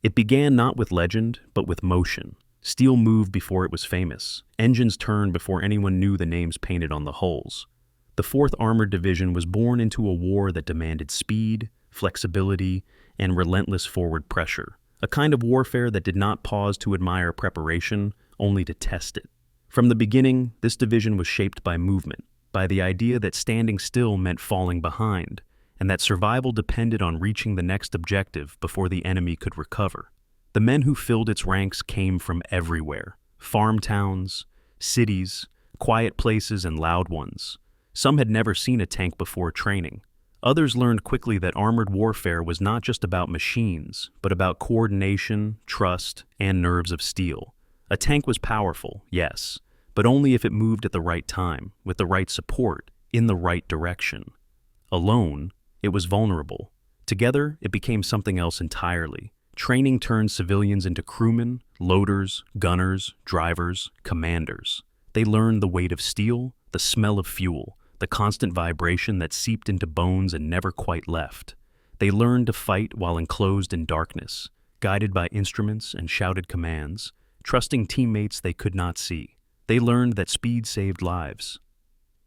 It began not with legend, but with motion. Steel moved before it was famous. Engines turned before anyone knew the names painted on the hulls. The 4th Armored Division was born into a war that demanded speed, flexibility, and relentless forward pressure, a kind of warfare that did not pause to admire preparation, only to test it. From the beginning, this division was shaped by movement, by the idea that standing still meant falling behind, and that survival depended on reaching the next objective before the enemy could recover. The men who filled its ranks came from everywhere: farm towns, cities, quiet places, and loud ones. Some had never seen a tank before training. Others learned quickly that armored warfare was not just about machines, but about coordination, trust, and nerves of steel. A tank was powerful, yes, but only if it moved at the right time, with the right support, in the right direction. Alone, it was vulnerable. Together, it became something else entirely. Training turned civilians into crewmen, loaders, gunners, drivers, commanders. They learned the weight of steel, the smell of fuel, the constant vibration that seeped into bones and never quite left. They learned to fight while enclosed in darkness, guided by instruments and shouted commands, trusting teammates they could not see. They learned that speed saved lives,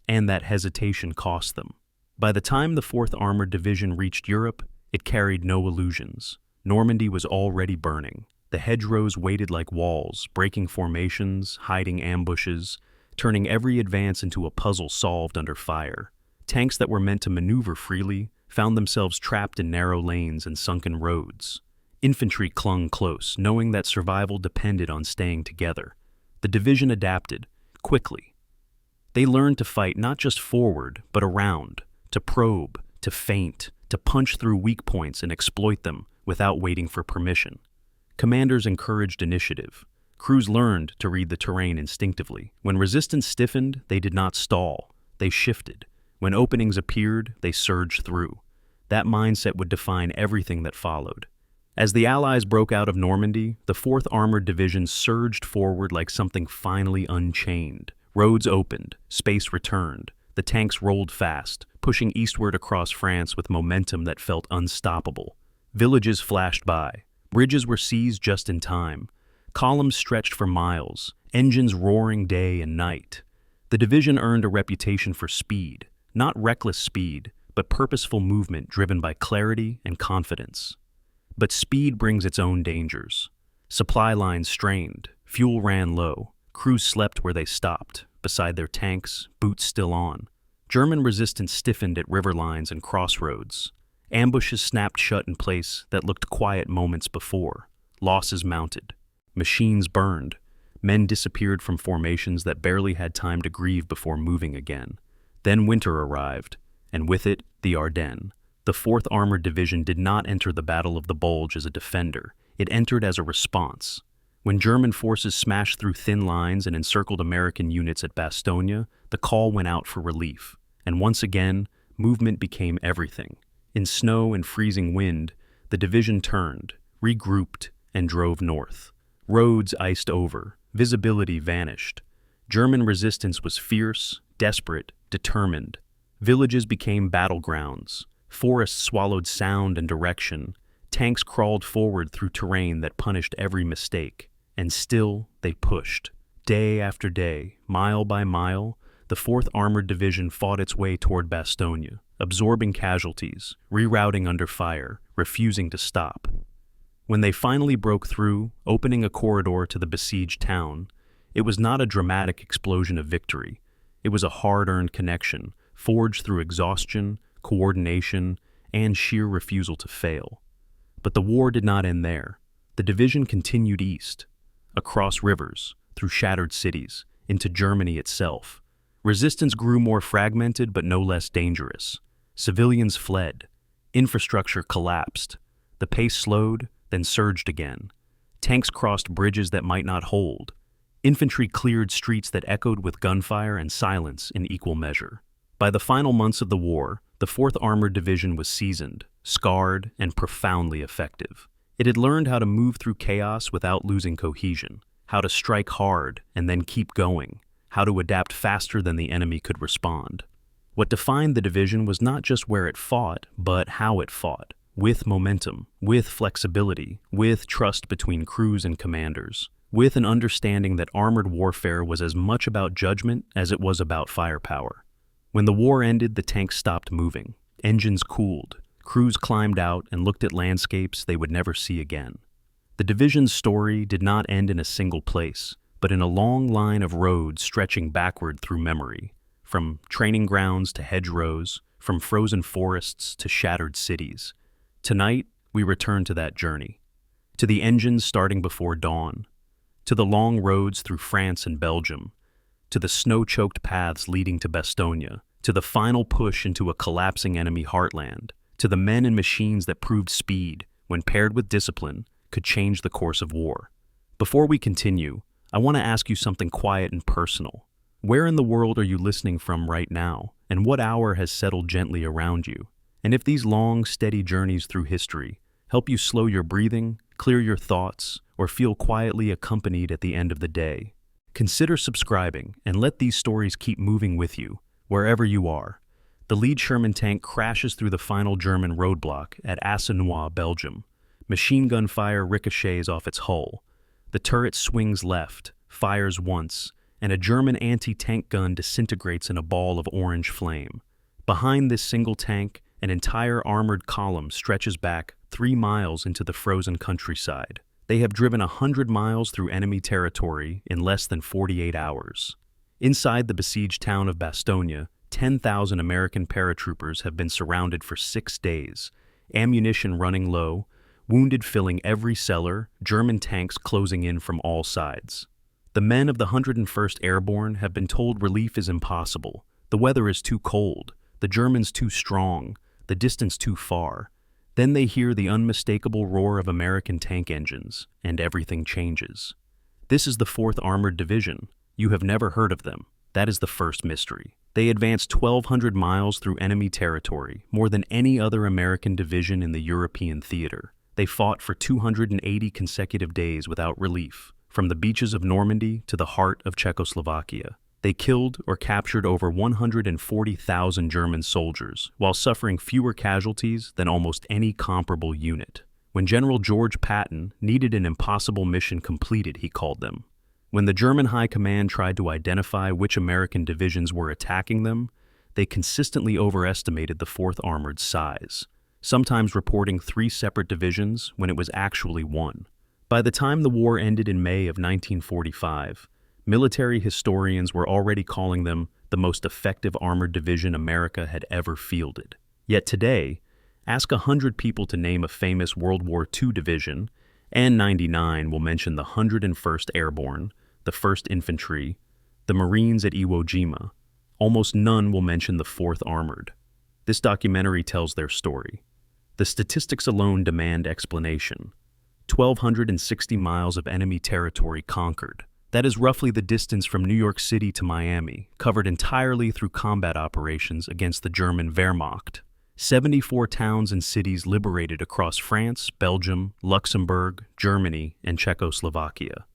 and that hesitation cost them. By the time the 4th Armored Division reached Europe, it carried no illusions. Normandy was already burning. The hedgerows waited like walls, breaking formations, hiding ambushes, turning every advance into a puzzle solved under fire. Tanks that were meant to maneuver freely found themselves trapped in narrow lanes and sunken roads. Infantry clung close, knowing that survival depended on staying together. The division adapted, quickly. They learned to fight not just forward, but around, to probe, to feint, to punch through weak points and exploit them without waiting for permission. Commanders encouraged initiative. Crews learned to read the terrain instinctively. When resistance stiffened, they did not stall. They shifted. When openings appeared, they surged through. That mindset would define everything that followed. As the Allies broke out of Normandy, the 4th Armored Division surged forward like something finally unchained. Roads opened, space returned. The tanks rolled fast, pushing eastward across France with momentum that felt unstoppable. Villages flashed by. Bridges were seized just in time. Columns stretched for miles, engines roaring day and night. The division earned a reputation for speed, not reckless speed, but purposeful movement driven by clarity and confidence. But speed brings its own dangers. Supply lines strained, fuel ran low, crews slept where they stopped, beside their tanks, boots still on. German resistance stiffened at river lines and crossroads. Ambushes snapped shut in place that looked quiet moments before. Losses mounted. Machines burned. Men disappeared from formations that barely had time to grieve before moving again. Then winter arrived, and with it, the Ardennes. The 4th Armored Division did not enter the Battle of the Bulge as a defender. It entered as a response. When German forces smashed through thin lines and encircled American units at Bastogne, the call went out for relief. And once again, movement became everything. In snow and freezing wind, the division turned, regrouped, and drove north. Roads iced over, visibility vanished. German resistance was fierce, desperate, determined. Villages became battlegrounds. Forests swallowed sound and direction. Tanks crawled forward through terrain that punished every mistake. And still, they pushed. Day after day, mile by mile, the 4th Armored Division fought its way toward Bastogne, absorbing casualties, rerouting under fire, refusing to stop. When they finally broke through, opening a corridor to the besieged town, it was not a dramatic explosion of victory. It was a hard-earned connection, forged through exhaustion, coordination, and sheer refusal to fail. But the war did not end there. The division continued east, across rivers, through shattered cities, into Germany itself. Resistance grew more fragmented but no less dangerous. Civilians fled. Infrastructure collapsed. The pace slowed, then surged again. Tanks crossed bridges that might not hold. Infantry cleared streets that echoed with gunfire and silence in equal measure. By the final months of the war, the 4th Armored Division was seasoned, scarred, and profoundly effective. It had learned how to move through chaos without losing cohesion, how to strike hard and then keep going, how to adapt faster than the enemy could respond. What defined the division was not just where it fought, but how it fought. with momentum, with flexibility, with trust between crews and commanders, with an understanding that armored warfare was as much about judgment as it was about firepower. When the war ended, the tanks stopped moving. Engines cooled. Crews climbed out and looked at landscapes they would never see again. The division's story did not end in a single place, but in a long line of roads stretching backward through memory, from training grounds to hedgerows, from frozen forests to shattered cities. Tonight, we return to that journey, to the engines starting before dawn, to the long roads through France and Belgium, to the snow-choked paths leading to Bastogne, to the final push into a collapsing enemy heartland, to the men and machines that proved speed, when paired with discipline, could change the course of war. Before we continue, I want to ask you something quiet and personal. Where in the world are you listening from right now, and what hour has settled gently around you? And if these long, steady journeys through history help you slow your breathing, clear your thoughts, or feel quietly accompanied at the end of the day, consider subscribing and let these stories keep moving with you, wherever you are. The lead Sherman tank crashes through the final German roadblock at Adaptation, Belgium. Machine gun fire ricochets off its hull. The turret swings left, fires once, and a German anti-tank gun disintegrates in a ball of orange flame. Behind this single tank, an entire armored column stretches back 3 miles into the frozen countryside. They have driven 100 miles through enemy territory in less than 48 hours. Inside the besieged town of Bastogne, 10,000 American paratroopers have been surrounded for 6 days, ammunition running low, wounded filling every cellar, German tanks closing in from all sides. The men of the 101st Airborne have been told relief is impossible. The weather is too cold, the Germans too strong, the distance too far. Then they hear the unmistakable roar of American tank engines, and everything changes. This is the 4th Armored Division. You have never heard of them. That is the first mystery. They advanced 1,200 miles through enemy territory, more than any other American division in the European theater. They fought for 280 consecutive days without relief, from the beaches of Normandy to the heart of Czechoslovakia. They killed or captured over 140,000 German soldiers, while suffering fewer casualties than almost any comparable unit. When General George Patton needed an impossible mission completed, he called them. When the German High Command tried to identify which American divisions were attacking them, they consistently overestimated the 4th Armored's size, sometimes reporting 3 separate divisions when it was actually 1. By the time the war ended in May of 1945, military historians were already calling them the most effective armored division America had ever fielded. Yet today, ask 100 people to name a famous World War II division, and 99 will mention the 101st Airborne, the 1st Infantry, the Marines at Iwo Jima. Almost none will mention the 4th Armored. This documentary tells their story. The statistics alone demand explanation. 1,260 miles of enemy territory conquered. That is roughly the distance from New York City to Miami, covered entirely through combat operations against the German Wehrmacht. 74 towns and cities liberated across France, Belgium, Luxembourg, Germany, and Czechoslovakia.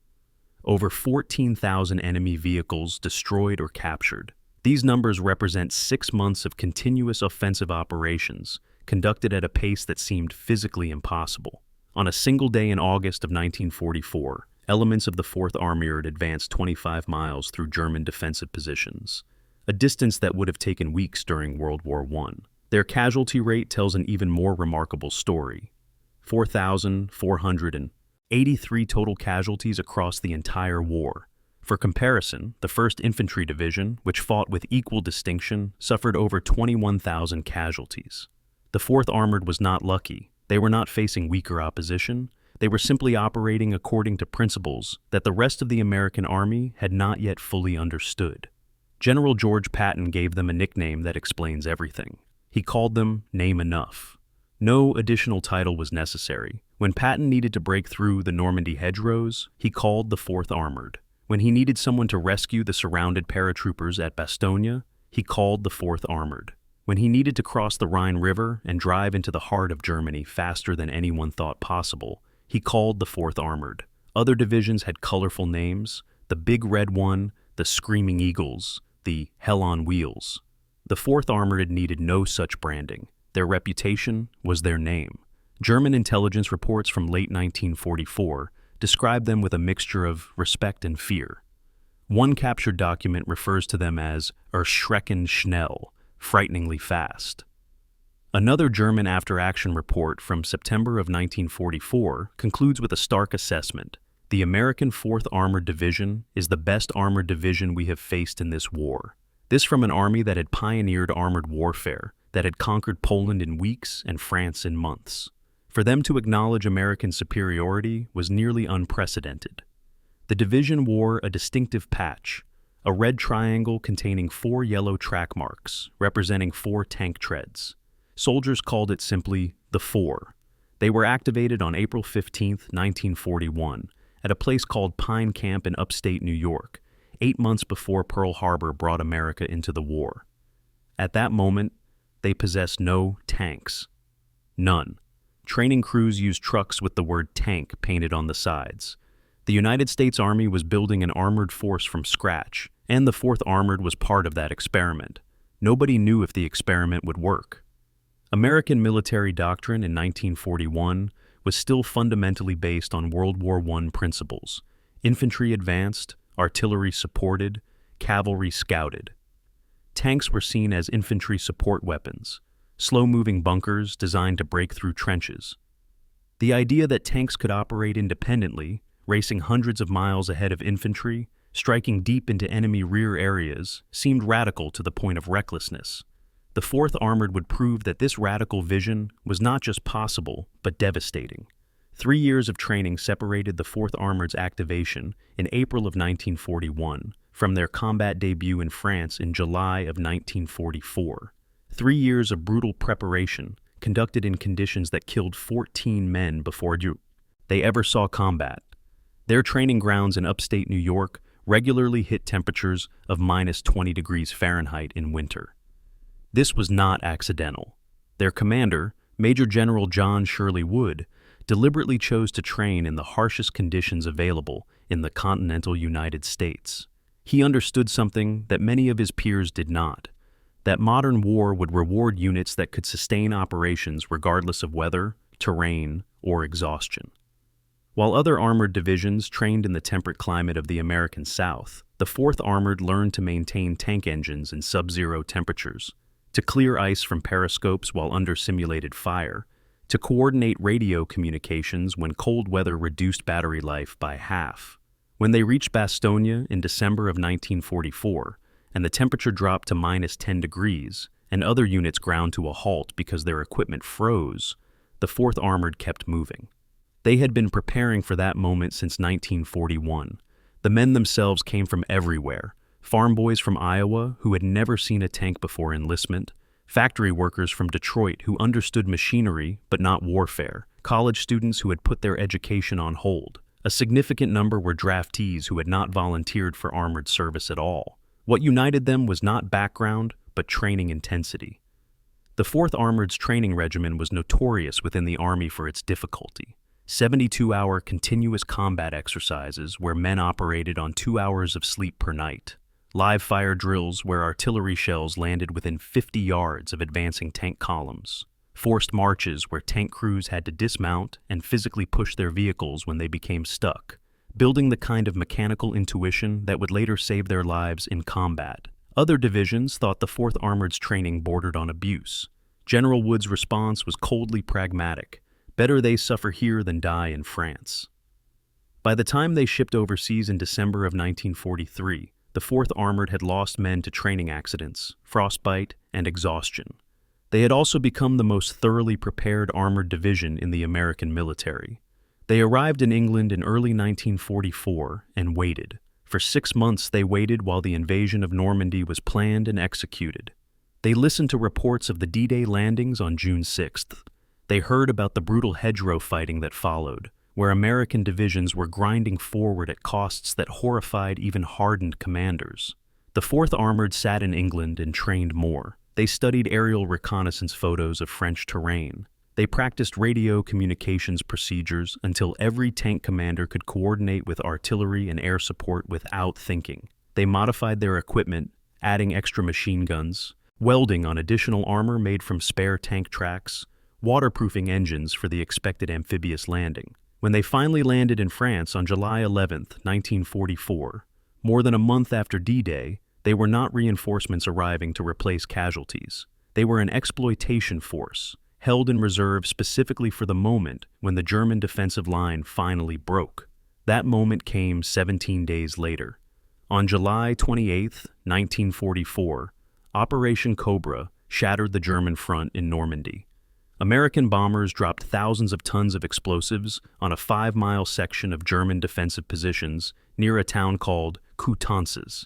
Over 14,000 enemy vehicles destroyed or captured. These numbers represent 6 months of continuous offensive operations, conducted at a pace that seemed physically impossible. On a single day in August of 1944, elements of the 4th Armored advanced 25 miles through German defensive positions, a distance that would have taken weeks during World War I. Their casualty rate tells an even more remarkable story. 4,483 total casualties across the entire war. For comparison, the 1st Infantry Division, which fought with equal distinction, suffered over 21,000 casualties. The 4th Armored was not lucky. They were not facing weaker opposition. They were simply operating according to principles that the rest of the American Army had not yet fully understood. General George Patton gave them a nickname that explains everything. He called them Name Enough. No additional title was necessary. When Patton needed to break through the Normandy hedgerows, he called the 4th Armored. When he needed someone to rescue the surrounded paratroopers at Bastogne, he called the 4th Armored. When he needed to cross the Rhine River and drive into the heart of Germany faster than anyone thought possible, he called the 4th Armored. Other divisions had colorful names: the Big Red One, the Screaming Eagles, the Hell on Wheels. The 4th Armored needed no such branding. Their reputation was their name. German intelligence reports from late 1944 describe them with a mixture of respect and fear. One captured document refers to them as erschreckend schnell, frighteningly fast. Another German after-action report from September of 1944 concludes with a stark assessment. The American 4th Armored Division is the best armored division we have faced in this war. This from an army that had pioneered armored warfare, that had conquered Poland in weeks and France in months. For them to acknowledge American superiority was nearly unprecedented. The division wore a distinctive patch, a red triangle containing 4 yellow track marks, representing 4 tank treads. Soldiers called it simply the Four. They were activated on April 15, 1941, at a place called Pine Camp in upstate New York, 8 months before Pearl Harbor brought America into the war. At that moment, they possessed no tanks. None. Training crews used trucks with the word tank painted on the sides. The United States Army was building an armored force from scratch, and the 4th Armored was part of that experiment. Nobody knew if the experiment would work. American military doctrine in 1941 was still fundamentally based on World War I principles: infantry advanced, artillery supported, cavalry scouted. Tanks were seen as infantry support weapons, slow-moving bunkers designed to break through trenches. The idea that tanks could operate independently, racing hundreds of miles ahead of infantry, striking deep into enemy rear areas, seemed radical to the point of recklessness. The 4th Armored would prove that this radical vision was not just possible, but devastating. 3 years of training separated the 4th Armored's activation in April of 1941 from their combat debut in France in July of 1944. 3 years of brutal preparation, conducted in conditions that killed 14 men before they ever saw combat. Their training grounds in upstate New York regularly hit temperatures of minus 20 degrees Fahrenheit in winter. This was not accidental. Their commander, Major General John Shirley Wood, deliberately chose to train in the harshest conditions available in the continental United States. He understood something that many of his peers did not: that modern war would reward units that could sustain operations regardless of weather, terrain, or exhaustion. While other armored divisions trained in the temperate climate of the American South, the 4th Armored learned to maintain tank engines in sub-zero temperatures, to clear ice from periscopes while under simulated fire, to coordinate radio communications when cold weather reduced battery life by half. When they reached Bastogne in December of 1944, and the temperature dropped to minus 10 degrees, and other units ground to a halt because their equipment froze, the 4th Armored kept moving. They had been preparing for that moment since 1941. The men themselves came from everywhere: farm boys from Iowa who had never seen a tank before enlistment, factory workers from Detroit who understood machinery but not warfare, college students who had put their education on hold. A significant number were draftees who had not volunteered for armored service at all. What united them was not background, but training intensity. The 4th Armored's training regimen was notorious within the Army for its difficulty: 72-hour continuous combat exercises where men operated on 2 hours of sleep per night, live fire drills where artillery shells landed within 50 yards of advancing tank columns, forced marches where tank crews had to dismount and physically push their vehicles when they became stuck, building the kind of mechanical intuition that would later save their lives in combat. Other divisions thought the 4th Armored's training bordered on abuse. General Wood's response was coldly pragmatic: better they suffer here than die in France. By the time they shipped overseas in December of 1943, the 4th Armored had lost men to training accidents, frostbite, and exhaustion. They had also become the most thoroughly prepared armored division in the American military. They arrived in England in early 1944 and waited. For 6 months they waited while the invasion of Normandy was planned and executed. They listened to reports of the D-Day landings on June 6th. They heard about the brutal Hedgerow fighting that followed, where American divisions were grinding forward at costs that horrified even hardened commanders. The 4th Armored sat in England and trained more. They studied aerial reconnaissance photos of French terrain. They practiced radio communications procedures until every tank commander could coordinate with artillery and air support without thinking. They modified their equipment, adding extra machine guns, welding on additional armor made from spare tank tracks, waterproofing engines for the expected amphibious landing. When they finally landed in France on July 11, 1944, more than a month after D-Day, they were not reinforcements arriving to replace casualties. They were an exploitation force, held in reserve specifically for the moment when the German defensive line finally broke. That moment came 17 days later. On July 28, 1944, Operation Cobra shattered the German front in Normandy. American bombers dropped thousands of tons of explosives on a 5-mile section of German defensive positions near a town called Coutances.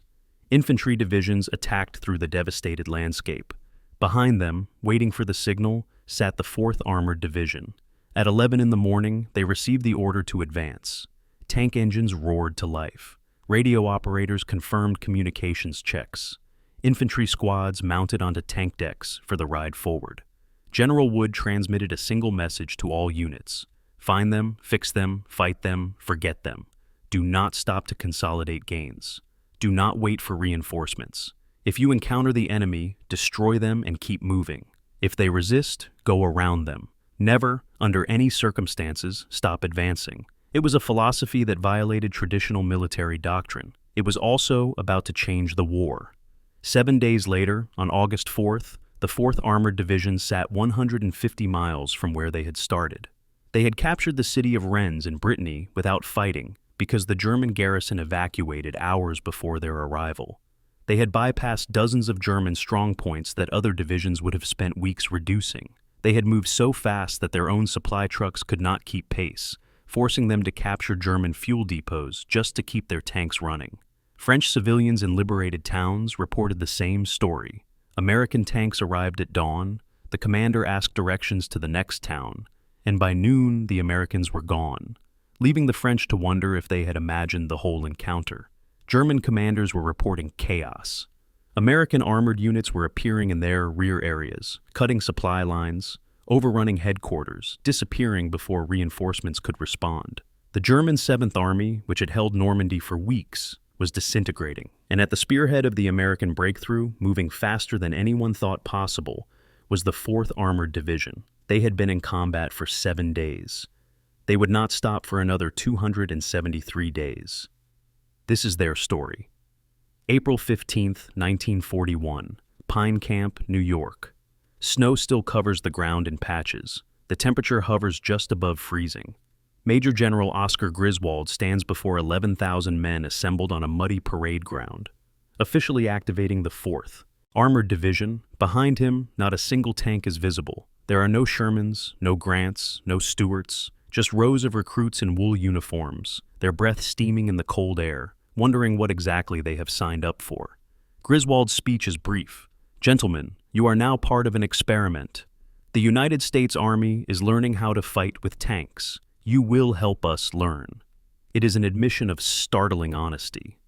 Infantry divisions attacked through the devastated landscape. Behind them, waiting for the signal, sat the 4th Armored Division. At 11 in the morning, they received the order to advance. Tank engines roared to life. Radio operators confirmed communications checks. Infantry squads mounted onto tank decks for the ride forward. General Wood transmitted a single message to all units. Find them, fix them, fight them, forget them. Do not stop to consolidate gains. Do not wait for reinforcements. If you encounter the enemy, destroy them and keep moving. If they resist, go around them. Never, under any circumstances, stop advancing. It was a philosophy that violated traditional military doctrine. It was also about to change the war. 7 days later, on August 4th, the 4th Armored Division sat 150 miles from where they had started. They had captured the city of Rennes in Brittany without fighting because the German garrison evacuated hours before their arrival. They had bypassed dozens of German strongpoints that other divisions would have spent weeks reducing. They had moved so fast that their own supply trucks could not keep pace, forcing them to capture German fuel depots just to keep their tanks running. French civilians in liberated towns reported the same story. American tanks arrived at dawn, the commander asked directions to the next town, and by noon the Americans were gone, leaving the French to wonder if they had imagined the whole encounter. German commanders were reporting chaos. American armored units were appearing in their rear areas, cutting supply lines, overrunning headquarters, disappearing before reinforcements could respond. The German 7th Army, which had held Normandy for weeks, was disintegrating, and at the spearhead of the American breakthrough, moving faster than anyone thought possible, was the 4th Armored Division. They had been in combat for 7 days. They would not stop for another 273 days. This is their story. April 15, 1941, Pine Camp, New York. Snow still covers the ground in patches. The temperature hovers just above freezing. Major General Oscar Griswold stands before 11,000 men assembled on a muddy parade ground, officially activating the 4th Armored Division. Behind him, not a single tank is visible. There are no Shermans, no Grants, no Stuarts, just rows of recruits in wool uniforms, their breath steaming in the cold air, wondering what exactly they have signed up for. Griswold's speech is brief. Gentlemen, you are now part of an experiment. The United States Army is learning how to fight with tanks. You will help us learn. It is an admission of startling honesty.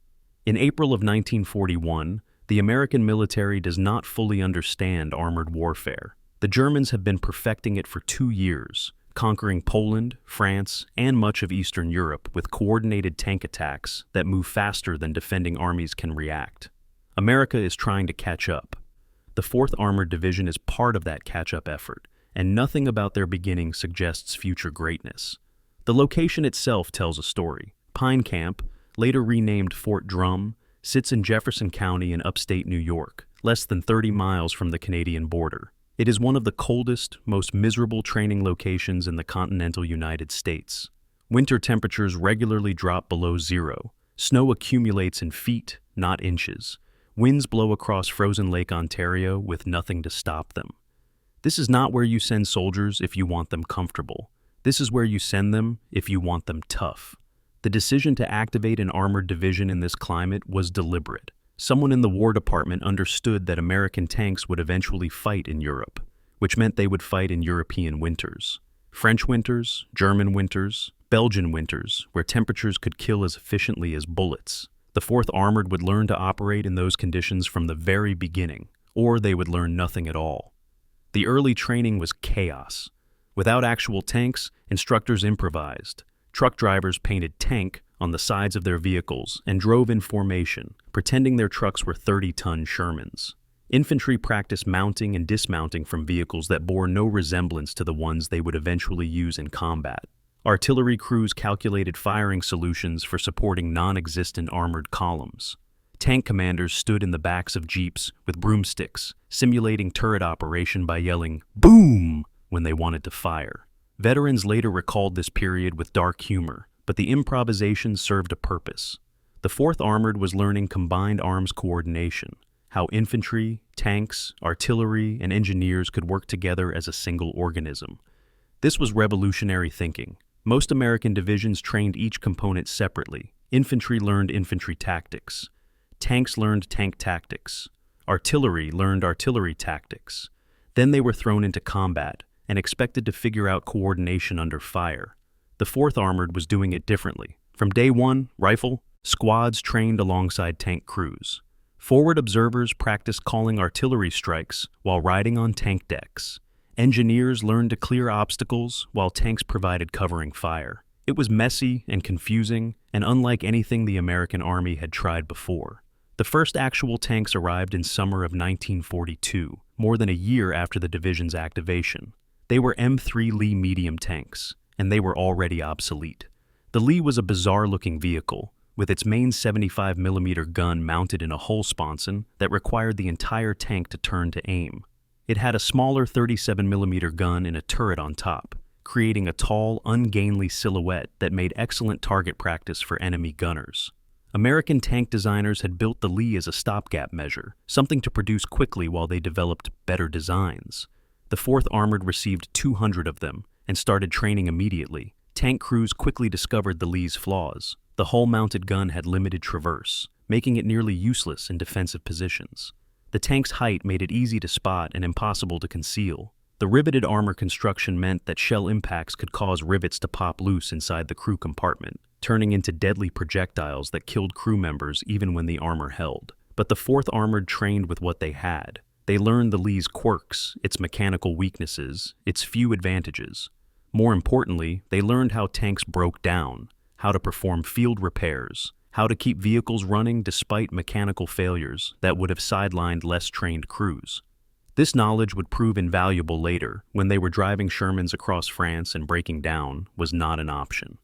In April of 1941, the American military does not fully understand armored warfare. The Germans have been perfecting it for 2 years, conquering Poland, France, and much of Eastern Europe with coordinated tank attacks that move faster than defending armies can react. America is trying to catch up. The 4th Armored Division is part of that catch-up effort, and nothing about their beginning suggests future greatness. The location itself tells a story. Pine Camp, later renamed Fort Drum, sits in Jefferson County in upstate New York, less than 30 miles from the Canadian border. It is one of the coldest, most miserable training locations in the continental United States. Winter temperatures regularly drop below zero. Snow accumulates in feet, not inches. Winds blow across frozen Lake Ontario with nothing to stop them. This is not where you send soldiers if you want them comfortable. This is where you send them if you want them tough. The decision to activate an armored division in this climate was deliberate. Someone in the War Department understood that American tanks would eventually fight in Europe, which meant they would fight in European winters. French winters, German winters, Belgian winters, where temperatures could kill as efficiently as bullets. The 4th Armored would learn to operate in those conditions from the very beginning, or they would learn nothing at all. The early training was chaos. Without actual tanks, instructors improvised. Truck drivers painted tank on the sides of their vehicles and drove in formation, pretending their trucks were 30-ton Shermans. Infantry practiced mounting and dismounting from vehicles that bore no resemblance to the ones they would eventually use in combat. Artillery crews calculated firing solutions for supporting non-existent armored columns. Tank commanders stood in the backs of jeeps with broomsticks, simulating turret operation by yelling, "Boom!" when they wanted to fire. Veterans later recalled this period with dark humor, but the improvisation served a purpose. The 4th Armored was learning combined arms coordination, how infantry, tanks, artillery, and engineers could work together as a single organism. This was revolutionary thinking. Most American divisions trained each component separately. Infantry learned infantry tactics. Tanks learned tank tactics. Artillery learned artillery tactics. Then they were thrown into combat and expected to figure out coordination under fire. The 4th Armored was doing it differently. From day one, rifle, squads trained alongside tank crews. Forward observers practiced calling artillery strikes while riding on tank decks. Engineers learned to clear obstacles while tanks provided covering fire. It was messy and confusing, and unlike anything the American Army had tried before. The first actual tanks arrived in summer of 1942, more than a year after the division's activation. They were M3 Lee medium tanks, and they were already obsolete. The Lee was a bizarre-looking vehicle, with its main 75mm gun mounted in a hull sponson that required the entire tank to turn to aim. It had a smaller 37mm gun in a turret on top, creating a tall, ungainly silhouette that made excellent target practice for enemy gunners. American tank designers had built the Lee as a stopgap measure, something to produce quickly while they developed better designs. The 4th Armored received 200 of them and started training immediately. Tank crews quickly discovered the Lee's flaws. The hull-mounted gun had limited traverse, making it nearly useless in defensive positions. The tank's height made it easy to spot and impossible to conceal. The riveted armor construction meant that shell impacts could cause rivets to pop loose inside the crew compartment, turning into deadly projectiles that killed crew members even when the armor held. But the 4th Armored trained with what they had. They learned the Lee's quirks, its mechanical weaknesses, its few advantages. More importantly, they learned how tanks broke down, how to perform field repairs, how to keep vehicles running despite mechanical failures that would have sidelined less trained crews. This knowledge would prove invaluable later when they were driving Shermans across France and breaking down was not an option.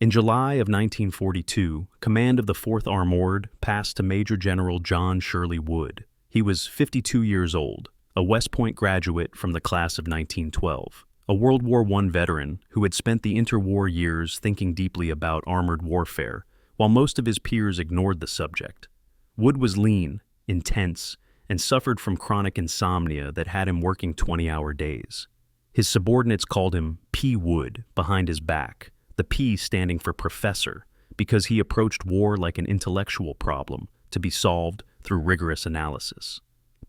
In July of 1942, command of the 4th Armored passed to Major General John Shirley Wood. He was 52 years old, a West Point graduate from the class of 1912, a World War I veteran who had spent the interwar years thinking deeply about armored warfare, while most of his peers ignored the subject. Wood was lean, intense, and suffered from chronic insomnia that had him working 20-hour days. His subordinates called him P. Wood behind his back, the P standing for professor, because he approached war like an intellectual problem to be solved through rigorous analysis.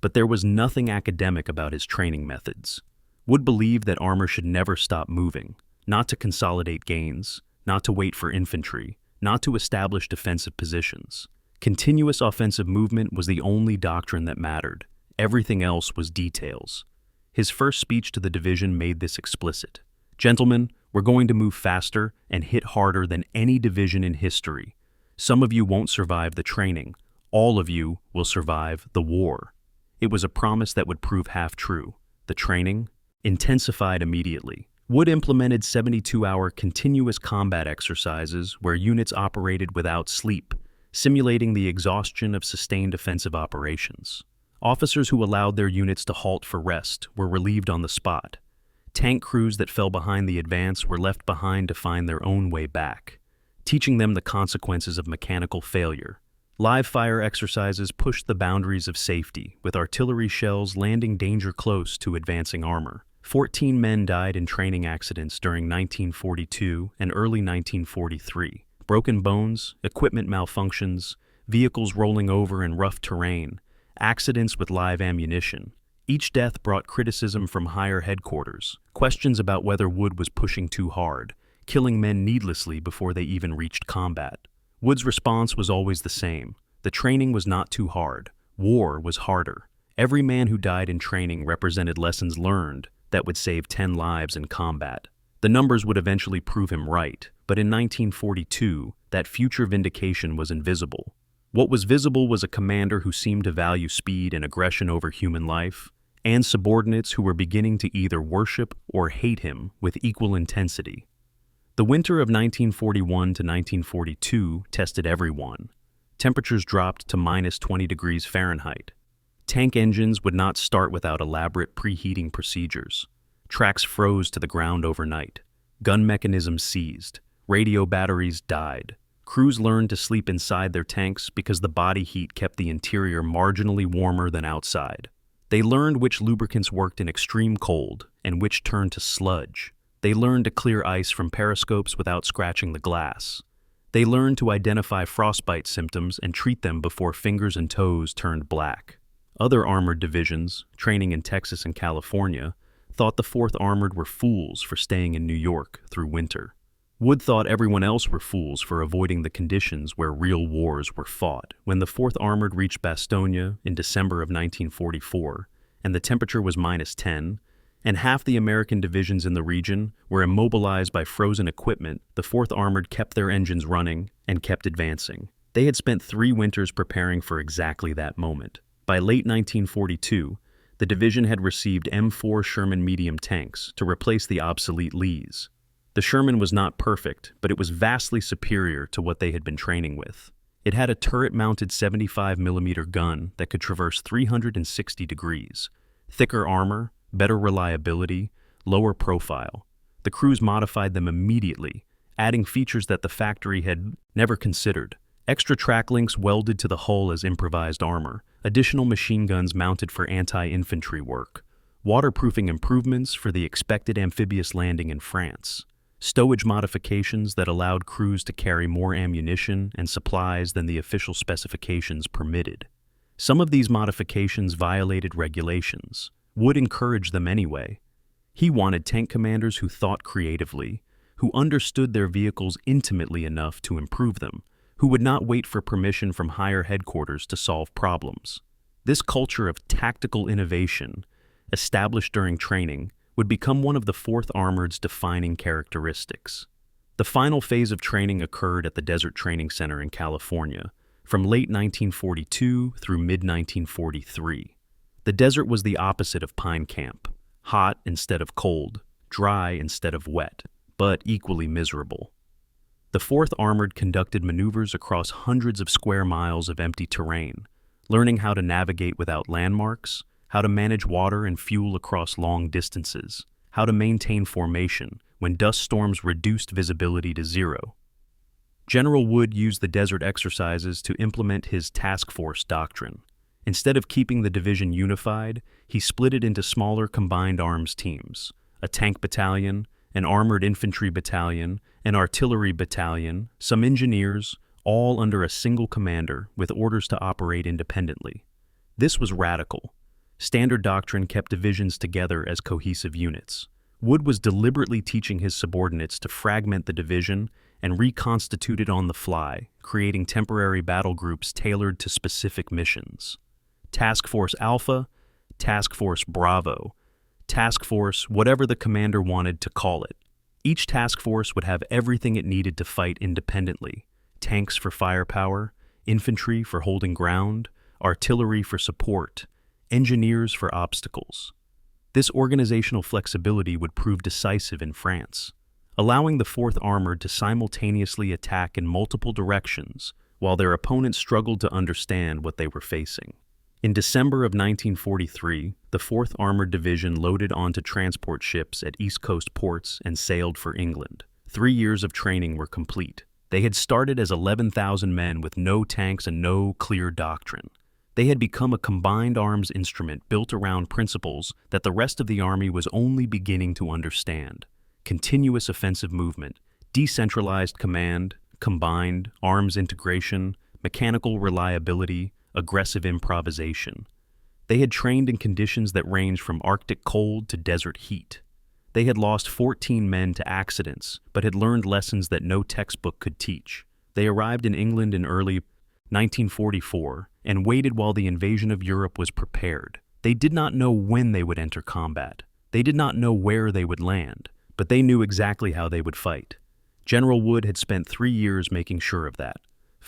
But there was nothing academic about his training methods. Wood believed that armor should never stop moving, not to consolidate gains, not to wait for infantry, not to establish defensive positions. Continuous offensive movement was the only doctrine that mattered. Everything else was details. His first speech to the division made this explicit. "Gentlemen, we're going to move faster and hit harder than any division in history. Some of you won't survive the training. All of you will survive the war." It was a promise that would prove half true. The training intensified immediately. Wood implemented 72-hour continuous combat exercises where units operated without sleep, simulating the exhaustion of sustained offensive operations. Officers who allowed their units to halt for rest were relieved on the spot. Tank crews that fell behind the advance were left behind to find their own way back, teaching them the consequences of mechanical failure. Live fire exercises pushed the boundaries of safety, with artillery shells landing danger close to advancing armor. 14 men died in training accidents during 1942 and early 1943. Broken bones, equipment malfunctions, vehicles rolling over in rough terrain, accidents with live ammunition. Each death brought criticism from higher headquarters, questions about whether Wood was pushing too hard, killing men needlessly before they even reached combat. Wood's response was always the same. The training was not too hard. War was harder. Every man who died in training represented lessons learned that would save 10 lives in combat. The numbers would eventually prove him right, but in 1942, that future vindication was invisible. What was visible was a commander who seemed to value speed and aggression over human life, and subordinates who were beginning to either worship or hate him with equal intensity. The winter of 1941 to 1942 tested everyone. Temperatures dropped to minus 20 degrees Fahrenheit. Tank engines would not start without elaborate preheating procedures. Tracks froze to the ground overnight. Gun mechanisms seized. Radio batteries died. Crews learned to sleep inside their tanks because the body heat kept the interior marginally warmer than outside. They learned which lubricants worked in extreme cold and which turned to sludge. They learned to clear ice from periscopes without scratching the glass. They learned to identify frostbite symptoms and treat them before fingers and toes turned black. Other armored divisions, training in Texas and California, thought the 4th Armored were fools for staying in New York through winter. Wood thought everyone else were fools for avoiding the conditions where real wars were fought. When the 4th Armored reached Bastogne in December of 1944, and the temperature was minus 10, and half the American divisions in the region were immobilized by frozen equipment, the 4th Armored kept their engines running and kept advancing. They had spent 3 winters preparing for exactly that moment. By late 1942, the division had received M4 Sherman medium tanks to replace the obsolete Lees. The Sherman was not perfect, but it was vastly superior to what they had been training with. It had a turret-mounted 75mm gun that could traverse 360 degrees, thicker armor, better reliability, lower profile. The crews modified them immediately, adding features that the factory had never considered. Extra track links welded to the hull as improvised armor, additional machine guns mounted for anti-infantry work, waterproofing improvements for the expected amphibious landing in France, stowage modifications that allowed crews to carry more ammunition and supplies than the official specifications permitted. Some of these modifications violated regulations. Wood encouraged them anyway. He wanted tank commanders who thought creatively, who understood their vehicles intimately enough to improve them, who would not wait for permission from higher headquarters to solve problems. This culture of tactical innovation, established during training, would become one of the 4th Armored's defining characteristics. The final phase of training occurred at the Desert Training Center in California, from late 1942 through mid-1943. The desert was the opposite of Pine Camp, hot instead of cold, dry instead of wet, but equally miserable. The 4th Armored conducted maneuvers across hundreds of square miles of empty terrain, learning how to navigate without landmarks, how to manage water and fuel across long distances, how to maintain formation when dust storms reduced visibility to zero. General Wood used the desert exercises to implement his task force doctrine. Instead of keeping the division unified, he split it into smaller combined arms teams, a tank battalion, an armored infantry battalion, an artillery battalion, some engineers, all under a single commander with orders to operate independently. This was radical. Standard doctrine kept divisions together as cohesive units. Wood was deliberately teaching his subordinates to fragment the division and reconstitute it on the fly, creating temporary battle groups tailored to specific missions. Task Force Alpha, Task Force Bravo, Task Force whatever the commander wanted to call it. Each task force would have everything it needed to fight independently: tanks for firepower, infantry for holding ground, artillery for support, engineers for obstacles. This organizational flexibility would prove decisive in France, allowing the 4th Armored to simultaneously attack in multiple directions while their opponents struggled to understand what they were facing. In December of 1943, the 4th Armored Division loaded onto transport ships at East Coast ports and sailed for England. 3 years of training were complete. They had started as 11,000 men with no tanks and no clear doctrine. They had become a combined arms instrument built around principles that the rest of the Army was only beginning to understand: continuous offensive movement, decentralized command, combined arms integration, mechanical reliability, aggressive improvisation. They had trained in conditions that ranged from Arctic cold to desert heat. They had lost 14 men to accidents, but had learned lessons that no textbook could teach. They arrived in England in early 1944 and waited while the invasion of Europe was prepared. They did not know when they would enter combat. They did not know where they would land, but they knew exactly how they would fight. General Wood had spent 3 years making sure of that.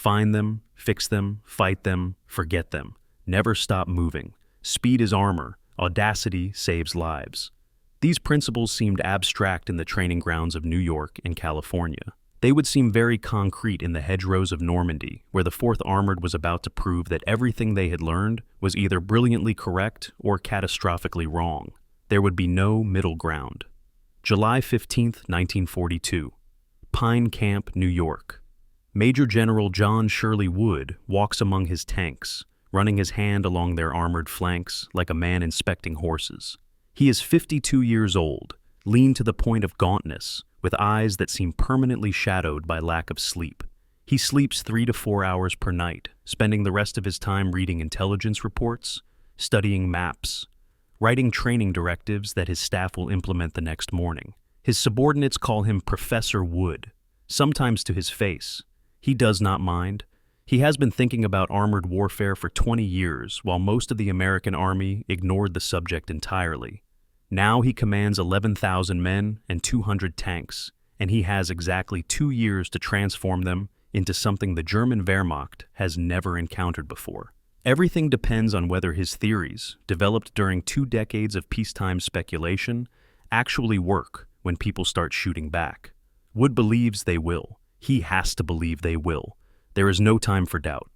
Find them, fix them, fight them, forget them. Never stop moving. Speed is armor. Audacity saves lives. These principles seemed abstract in the training grounds of New York and California. They would seem very concrete in the hedgerows of Normandy, where the 4th Armored was about to prove that everything they had learned was either brilliantly correct or catastrophically wrong. There would be no middle ground. July 15, 1942. Pine Camp, New York. Major General John Shirley Wood walks among his tanks, running his hand along their armored flanks like a man inspecting horses. He is 52 years old, lean to the point of gauntness, with eyes that seem permanently shadowed by lack of sleep. He sleeps 3 to 4 hours per night, spending the rest of his time reading intelligence reports, studying maps, writing training directives that his staff will implement the next morning. His subordinates call him Professor Wood, sometimes to his face. He does not mind. He has been thinking about armored warfare for 20 years, while most of the American army ignored the subject entirely. Now he commands 11,000 men and 200 tanks, and he has exactly 2 years to transform them into something the German Wehrmacht has never encountered before. Everything depends on whether his theories, developed during 2 decades of peacetime speculation, actually work when people start shooting back. Wood believes they will. He has to believe they will. There is no time for doubt.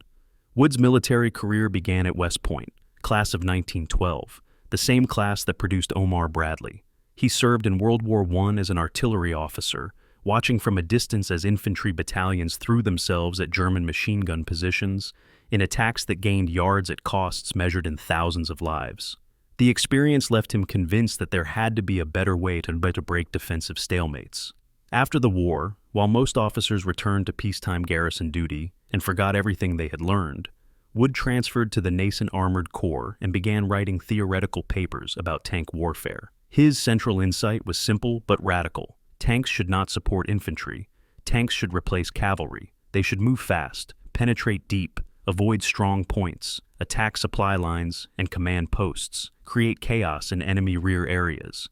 Wood's military career began at West Point, class of 1912, the same class that produced Omar Bradley. He served in World War I as an artillery officer, watching from a distance as infantry battalions threw themselves at German machine gun positions in attacks that gained yards at costs measured in thousands of lives. The experience left him convinced that there had to be a better way to break defensive stalemates. After the war, while most officers returned to peacetime garrison duty and forgot everything they had learned, Wood transferred to the nascent Armored Corps and began writing theoretical papers about tank warfare. His central insight was simple but radical. Tanks should not support infantry. Tanks should replace cavalry. They should move fast, penetrate deep, avoid strong points, attack supply lines and command posts, create chaos in enemy rear areas.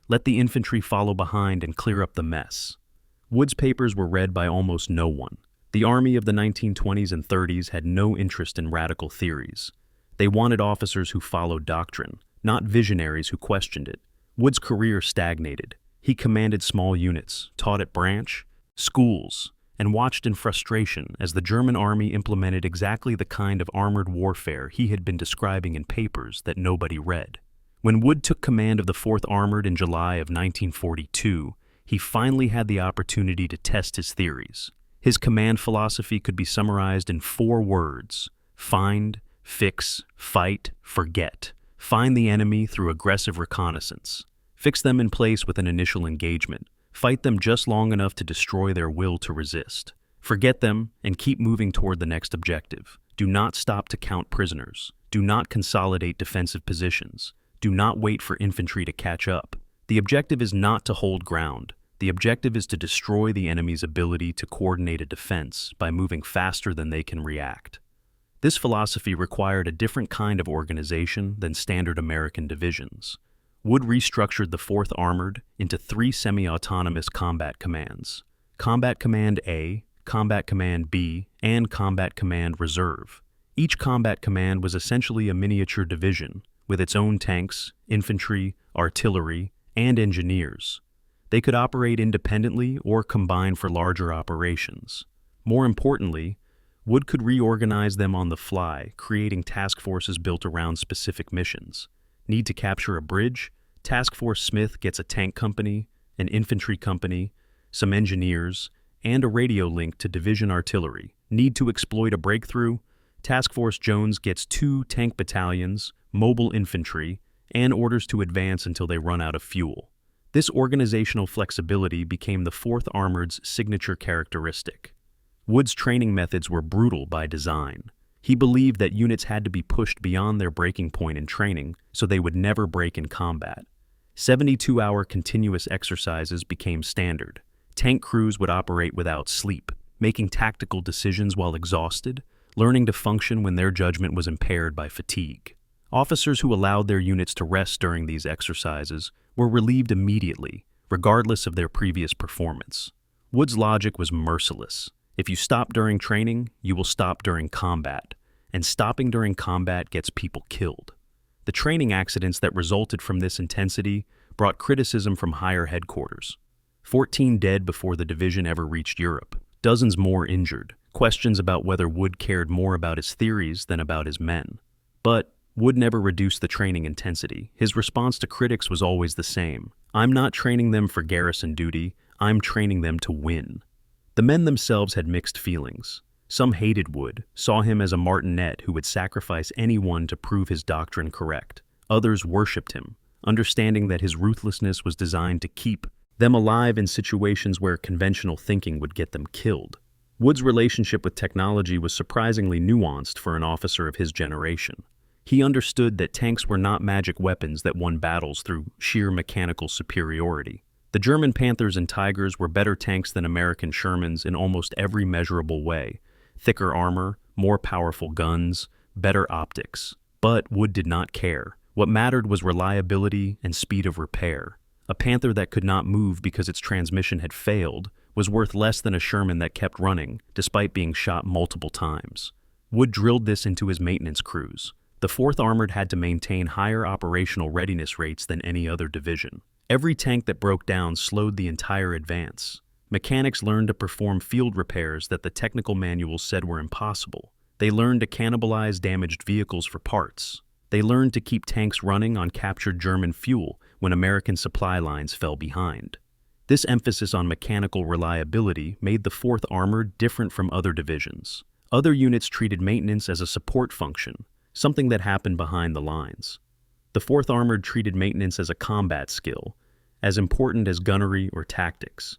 Let the infantry follow behind and clear up the mess. Wood's papers were read by almost no one. The army of the 1920s and 30s had no interest in radical theories. They wanted officers who followed doctrine, not visionaries who questioned it. Wood's career stagnated. He commanded small units, taught at branch, schools, and watched in frustration as the German army implemented exactly the kind of armored warfare he had been describing in papers that nobody read. When Wood took command of the 4th Armored in July of 1942, he finally had the opportunity to test his theories. His command philosophy could be summarized in 4 words: find, fix, fight, forget. Find the enemy through aggressive reconnaissance. Fix them in place with an initial engagement. Fight them just long enough to destroy their will to resist. Forget them and keep moving toward the next objective. Do not stop to count prisoners. Do not consolidate defensive positions. Do not wait for infantry to catch up. The objective is not to hold ground. The objective is to destroy the enemy's ability to coordinate a defense by moving faster than they can react. This philosophy required a different kind of organization than standard American divisions. Wood restructured the 4th Armored into 3 semi-autonomous combat commands: Combat Command A, Combat Command B, and Combat Command Reserve. Each combat command was essentially a miniature division, with its own tanks, infantry, artillery, and engineers. They could operate independently or combine for larger operations. More importantly, Wood could reorganize them on the fly, creating task forces built around specific missions. Need to capture a bridge? Task Force Smith gets a tank company, an infantry company, some engineers, and a radio link to division artillery. Need to exploit a breakthrough? Task Force Jones gets 2 tank battalions, mobile infantry, and orders to advance until they run out of fuel. This organizational flexibility became the 4th Armored's signature characteristic. Wood's training methods were brutal by design. He believed that units had to be pushed beyond their breaking point in training so they would never break in combat. 72-hour continuous exercises became standard. Tank crews would operate without sleep, making tactical decisions while exhausted, learning to function when their judgment was impaired by fatigue. Officers who allowed their units to rest during these exercises were relieved immediately, regardless of their previous performance. Wood's logic was merciless. If you stop during training, you will stop during combat, and stopping during combat gets people killed. The training accidents that resulted from this intensity brought criticism from higher headquarters. 14 dead before the division ever reached Europe, dozens more injured, questions about whether Wood cared more about his theories than about his men. But Wood never reduced the training intensity. His response to critics was always the same. I'm not training them for garrison duty, I'm training them to win. The men themselves had mixed feelings. Some hated Wood, saw him as a martinet who would sacrifice anyone to prove his doctrine correct. Others worshipped him, understanding that his ruthlessness was designed to keep them alive in situations where conventional thinking would get them killed. Wood's relationship with technology was surprisingly nuanced for an officer of his generation. He understood that tanks were not magic weapons that won battles through sheer mechanical superiority. The German Panthers and Tigers were better tanks than American Shermans in almost every measurable way. Thicker armor, more powerful guns, better optics. But Wood did not care. What mattered was reliability and speed of repair. A Panther that could not move because its transmission had failed was worth less than a Sherman that kept running, despite being shot multiple times. Wood drilled this into his maintenance crews. The 4th Armored had to maintain higher operational readiness rates than any other division. Every tank that broke down slowed the entire advance. Mechanics learned to perform field repairs that the technical manuals said were impossible. They learned to cannibalize damaged vehicles for parts. They learned to keep tanks running on captured German fuel when American supply lines fell behind. This emphasis on mechanical reliability made the 4th Armored different from other divisions. Other units treated maintenance as a support function, something that happened behind the lines. The 4th Armored treated maintenance as a combat skill, as important as gunnery or tactics.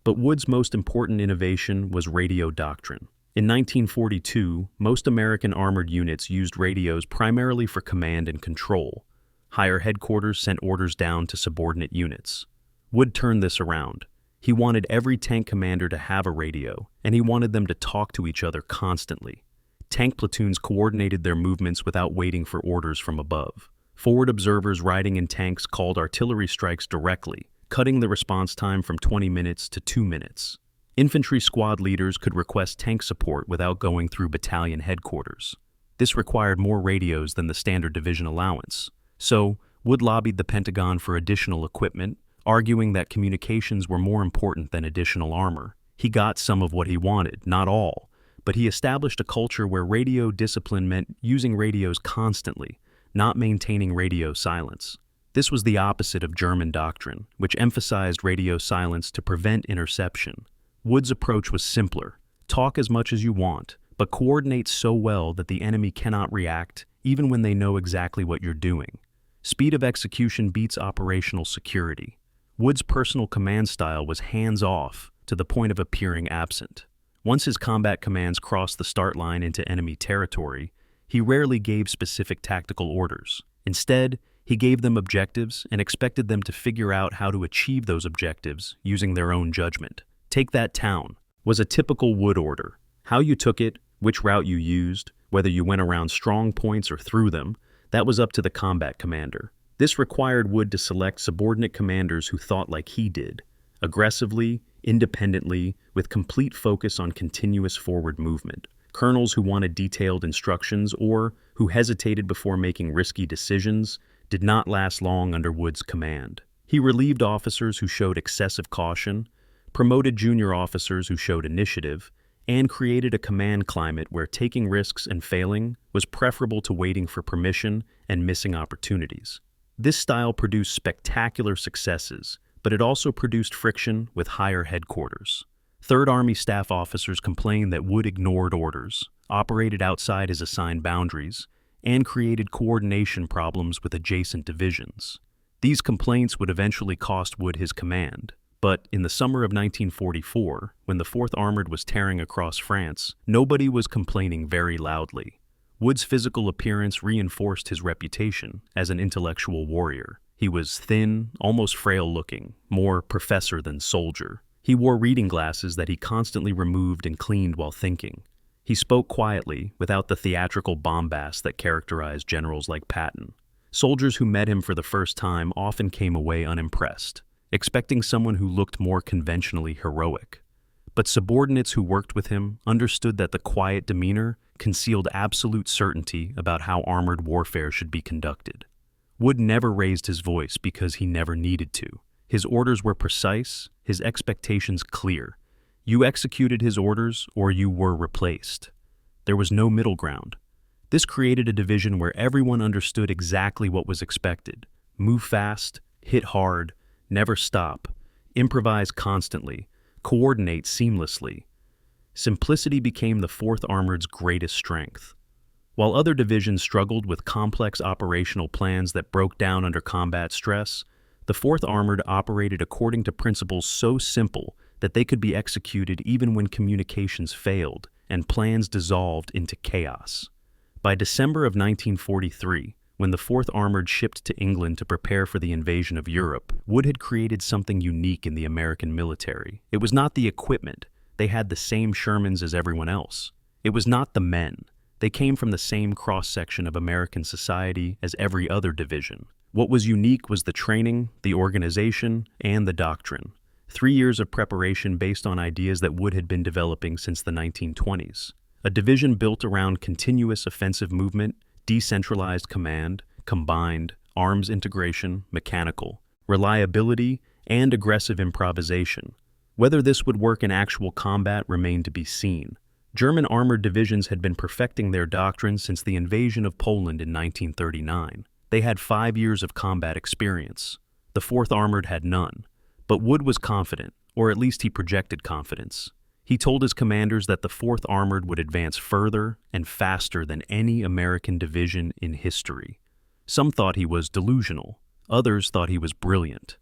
But Wood's most important innovation was radio doctrine. In 1942, most American armored units used radios primarily for command and control. Higher headquarters sent orders down to subordinate units. Wood turned this around. He wanted every tank commander to have a radio, and he wanted them to talk to each other constantly. Tank platoons coordinated their movements without waiting for orders from above. Forward observers riding in tanks called artillery strikes directly, cutting the response time from 20 minutes to 2 minutes. Infantry squad leaders could request tank support without going through battalion headquarters. This required more radios than the standard division allowance. So, Wood lobbied the Pentagon for additional equipment, arguing that communications were more important than additional armor. He got some of what he wanted, not all, but he established a culture where radio discipline meant using radios constantly, not maintaining radio silence. This was the opposite of German doctrine, which emphasized radio silence to prevent interception. Wood's approach was simpler. Talk as much as you want, but coordinate so well that the enemy cannot react, even when they know exactly what you're doing. Speed of execution beats operational security. Wood's personal command style was hands-off, to the point of appearing absent. Once his combat commands crossed the start line into enemy territory, he rarely gave specific tactical orders. Instead, he gave them objectives and expected them to figure out how to achieve those objectives using their own judgment. Take that town was a typical Wood order. How you took it, which route you used, whether you went around strong points or through them, that was up to the combat commander. This required Wood to select subordinate commanders who thought like he did, aggressively, independently, with complete focus on continuous forward movement. Colonels who wanted detailed instructions or who hesitated before making risky decisions did not last long under Wood's command. He relieved officers who showed excessive caution, promoted junior officers who showed initiative, and created a command climate where taking risks and failing was preferable to waiting for permission and missing opportunities. This style produced spectacular successes, but it also produced friction with higher headquarters. Third Army staff officers complained that Wood ignored orders, operated outside his assigned boundaries, and created coordination problems with adjacent divisions. These complaints would eventually cost Wood his command. But in the summer of 1944, when the 4th Armored was tearing across France, nobody was complaining very loudly. Wood's physical appearance reinforced his reputation as an intellectual warrior. He was thin, almost frail-looking, more professor than soldier. He wore reading glasses that he constantly removed and cleaned while thinking. He spoke quietly, without the theatrical bombast that characterized generals like Patton. Soldiers who met him for the first time often came away unimpressed, expecting someone who looked more conventionally heroic. But subordinates who worked with him understood that the quiet demeanor concealed absolute certainty about how armored warfare should be conducted. Wood never raised his voice because he never needed to. His orders were precise, his expectations clear. You executed his orders or you were replaced. There was no middle ground. This created a division where everyone understood exactly what was expected. Move fast, hit hard, never stop, improvise constantly, coordinate seamlessly. Simplicity became the 4th Armored's greatest strength. While other divisions struggled with complex operational plans that broke down under combat stress, the 4th Armored operated according to principles so simple that they could be executed even when communications failed and plans dissolved into chaos. By December of 1943, when the 4th Armored shipped to England to prepare for the invasion of Europe, Wood had created something unique in the American military. It was not the equipment. They had the same Shermans as everyone else. It was not the men. They came from the same cross-section of American society as every other division. What was unique was the training, the organization, and the doctrine. 3 years of preparation based on ideas that Wood had been developing since the 1920s. A division built around continuous offensive movement, decentralized command, combined, arms integration, mechanical, reliability, and aggressive improvisation. Whether this would work in actual combat remained to be seen. German armored divisions had been perfecting their doctrine since the invasion of Poland in 1939. They had 5 years of combat experience. The 4th Armored had none. But Wood was confident, or at least he projected confidence. He told his commanders that the 4th Armored would advance further and faster than any American division in history. Some thought he was delusional. Others thought he was brilliant.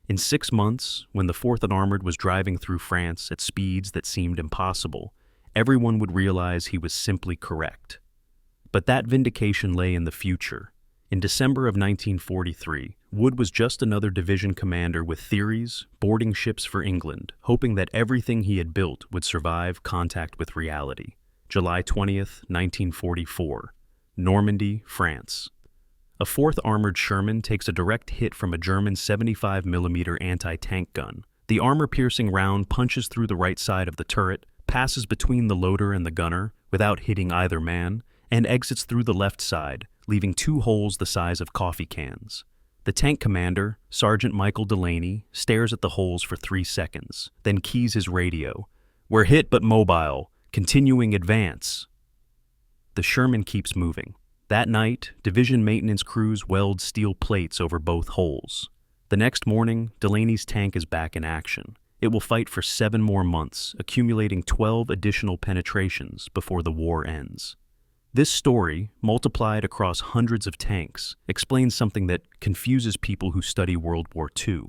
In 6 months, when the 4th Armored was driving through France at speeds that seemed impossible, everyone would realize he was simply correct. But that vindication lay in the future. In December of 1943, Wood was just another division commander with theories, boarding ships for England, hoping that everything he had built would survive contact with reality. July 20th, 1944. Normandy, France. A 4th Armored Sherman takes a direct hit from a German 75mm anti-tank gun. The armor-piercing round punches through the right side of the turret, passes between the loader and the gunner without hitting either man, and exits through the left side, leaving 2 holes the size of coffee cans. The tank commander, Sergeant Michael Delaney, stares at the holes for 3 seconds, then keys his radio. "We're hit but mobile. Continuing advance." The Sherman keeps moving. That night, division maintenance crews weld steel plates over both holes. The next morning, Delaney's tank is back in action. It will fight for 7 more months, accumulating 12 additional penetrations before the war ends. This story, multiplied across hundreds of tanks, explains something that confuses people who study World War II.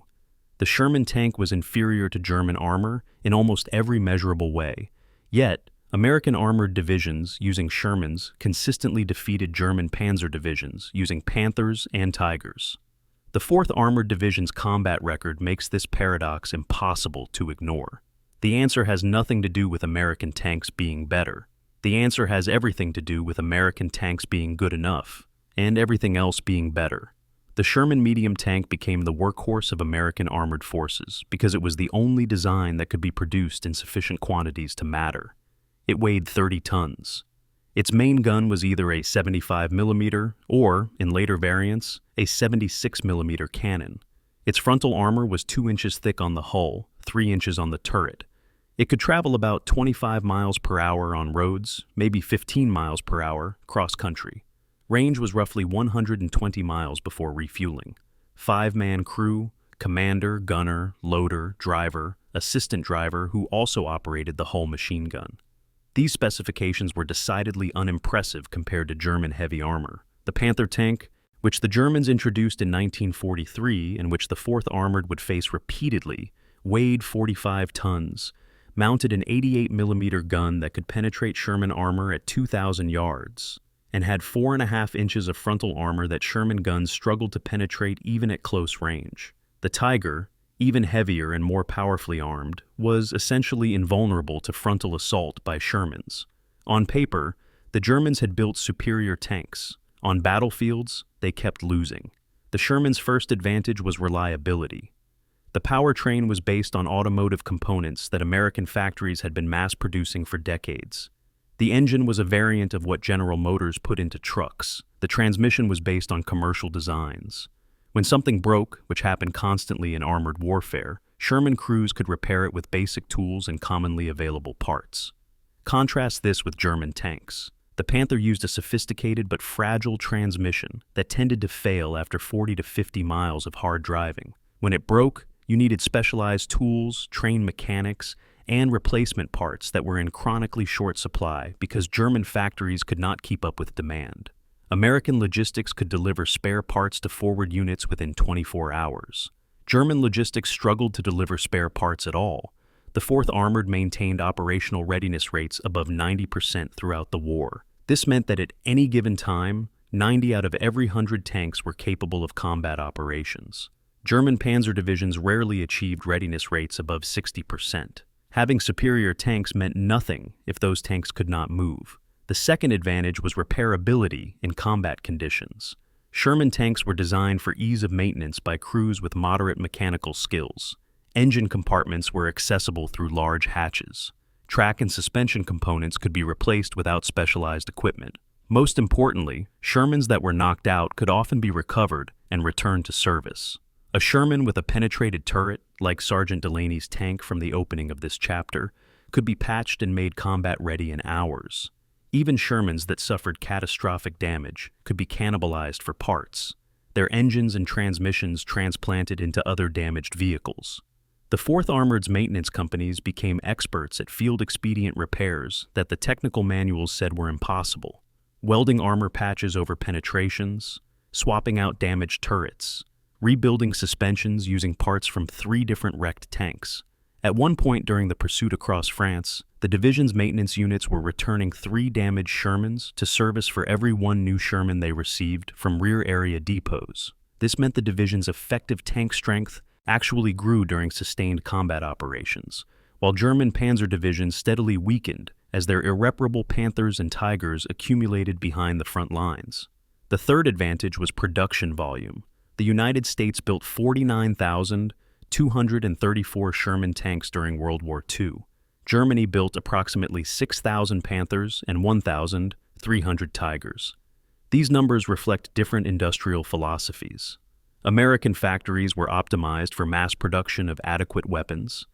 The Sherman tank was inferior to German armor in almost every measurable way. Yet, American armored divisions using Shermans consistently defeated German panzer divisions using Panthers and Tigers. The 4th Armored Division's combat record makes this paradox impossible to ignore. The answer has nothing to do with American tanks being better. The answer has everything to do with American tanks being good enough, and everything else being better. The Sherman medium tank became the workhorse of American armored forces because it was the only design that could be produced in sufficient quantities to matter. It weighed 30 tons. Its main gun was either a 75mm or, in later variants, a 76mm cannon. Its frontal armor was 2 inches thick on the hull, 3 inches on the turret. It could travel about 25 miles per hour on roads, maybe 15 miles per hour cross-country. Range was roughly 120 miles before refueling. 5-man crew, commander, gunner, loader, driver, assistant driver who also operated the hull machine gun. These specifications were decidedly unimpressive compared to German heavy armor. The Panther tank, which the Germans introduced in 1943 and which the 4th Armored would face repeatedly, weighed 45 tons, mounted an 88mm gun that could penetrate Sherman armor at 2,000 yards, and had 4.5 inches of frontal armor that Sherman guns struggled to penetrate even at close range. The Tiger, even heavier and more powerfully armed, was essentially invulnerable to frontal assault by Shermans. On paper, the Germans had built superior tanks. On battlefields, they kept losing. The Sherman's first advantage was reliability. The powertrain was based on automotive components that American factories had been mass-producing for decades. The engine was a variant of what General Motors put into trucks. The transmission was based on commercial designs. When something broke, which happened constantly in armored warfare, Sherman crews could repair it with basic tools and commonly available parts. Contrast this with German tanks. The Panther used a sophisticated but fragile transmission that tended to fail after 40 to 50 miles of hard driving. When it broke, you needed specialized tools, trained mechanics, and replacement parts that were in chronically short supply because German factories could not keep up with demand. American logistics could deliver spare parts to forward units within 24 hours. German logistics struggled to deliver spare parts at all. The 4th Armored maintained operational readiness rates above 90% throughout the war. This meant that at any given time, 90 out of every 100 tanks were capable of combat operations. German panzer divisions rarely achieved readiness rates above 60%. Having superior tanks meant nothing if those tanks could not move. The second advantage was repairability in combat conditions. Sherman tanks were designed for ease of maintenance by crews with moderate mechanical skills. Engine compartments were accessible through large hatches. Track and suspension components could be replaced without specialized equipment. Most importantly, Shermans that were knocked out could often be recovered and returned to service. A Sherman with a penetrated turret, like Sergeant Delaney's tank from the opening of this chapter, could be patched and made combat-ready in hours. Even Shermans that suffered catastrophic damage could be cannibalized for parts, their engines and transmissions transplanted into other damaged vehicles. The 4th Armored's maintenance companies became experts at field-expedient repairs that the technical manuals said were impossible. Welding armor patches over penetrations, swapping out damaged turrets, rebuilding suspensions using parts from 3 different wrecked tanks. At one point during the pursuit across France, the division's maintenance units were returning 3 damaged Shermans to service for every 1 new Sherman they received from rear area depots. This meant the division's effective tank strength actually grew during sustained combat operations, while German panzer divisions steadily weakened as their irreparable Panthers and Tigers accumulated behind the front lines. The third advantage was production volume. The United States built 49,234 Sherman tanks during World War II. Germany built approximately 6,000 Panthers and 1,300 Tigers. These numbers reflect different industrial philosophies. American factories were optimized for mass production of adequate weapons.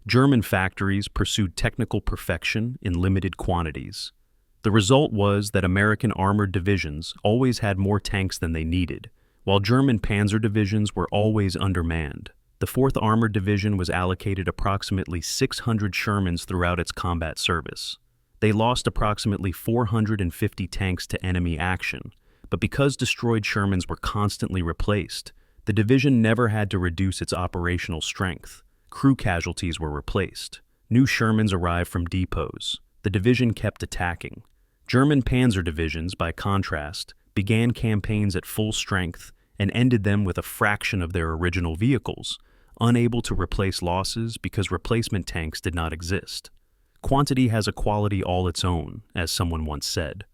German factories pursued technical perfection in limited quantities. The result was that American armored divisions always had more tanks than they needed, while German panzer divisions were always undermanned. The 4th Armored Division was allocated approximately 600 Shermans throughout its combat service. They lost approximately 450 tanks to enemy action, but because destroyed Shermans were constantly replaced, the division never had to reduce its operational strength. Crew casualties were replaced. New Shermans arrived from depots. The division kept attacking. German panzer divisions, by contrast, began campaigns at full strength and ended them with a fraction of their original vehicles, unable to replace losses because replacement tanks did not exist. Quantity has a quality all its own, as someone once said.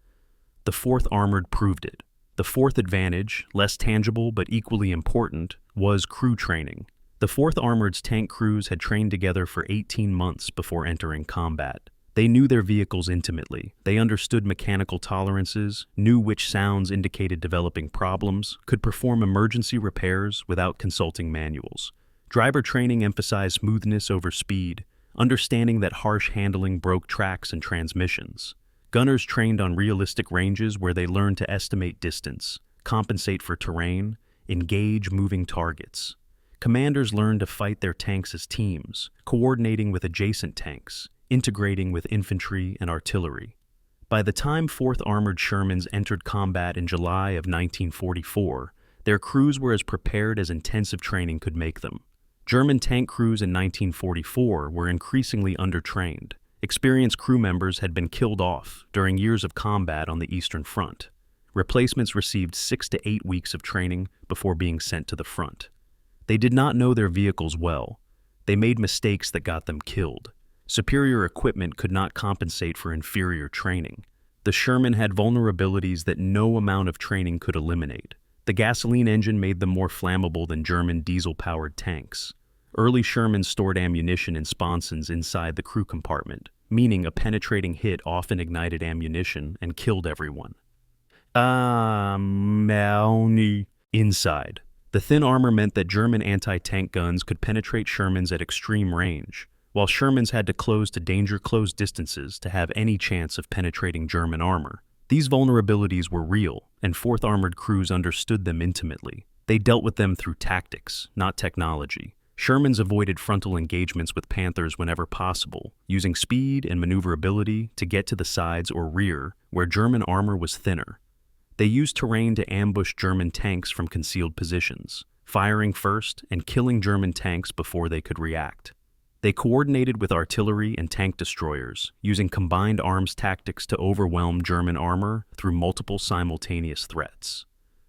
The 4th Armored proved it. The fourth advantage, less tangible but equally important, was crew training. The 4th Armored's tank crews had trained together for 18 months before entering combat. They knew their vehicles intimately. They understood mechanical tolerances, knew which sounds indicated developing problems, could perform emergency repairs without consulting manuals. Driver training emphasized smoothness over speed, understanding that harsh handling broke tracks and transmissions. Gunners trained on realistic ranges where they learned to estimate distance, compensate for terrain, engage moving targets. Commanders learned to fight their tanks as teams, coordinating with adjacent tanks, integrating with infantry and artillery. By the time 4th Armored Shermans entered combat in July of 1944, their crews were as prepared as intensive training could make them. German tank crews in 1944 were increasingly undertrained. Experienced crew members had been killed off during years of combat on the Eastern Front. Replacements received 6 to 8 weeks of training before being sent to the front. They did not know their vehicles well. They made mistakes that got them killed. Superior equipment could not compensate for inferior training. The Sherman had vulnerabilities that no amount of training could eliminate. The gasoline engine made them more flammable than German diesel-powered tanks. Early Shermans stored ammunition in sponsons inside the crew compartment, meaning a penetrating hit often ignited ammunition and killed everyone. Inside. The thin armor meant that German anti-tank guns could penetrate Shermans at extreme range, while Shermans had to close to danger-close distances to have any chance of penetrating German armor. These vulnerabilities were real, and 4th Armored crews understood them intimately. They dealt with them through tactics, not technology. Shermans avoided frontal engagements with Panthers whenever possible, using speed and maneuverability to get to the sides or rear, where German armor was thinner. They used terrain to ambush German tanks from concealed positions, firing first and killing German tanks before they could react. They coordinated with artillery and tank destroyers, using combined arms tactics to overwhelm German armor through multiple simultaneous threats.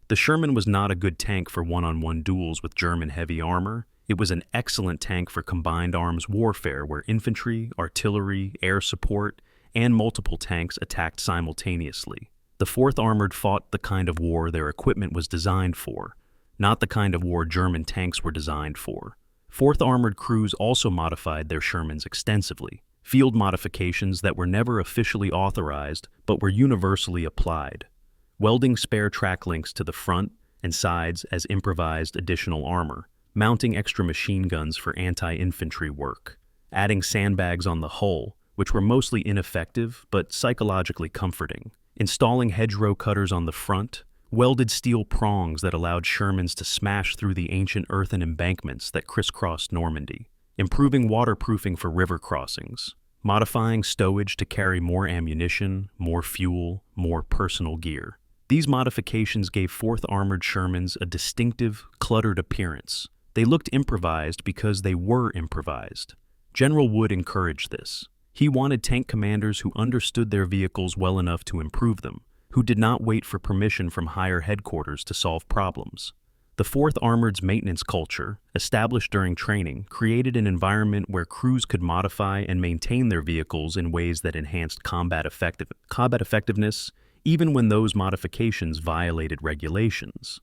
The Sherman was not a good tank for one-on-one duels with German heavy armor. It was an excellent tank for combined arms warfare where infantry, artillery, air support, and multiple tanks attacked simultaneously. The 4th Armored fought the kind of war their equipment was designed for, not the kind of war German tanks were designed for. 4th Armored crews also modified their Shermans extensively, field modifications that were never officially authorized but were universally applied. Welding spare track links to the front and sides as improvised additional armor, mounting extra machine guns for anti-infantry work, adding sandbags on the hull, which were mostly ineffective but psychologically comforting, installing hedgerow cutters on the front, welded steel prongs that allowed Shermans to smash through the ancient earthen embankments that crisscrossed Normandy, improving waterproofing for river crossings, modifying stowage to carry more ammunition, more fuel, more personal gear. These modifications gave 4th Armored Shermans a distinctive, cluttered appearance. They looked improvised because they were improvised. General Wood encouraged this. He wanted tank commanders who understood their vehicles well enough to improve them, who did not wait for permission from higher headquarters to solve problems. The 4th Armored's maintenance culture, established during training, created an environment where crews could modify and maintain their vehicles in ways that enhanced combat effectiveness, even when those modifications violated regulations.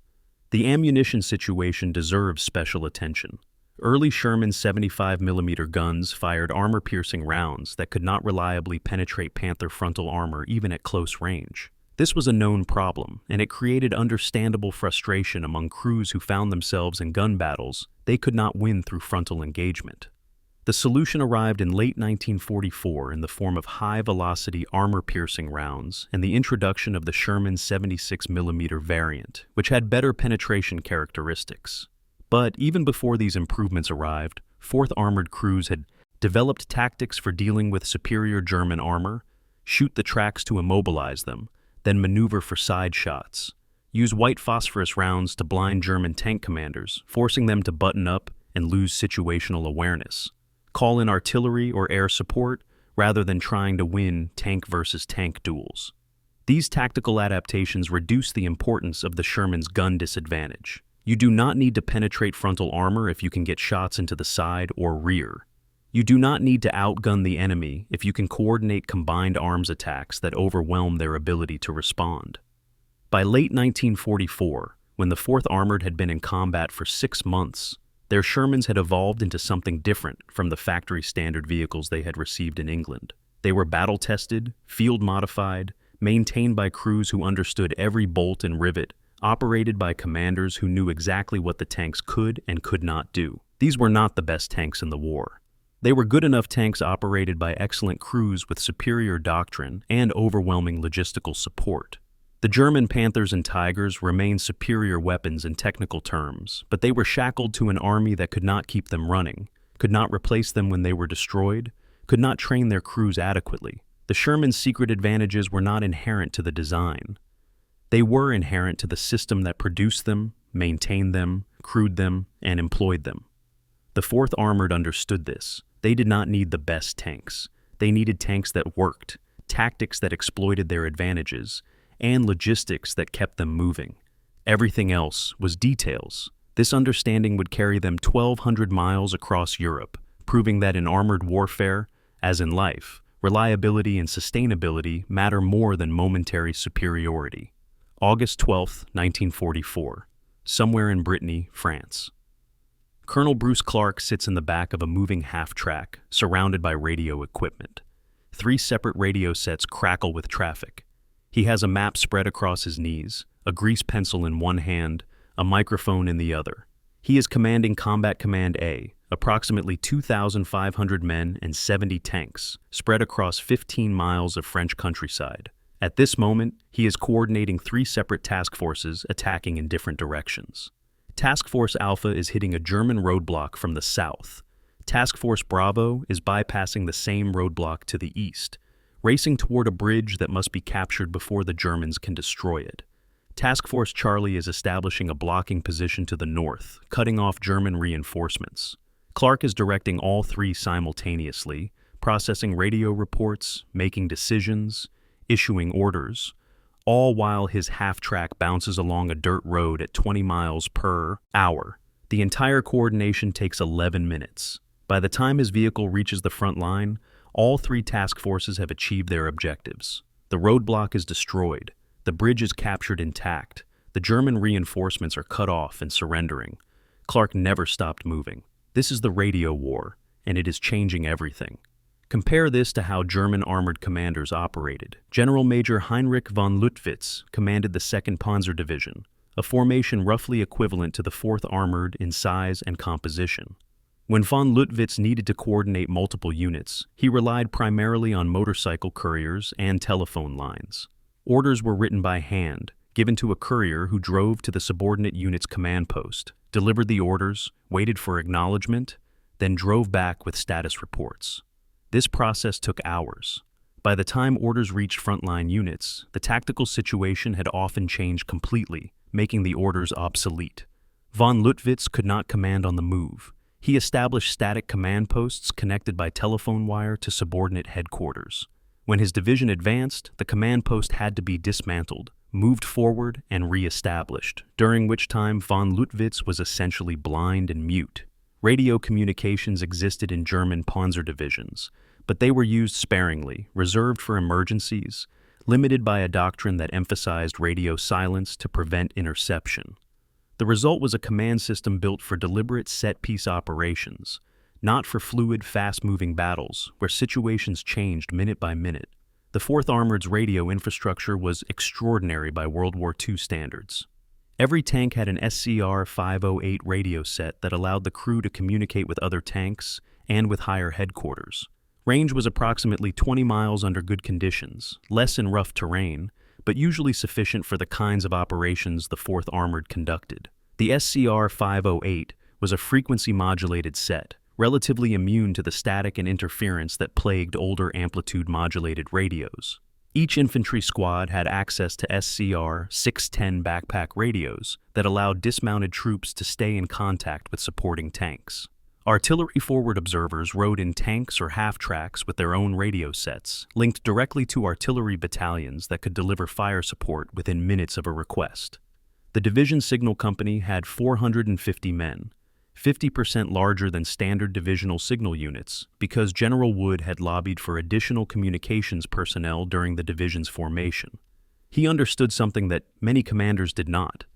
The ammunition situation deserves special attention. Early Sherman 75mm guns fired armor-piercing rounds that could not reliably penetrate Panther frontal armor even at close range. This was a known problem, and it created understandable frustration among crews who found themselves in gun battles they could not win through frontal engagement. The solution arrived in late 1944 in the form of high-velocity armor-piercing rounds and the introduction of the Sherman 76mm variant, which had better penetration characteristics. But even before these improvements arrived, 4th Armored crews had developed tactics for dealing with superior German armor, shoot the tracks to immobilize them, then maneuver for side shots, use white phosphorus rounds to blind German tank commanders, forcing them to button up and lose situational awareness, call in artillery or air support rather than trying to win tank versus tank duels. These tactical adaptations reduce the importance of the Sherman's gun disadvantage. You do not need to penetrate frontal armor if you can get shots into the side or rear. You do not need to outgun the enemy if you can coordinate combined arms attacks that overwhelm their ability to respond. By late 1944, when the 4th Armored had been in combat for 6 months, their Shermans had evolved into something different from the factory standard vehicles they had received in England. They were battle-tested, field-modified, maintained by crews who understood every bolt and rivet, operated by commanders who knew exactly what the tanks could and could not do. These were not the best tanks in the war. They were good enough tanks operated by excellent crews with superior doctrine and overwhelming logistical support. The German Panthers and Tigers remained superior weapons in technical terms, but they were shackled to an army that could not keep them running, could not replace them when they were destroyed, could not train their crews adequately. The Sherman's secret advantages were not inherent to the design. They were inherent to the system that produced them, maintained them, crewed them, and employed them. The 4th Armored understood this. They did not need the best tanks. They needed tanks that worked, tactics that exploited their advantages, and logistics that kept them moving. Everything else was details. This understanding would carry them 1,200 miles across Europe, proving that in armored warfare, as in life, reliability and sustainability matter more than momentary superiority. August 12, 1944, somewhere in Brittany, France. Colonel Bruce Clark sits in the back of a moving half-track, surrounded by radio equipment. 3 separate radio sets crackle with traffic. He has a map spread across his knees, a grease pencil in one hand, a microphone in the other. He is commanding Combat Command A, approximately 2,500 men and 70 tanks, spread across 15 miles of French countryside. At this moment, he is coordinating 3 separate task forces attacking in different directions. Task Force Alpha is hitting a German roadblock from the south. Task Force Bravo is bypassing the same roadblock to the east, racing toward a bridge that must be captured before the Germans can destroy it. Task Force Charlie is establishing a blocking position to the north, cutting off German reinforcements. Clark is directing all 3 simultaneously, processing radio reports, making decisions, issuing orders, all while his half-track bounces along a dirt road at 20 miles per hour. The entire coordination takes 11 minutes. By the time his vehicle reaches the front line, all 3 task forces have achieved their objectives. The roadblock is destroyed. The bridge is captured intact. The German reinforcements are cut off and surrendering. Clark never stopped moving. This is the radio war, and it is changing everything. Compare this to how German armored commanders operated. General Major Heinrich von Luttwitz commanded the 2nd Panzer Division, a formation roughly equivalent to the 4th Armored in size and composition. When von Luttwitz needed to coordinate multiple units, he relied primarily on motorcycle couriers and telephone lines. Orders were written by hand, given to a courier who drove to the subordinate unit's command post, delivered the orders, waited for acknowledgement, then drove back with status reports. This process took hours. By the time orders reached frontline units, the tactical situation had often changed completely, making the orders obsolete. Von Luttwitz could not command on the move. He established static command posts connected by telephone wire to subordinate headquarters. When his division advanced, the command post had to be dismantled, moved forward, and re-established, during which time von Luttwitz was essentially blind and mute. Radio communications existed in German panzer divisions, but they were used sparingly, reserved for emergencies, limited by a doctrine that emphasized radio silence to prevent interception. The result was a command system built for deliberate set-piece operations, not for fluid, fast-moving battles where situations changed minute by minute. The 4th Armored's radio infrastructure was extraordinary by World War II standards. Every tank had an SCR-508 radio set that allowed the crew to communicate with other tanks and with higher headquarters. Range was approximately 20 miles under good conditions, less in rough terrain, but usually sufficient for the kinds of operations the 4th Armored conducted. The SCR-508 was a frequency-modulated set, relatively immune to the static and interference that plagued older amplitude-modulated radios. Each infantry squad had access to SCR-610 backpack radios that allowed dismounted troops to stay in contact with supporting tanks. Artillery forward observers rode in tanks or half-tracks with their own radio sets, linked directly to artillery battalions that could deliver fire support within minutes of a request. The division signal company had 450 men, 50% larger than standard divisional signal units, because General Wood had lobbied for additional communications personnel during the division's formation. He understood something that many commanders did not.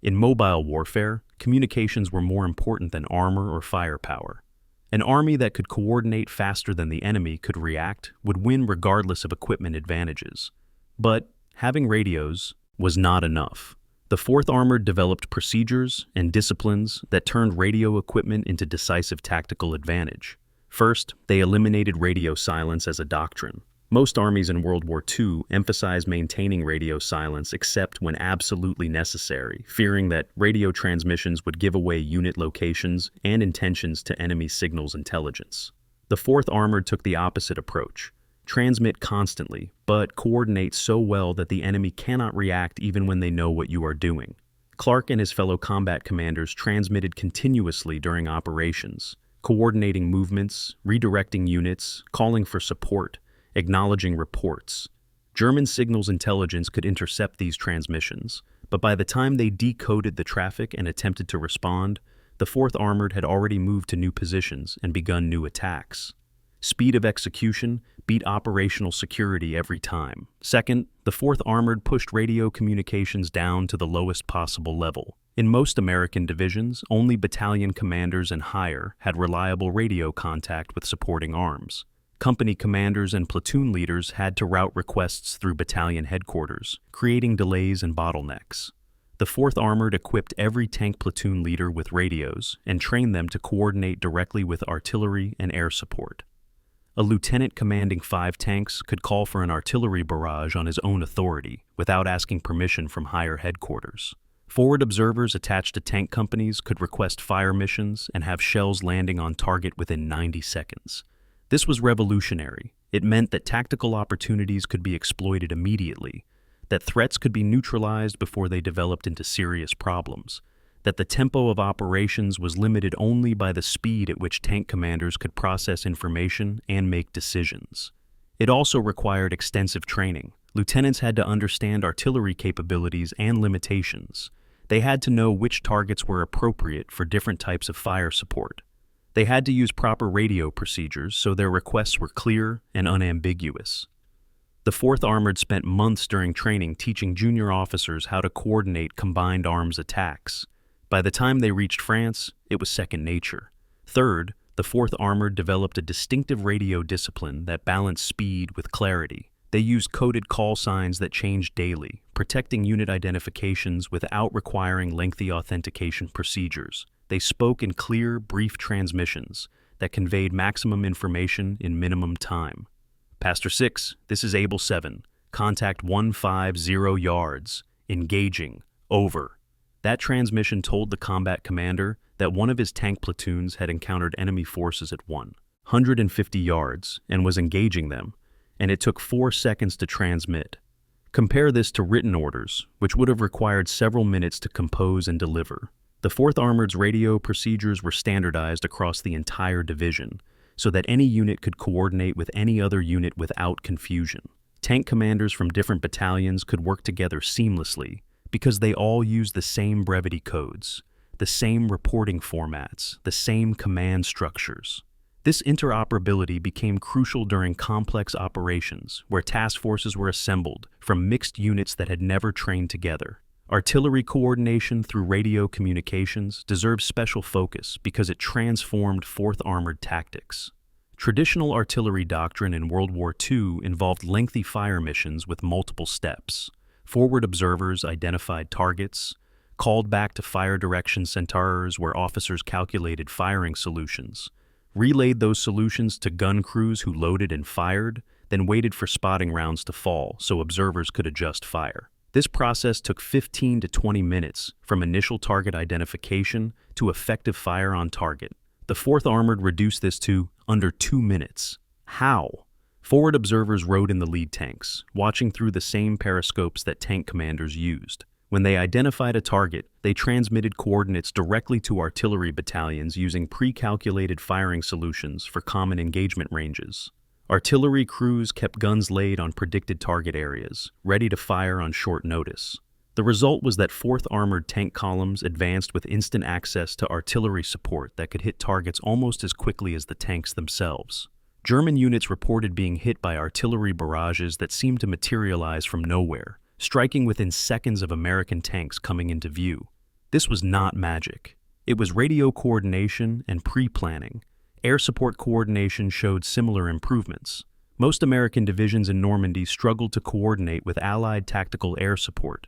In mobile warfare, communications were more important than armor or firepower. An army that could coordinate faster than the enemy could react would win regardless of equipment advantages. But having radios was not enough. The 4th Armored developed procedures and disciplines that turned radio equipment into decisive tactical advantage. First, they eliminated radio silence as a doctrine. Most armies in World War II emphasized maintaining radio silence except when absolutely necessary, fearing that radio transmissions would give away unit locations and intentions to enemy signals intelligence. The 4th Armored took the opposite approach. Transmit constantly, but coordinate so well that the enemy cannot react even when they know what you are doing. Clark and his fellow combat commanders transmitted continuously during operations, coordinating movements, redirecting units, calling for support, acknowledging reports. German signals intelligence could intercept these transmissions, but by the time they decoded the traffic and attempted to respond, the 4th Armored had already moved to new positions and begun new attacks. Speed of execution beat operational security every time. Second, the 4th Armored pushed radio communications down to the lowest possible level. In most American divisions, only battalion commanders and higher had reliable radio contact with supporting arms. Company commanders and platoon leaders had to route requests through battalion headquarters, creating delays and bottlenecks. The 4th Armored equipped every tank platoon leader with radios and trained them to coordinate directly with artillery and air support. A lieutenant commanding 5 tanks could call for an artillery barrage on his own authority without asking permission from higher headquarters. Forward observers attached to tank companies could request fire missions and have shells landing on target within 90 seconds. This was revolutionary. It meant that tactical opportunities could be exploited immediately, that threats could be neutralized before they developed into serious problems, that the tempo of operations was limited only by the speed at which tank commanders could process information and make decisions. It also required extensive training. Lieutenants had to understand artillery capabilities and limitations. They had to know which targets were appropriate for different types of fire support. They had to use proper radio procedures so their requests were clear and unambiguous. The 4th Armored spent months during training teaching junior officers how to coordinate combined arms attacks. By the time they reached France, it was second nature. Third, the 4th Armored developed a distinctive radio discipline that balanced speed with clarity. They used coded call signs that changed daily, protecting unit identifications without requiring lengthy authentication procedures. They spoke in clear, brief transmissions that conveyed maximum information in minimum time. Pastor 6, this is Able 7. Contact 150 yards. Engaging. Over. That transmission told the combat commander that one of his tank platoons had encountered enemy forces at 150 yards and was engaging them, and it took 4 seconds to transmit. Compare this to written orders, which would have required several minutes to compose and deliver. The 4th Armored's radio procedures were standardized across the entire division, so that any unit could coordinate with any other unit without confusion. Tank commanders from different battalions could work together seamlessly because they all used the same brevity codes, the same reporting formats, the same command structures. This interoperability became crucial during complex operations where task forces were assembled from mixed units that had never trained together. Artillery coordination through radio communications deserves special focus because it transformed 4th Armored tactics. Traditional artillery doctrine in World War II involved lengthy fire missions with multiple steps. Forward observers identified targets, called back to fire direction centers where officers calculated firing solutions, relayed those solutions to gun crews who loaded and fired, then waited for spotting rounds to fall so observers could adjust fire. This process took 15 to 20 minutes from initial target identification to effective fire on target. The 4th Armored reduced this to under 2 minutes. How? Forward observers rode in the lead tanks, watching through the same periscopes that tank commanders used. When they identified a target, they transmitted coordinates directly to artillery battalions using pre-calculated firing solutions for common engagement ranges. Artillery crews kept guns laid on predicted target areas, ready to fire on short notice. The result was that 4th Armored tank columns advanced with instant access to artillery support that could hit targets almost as quickly as the tanks themselves. German units reported being hit by artillery barrages that seemed to materialize from nowhere, striking within seconds of American tanks coming into view. This was not magic. It was radio coordination and pre-planning. Air support coordination showed similar improvements. Most American divisions in Normandy struggled to coordinate with Allied tactical air support.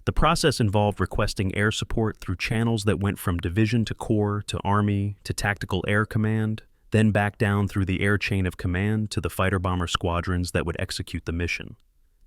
The process involved requesting air support through channels that went from division to corps to army to tactical air command, then back down through the air chain of command to the fighter-bomber squadrons that would execute the mission.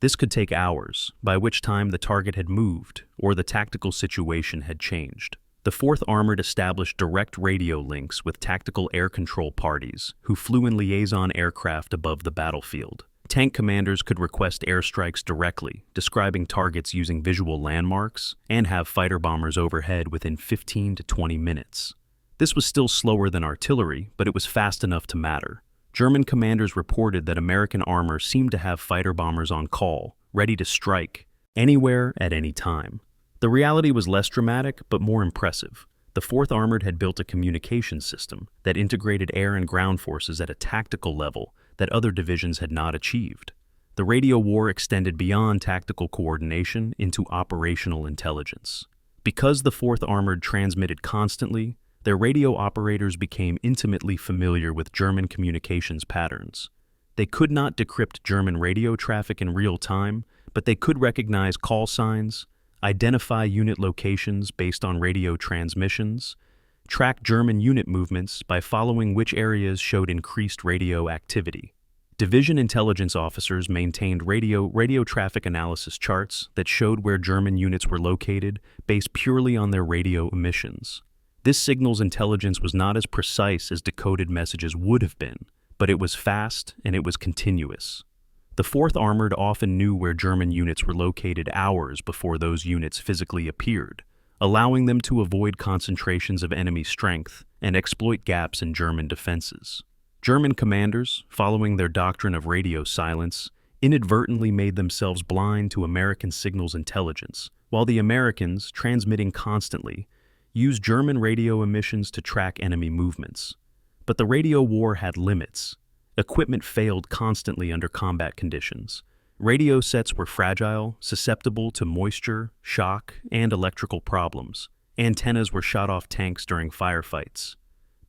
This could take hours, by which time the target had moved or the tactical situation had changed. The 4th Armored established direct radio links with tactical air control parties who flew in liaison aircraft above the battlefield. Tank commanders could request airstrikes directly, describing targets using visual landmarks, and have fighter bombers overhead within 15 to 20 minutes. This was still slower than artillery, but it was fast enough to matter. German commanders reported that American armor seemed to have fighter bombers on call, ready to strike, anywhere at any time. The reality was less dramatic, but more impressive. The 4th Armored had built a communication system that integrated air and ground forces at a tactical level that other divisions had not achieved. The radio war extended beyond tactical coordination into operational intelligence. Because the 4th Armored transmitted constantly, their radio operators became intimately familiar with German communications patterns. They could not decrypt German radio traffic in real time, but they could recognize call signs, identify unit locations based on radio transmissions, track German unit movements by following which areas showed increased radio activity. Division intelligence officers maintained radio traffic analysis charts that showed where German units were located based purely on their radio emissions. This signal's intelligence was not as precise as decoded messages would have been, but it was fast and it was continuous. The 4th Armored often knew where German units were located hours before those units physically appeared, allowing them to avoid concentrations of enemy strength and exploit gaps in German defenses. German commanders, following their doctrine of radio silence, inadvertently made themselves blind to American signals intelligence, while the Americans, transmitting constantly, used German radio emissions to track enemy movements. But the radio war had limits. Equipment failed constantly under combat conditions. Radio sets were fragile, susceptible to moisture, shock, and electrical problems. Antennas were shot off tanks during firefights.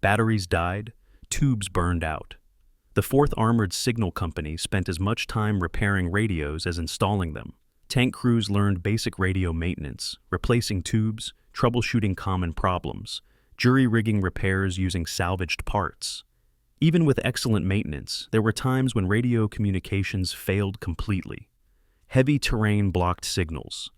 Batteries died, tubes burned out. The 4th Armored Signal Company spent as much time repairing radios as installing them. Tank crews learned basic radio maintenance, replacing tubes, troubleshooting common problems, jury-rigging repairs using salvaged parts. Even with excellent maintenance, there were times when radio communications failed completely. Heavy terrain blocked signals.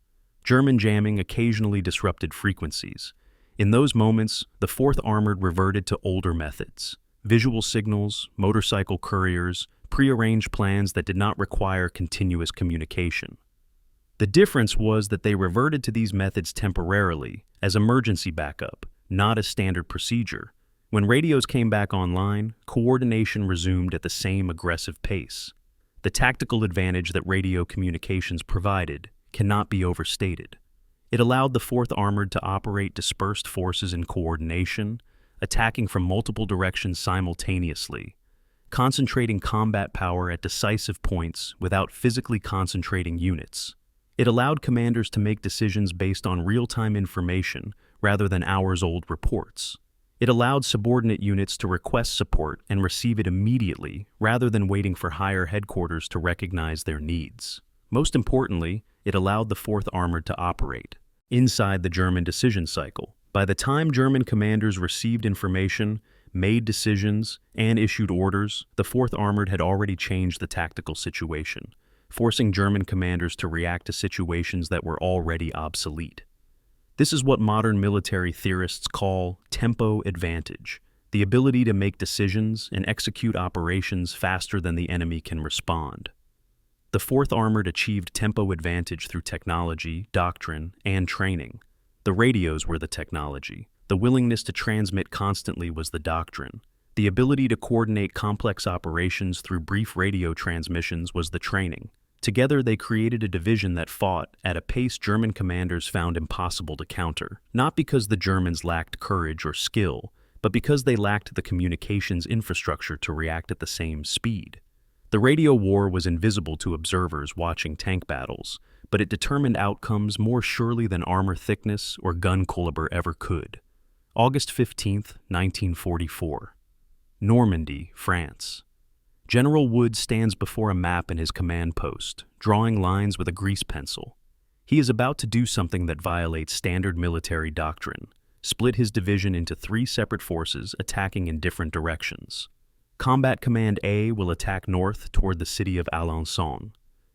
German jamming occasionally disrupted frequencies. In those moments, the 4th Armored reverted to older methods. Visual signals, motorcycle couriers, prearranged plans that did not require continuous communication. The difference was that they reverted to these methods temporarily, as emergency backup, not as standard procedure. When radios came back online, coordination resumed at the same aggressive pace. The tactical advantage that radio communications provided cannot be overstated. It allowed the 4th Armored to operate dispersed forces in coordination, attacking from multiple directions simultaneously, concentrating combat power at decisive points without physically concentrating units. It allowed commanders to make decisions based on real-time information rather than hours-old reports. It allowed subordinate units to request support and receive it immediately rather than waiting for higher headquarters to recognize their needs. Most importantly, it allowed the 4th Armored to operate inside the German decision cycle. By the time German commanders received information, made decisions, and issued orders, the 4th Armored had already changed the tactical situation, forcing German commanders to react to situations that were already obsolete. This is what modern military theorists call tempo advantage, the ability to make decisions and execute operations faster than the enemy can respond. The 4th Armored achieved tempo advantage through technology, doctrine, and training. The radios were the technology. The willingness to transmit constantly was the doctrine. The ability to coordinate complex operations through brief radio transmissions was the training. Together, they created a division that fought at a pace German commanders found impossible to counter, not because the Germans lacked courage or skill, but because they lacked the communications infrastructure to react at the same speed. The radio war was invisible to observers watching tank battles, but it determined outcomes more surely than armor thickness or gun caliber ever could. August 15, 1944. Normandy, France. General Wood stands before a map in his command post, drawing lines with a grease pencil. He is about to do something that violates standard military doctrine, split his division into 3 separate forces attacking in different directions. Combat Command A will attack north toward the city of Alençon.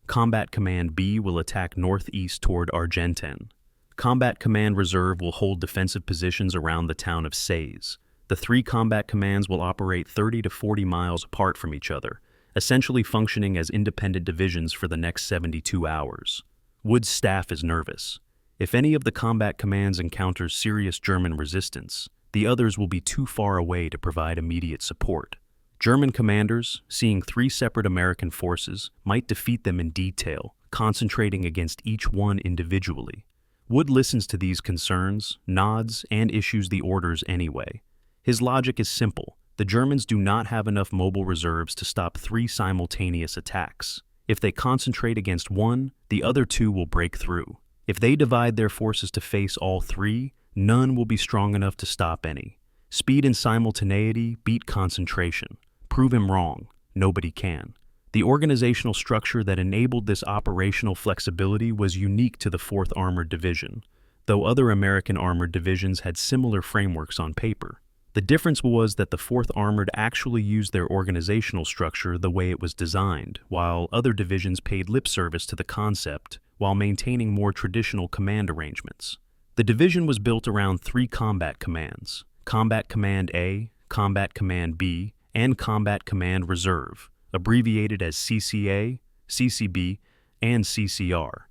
Combat Command B will attack northeast toward Ardennes. Combat Command Reserve will hold defensive positions around the town of Sées. The 3 combat commands will operate 30 to 40 miles apart from each other, essentially functioning as independent divisions for the next 72 hours. Wood's staff is nervous. If any of the combat commands encounters serious German resistance, the others will be too far away to provide immediate support. German commanders, seeing 3 separate American forces, might defeat them in detail, concentrating against each one individually. Wood listens to these concerns, nods, and issues the orders anyway. His logic is simple. The Germans do not have enough mobile reserves to stop 3 simultaneous attacks. If they concentrate against one, the other 2 will break through. If they divide their forces to face all three, none will be strong enough to stop any. Speed and simultaneity beat concentration. Prove him wrong. Nobody can. The organizational structure that enabled this operational flexibility was unique to the 4th Armored Division, though other American armored divisions had similar frameworks on paper. The difference was that the 4th Armored actually used their organizational structure the way it was designed, while other divisions paid lip service to the concept while maintaining more traditional command arrangements. The division was built around 3 combat commands: Combat Command A, Combat Command B, and Combat Command Reserve, abbreviated as CCA, CCB, and CCR.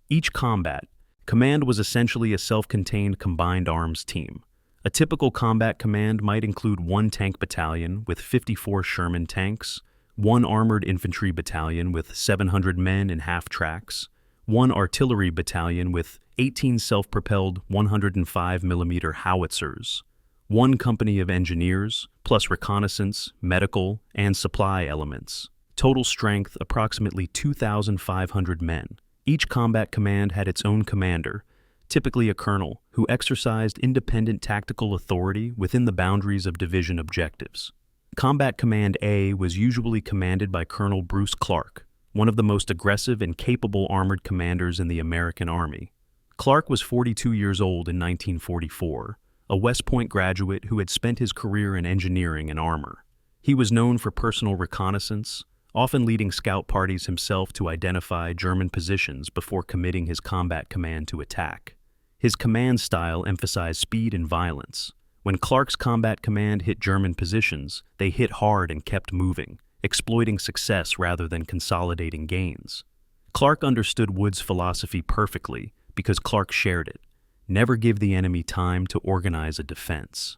Each combat command was essentially a self-contained combined arms team. A typical combat command might include 1 tank battalion with 54 Sherman tanks, 1 armored infantry battalion with 700 men in half-tracks, 1 artillery battalion with 18 self-propelled 105mm howitzers, 1 company of engineers, plus reconnaissance, medical, and supply elements. Total strength approximately 2,500 men. Each combat command had its own commander, typically a colonel, who exercised independent tactical authority within the boundaries of division objectives. Combat Command A was usually commanded by Colonel Bruce Clark, one of the most aggressive and capable armored commanders in the American Army. Clark was 42 years old in 1944, a West Point graduate who had spent his career in engineering and armor. He was known for personal reconnaissance, often leading scout parties himself to identify German positions before committing his combat command to attack. His command style emphasized speed and violence. When Clark's combat command hit German positions, they hit hard and kept moving, exploiting success rather than consolidating gains. Clark understood Wood's philosophy perfectly because Clark shared it. Never give the enemy time to organize a defense.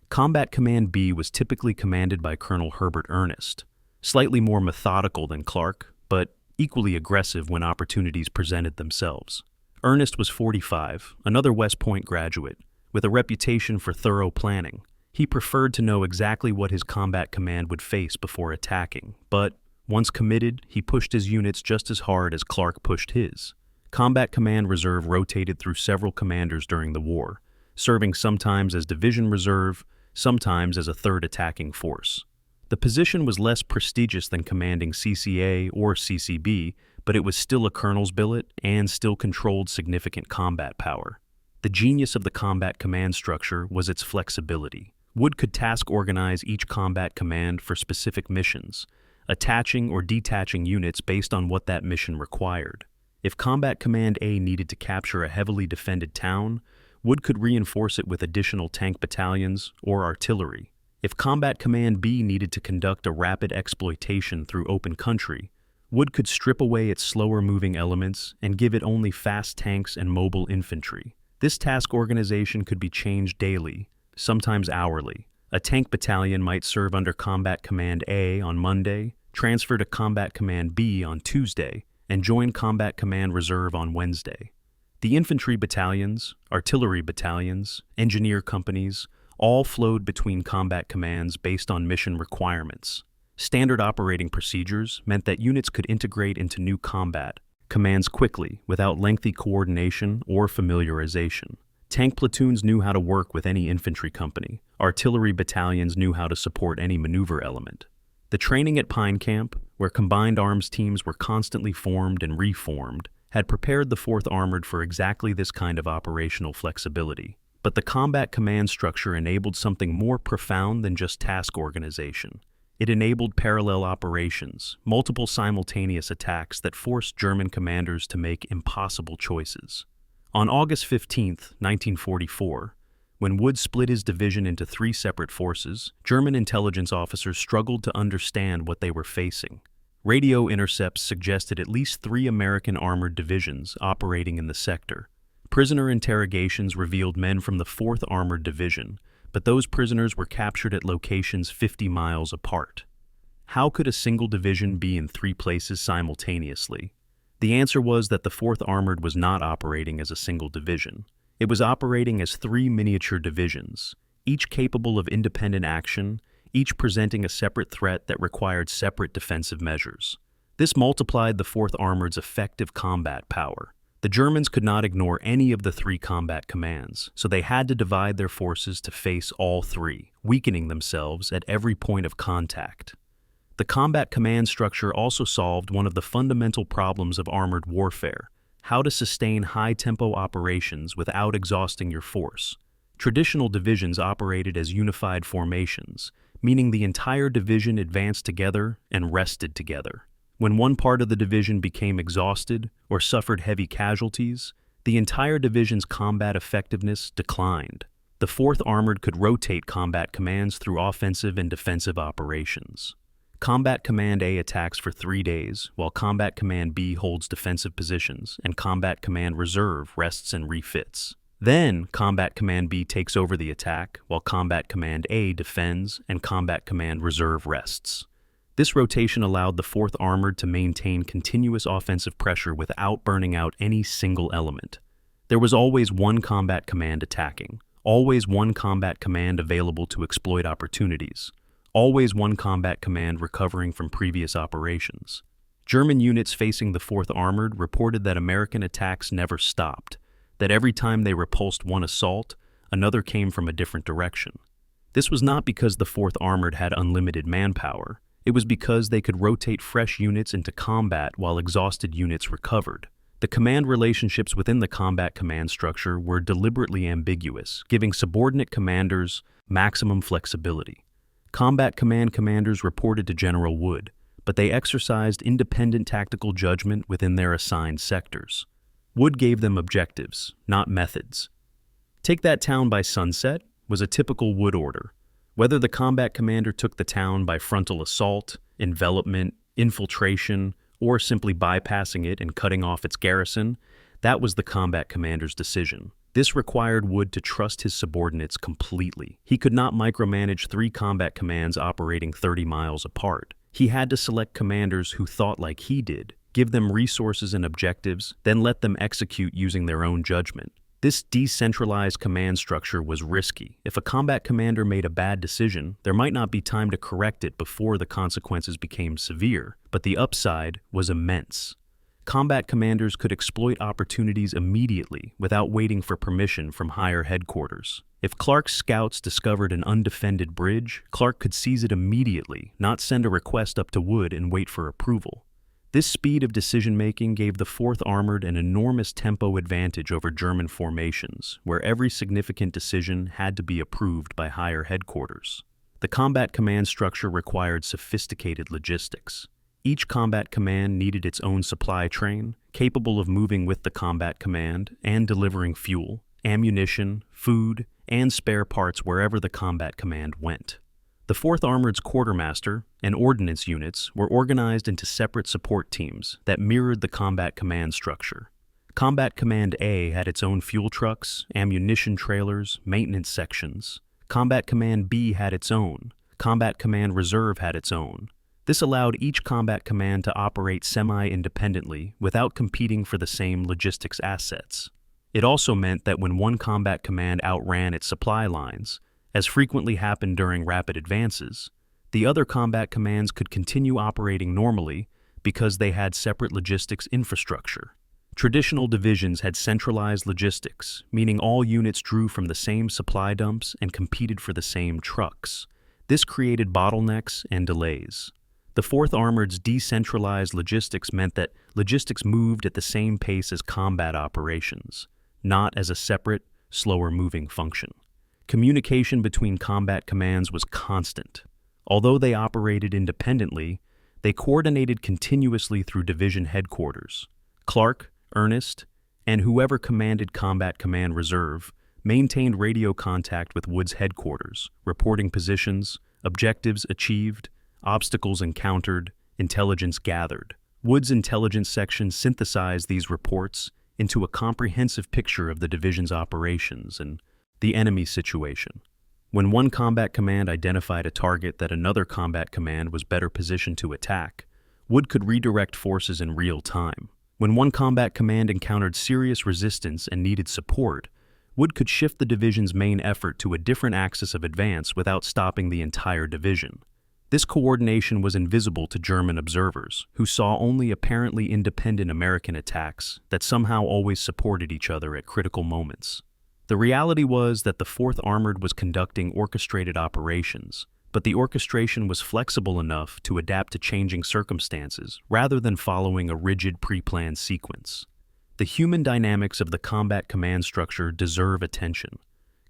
Combat Command B was typically commanded by Colonel Herbert Ernest, slightly more methodical than Clark, but equally aggressive when opportunities presented themselves. Ernest was 45, another West Point graduate, with a reputation for thorough planning. He preferred to know exactly what his combat command would face before attacking, but once committed, he pushed his units just as hard as Clark pushed his. Combat Command Reserve rotated through several commanders during the war, serving sometimes as Division Reserve, sometimes as a 3rd attacking force. The position was less prestigious than commanding CCA or CCB, but it was still a colonel's billet and still controlled significant combat power. The genius of the combat command structure was its flexibility. Wood could task organize each combat command for specific missions, attaching or detaching units based on what that mission required. If Combat Command A needed to capture a heavily defended town, Wood could reinforce it with additional tank battalions or artillery. If Combat Command B needed to conduct a rapid exploitation through open country, Wood could strip away its slower-moving elements and give it only fast tanks and mobile infantry. This task organization could be changed daily, sometimes hourly. A tank battalion might serve under Combat Command A on Monday, transfer to Combat Command B on Tuesday, and join Combat Command Reserve on Wednesday. The infantry battalions, artillery battalions, engineer companies, all flowed between combat commands based on mission requirements. Standard operating procedures meant that units could integrate into new combat commands quickly without lengthy coordination or familiarization. Tank platoons knew how to work with any infantry company. Artillery battalions knew how to support any maneuver element. The training at Pine Camp, where combined arms teams were constantly formed and reformed, had prepared the 4th Armored for exactly this kind of operational flexibility. But the combat command structure enabled something more profound than just task organization. It enabled parallel operations, multiple simultaneous attacks that forced German commanders to make impossible choices. On August 15, 1944, when Wood split his division into 3 separate forces, German intelligence officers struggled to understand what they were facing. Radio intercepts suggested at least 3 American armored divisions operating in the sector. Prisoner interrogations revealed men from the 4th Armored Division, but those prisoners were captured at locations 50 miles apart. How could a single division be in 3 places simultaneously? The answer was that the 4th Armored was not operating as a single division. It was operating as 3 miniature divisions, each capable of independent action, each presenting a separate threat that required separate defensive measures. This multiplied the 4th Armored's effective combat power. The Germans could not ignore any of the three combat commands, so they had to divide their forces to face all three, weakening themselves at every point of contact. The combat command structure also solved one of the fundamental problems of armored warfare: how to sustain high-tempo operations without exhausting your force. Traditional divisions operated as unified formations, meaning the entire division advanced together and rested together. When one part of the division became exhausted or suffered heavy casualties, the entire division's combat effectiveness declined. The 4th Armored could rotate combat commands through offensive and defensive operations. Combat Command A attacks for 3 days, while Combat Command B holds defensive positions, and Combat Command Reserve rests and refits. Then, Combat Command B takes over the attack, while Combat Command A defends and Combat Command Reserve rests. This rotation allowed the 4th Armored to maintain continuous offensive pressure without burning out any single element. There was always one combat command attacking, always one combat command available to exploit opportunities, always one combat command recovering from previous operations. German units facing the 4th Armored reported that American attacks never stopped, that every time they repulsed one assault, another came from a different direction. This was not because the 4th Armored had unlimited manpower. It was because they could rotate fresh units into combat while exhausted units recovered. The command relationships within the combat command structure were deliberately ambiguous, giving subordinate commanders maximum flexibility. Combat command commanders reported to General Wood, but they exercised independent tactical judgment within their assigned sectors. Wood gave them objectives, not methods. Take that town by sunset was a typical Wood order. Whether the combat commander took the town by frontal assault, envelopment, infiltration, or simply bypassing it and cutting off its garrison, that was the combat commander's decision. This required Wood to trust his subordinates completely. He could not micromanage 3 combat commands operating 30 miles apart. He had to select commanders who thought like he did, give them resources and objectives, then let them execute using their own judgment. This decentralized command structure was risky. If a combat commander made a bad decision, there might not be time to correct it before the consequences became severe, but the upside was immense. Combat commanders could exploit opportunities immediately without waiting for permission from higher headquarters. If Clark's scouts discovered an undefended bridge, Clark could seize it immediately, not send a request up to Wood and wait for approval. This speed of decision-making gave the 4th Armored an enormous tempo advantage over German formations, where every significant decision had to be approved by higher headquarters. The combat command structure required sophisticated logistics. Each combat command needed its own supply train, capable of moving with the combat command and delivering fuel, ammunition, food, and spare parts wherever the combat command went. The 4th Armored's quartermaster and ordnance units were organized into separate support teams that mirrored the combat command structure. Combat Command A had its own fuel trucks, ammunition trailers, maintenance sections. Combat Command B had its own. Combat Command Reserve had its own. This allowed each combat command to operate semi-independently without competing for the same logistics assets. It also meant that when one combat command outran its supply lines, as frequently happened during rapid advances, the other combat commands could continue operating normally because they had separate logistics infrastructure. Traditional divisions had centralized logistics, meaning all units drew from the same supply dumps and competed for the same trucks. This created bottlenecks and delays. The 4th Armored's decentralized logistics meant that logistics moved at the same pace as combat operations, not as a separate, slower-moving function. Communication between combat commands was constant. Although they operated independently, they coordinated continuously through division headquarters. Clark, Ernest, and whoever commanded Combat Command Reserve maintained radio contact with Wood's headquarters, reporting positions, objectives achieved, obstacles encountered, intelligence gathered. Wood's intelligence section synthesized these reports into a comprehensive picture of the division's operations and the enemy situation. When one combat command identified a target that another combat command was better positioned to attack, Wood could redirect forces in real time. When one combat command encountered serious resistance and needed support, Wood could shift the division's main effort to a different axis of advance without stopping the entire division. This coordination was invisible to German observers, who saw only apparently independent American attacks that somehow always supported each other at critical moments. The reality was that the 4th Armored was conducting orchestrated operations, but the orchestration was flexible enough to adapt to changing circumstances rather than following a rigid pre-planned sequence. The human dynamics of the combat command structure deserve attention.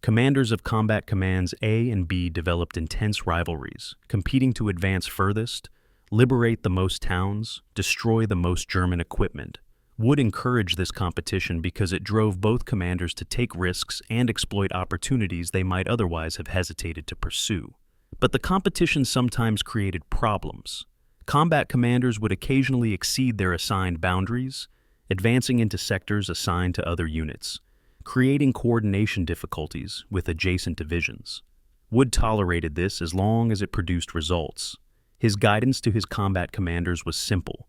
Commanders of combat commands A and B developed intense rivalries, competing to advance furthest, liberate the most towns, destroy the most German equipment. Wood encouraged this competition because it drove both commanders to take risks and exploit opportunities they might otherwise have hesitated to pursue. But the competition sometimes created problems. Combat commanders would occasionally exceed their assigned boundaries, advancing into sectors assigned to other units, creating coordination difficulties with adjacent divisions. Wood tolerated this as long as it produced results. His guidance to his combat commanders was simple.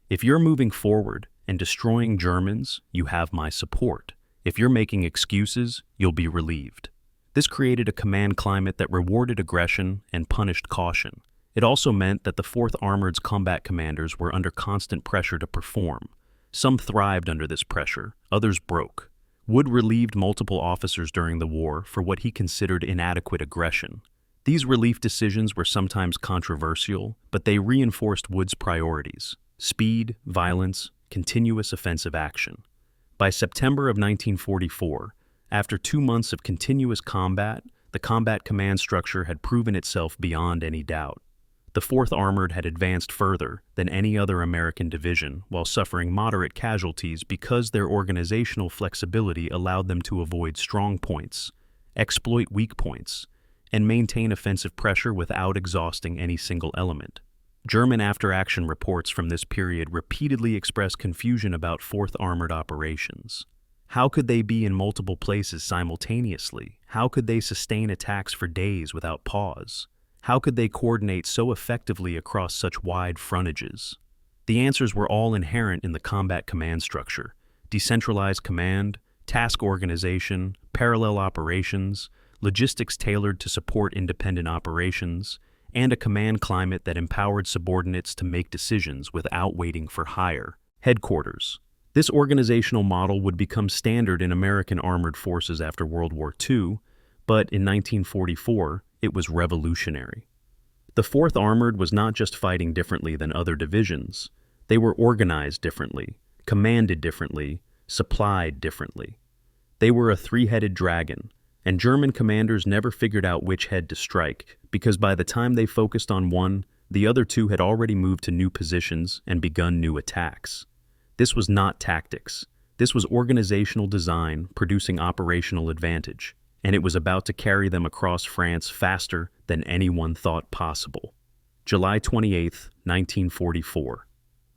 If you're moving forward and destroying Germans, you have my support. If you're making excuses, you'll be relieved. This created a command climate that rewarded aggression and punished caution. It also meant that the 4th Armored's combat commanders were under constant pressure to perform. Some thrived under this pressure, others broke. Wood relieved multiple officers during the war for what he considered inadequate aggression. These relief decisions were sometimes controversial, but they reinforced Wood's priorities: speed, violence, continuous offensive action. By September of 1944, after 2 months of continuous combat, the combat command structure had proven itself beyond any doubt. The 4th Armored had advanced further than any other American division while suffering moderate casualties because their organizational flexibility allowed them to avoid strong points, exploit weak points, and maintain offensive pressure without exhausting any single element. German after-action reports from this period repeatedly expressed confusion about 4th Armored operations. How could they be in multiple places simultaneously? How could they sustain attacks for days without pause? How could they coordinate so effectively across such wide frontages? The answers were all inherent in the combat command structure: decentralized command, task organization, parallel operations, logistics tailored to support independent operations, and a command climate that empowered subordinates to make decisions without waiting for hire. Headquarters. This organizational model would become standard in American armored forces after World War II, but in 1944, it was revolutionary. The 4th Armored was not just fighting differently than other divisions. They were organized differently, commanded differently, supplied differently. They were a three-headed dragon, and German commanders never figured out which head to strike, because by the time they focused on one, the other two had already moved to new positions and begun new attacks. This was not tactics. This was organizational design producing operational advantage, and it was about to carry them across France faster than anyone thought possible. July 28, 1944.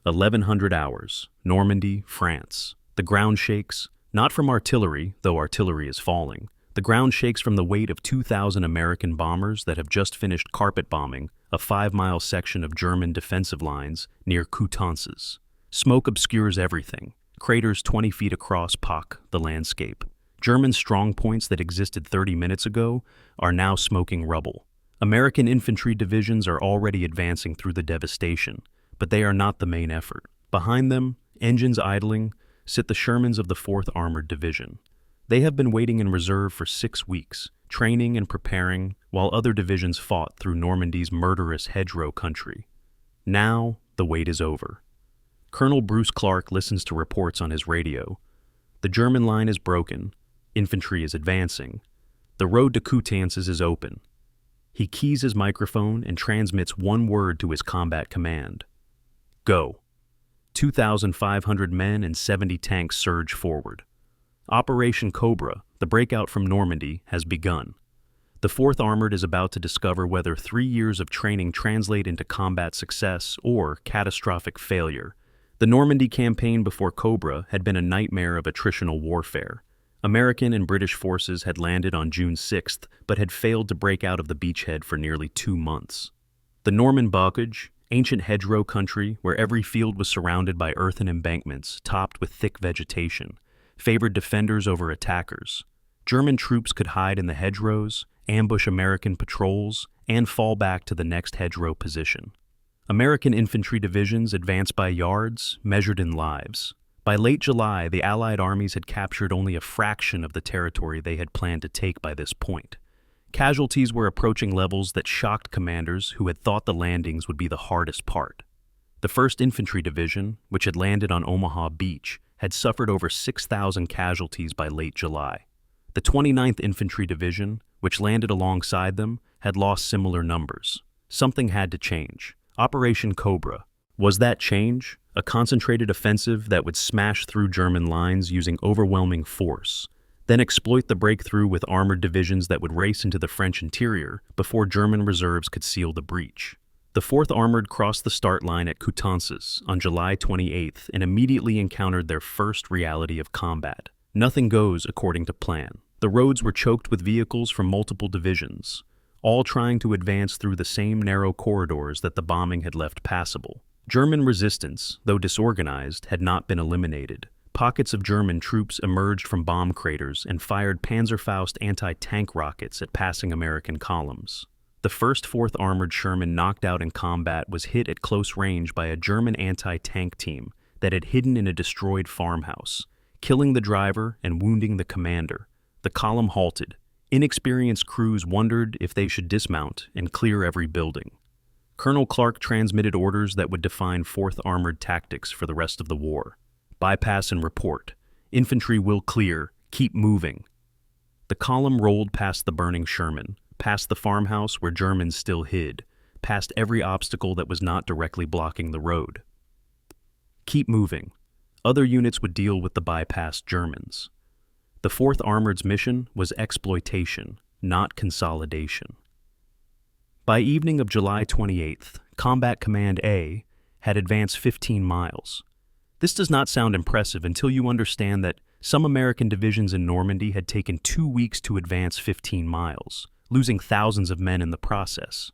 1100 hours, Normandy, France. The ground shakes, not from artillery, though artillery is falling. The ground shakes from the weight of 2,000 American bombers that have just finished carpet bombing a 5-mile section of German defensive lines near Coutances. Smoke obscures everything. Craters 20 feet across pock the landscape. German strongpoints that existed 30 minutes ago are now smoking rubble. American infantry divisions are already advancing through the devastation, but they are not the main effort. Behind them, engines idling, sit the Shermans of the 4th Armored Division. They have been waiting in reserve for 6 weeks, training and preparing, while other divisions fought through Normandy's murderous hedgerow country. Now, the wait is over. Colonel Bruce Clark listens to reports on his radio. The German line is broken. Infantry is advancing. The road to Coutances is open. He keys his microphone and transmits one word to his combat command. Go. 2,500 men and 70 tanks surge forward. Operation Cobra, the breakout from Normandy, has begun. The 4th Armored is about to discover whether 3 years of training translate into combat success or catastrophic failure. The Normandy campaign before Cobra had been a nightmare of attritional warfare. American and British forces had landed on June 6th, but had failed to break out of the beachhead for nearly 2 months. The Norman bocage, ancient hedgerow country where every field was surrounded by earthen embankments topped with thick vegetation, favored defenders over attackers. German troops could hide in the hedgerows, ambush American patrols, and fall back to the next hedgerow position. American infantry divisions advanced by yards, measured in lives. By late July, the Allied armies had captured only a fraction of the territory they had planned to take by this point. Casualties were approaching levels that shocked commanders who had thought the landings would be the hardest part. The 1st Infantry Division, which had landed on Omaha Beach, had suffered over 6,000 casualties by late July. The 29th Infantry Division, which landed alongside them, had lost similar numbers. Something had to change. Operation Cobra. Was that change? A concentrated offensive that would smash through German lines using overwhelming force, then exploit the breakthrough with armored divisions that would race into the French interior before German reserves could seal the breach. The 4th Armored crossed the start line at Coutances on July 28th and immediately encountered their first reality of combat. Nothing goes according to plan. The roads were choked with vehicles from multiple divisions, all trying to advance through the same narrow corridors that the bombing had left passable. German resistance, though disorganized, had not been eliminated. Pockets of German troops emerged from bomb craters and fired Panzerfaust anti-tank rockets at passing American columns. The 1st 4th Armored Sherman, knocked out in combat, was hit at close range by a German anti-tank team that had hidden in a destroyed farmhouse, killing the driver and wounding the commander. The column halted. Inexperienced crews wondered if they should dismount and clear every building. Colonel Clark transmitted orders that would define 4th Armored tactics for the rest of the war. Bypass and report. Infantry will clear. Keep moving. The column rolled past the burning Sherman, past the farmhouse where Germans still hid, past every obstacle that was not directly blocking the road. Keep moving. Other units would deal with the bypassed Germans. The 4th Armored's mission was exploitation, not consolidation. By evening of July 28th, Combat Command A had advanced 15 miles. This does not sound impressive until you understand that some American divisions in Normandy had taken 2 weeks to advance 15 miles, losing thousands of men in the process.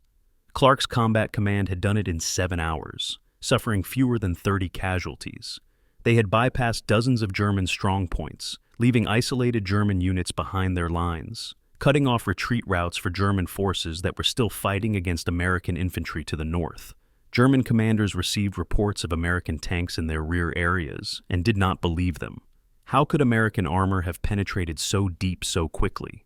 Clark's Combat Command had done it in 7 hours, suffering fewer than 30 casualties. They had bypassed dozens of German strongpoints, leaving isolated German units behind their lines, cutting off retreat routes for German forces that were still fighting against American infantry to the north. German commanders received reports of American tanks in their rear areas and did not believe them. How could American armor have penetrated so deep so quickly?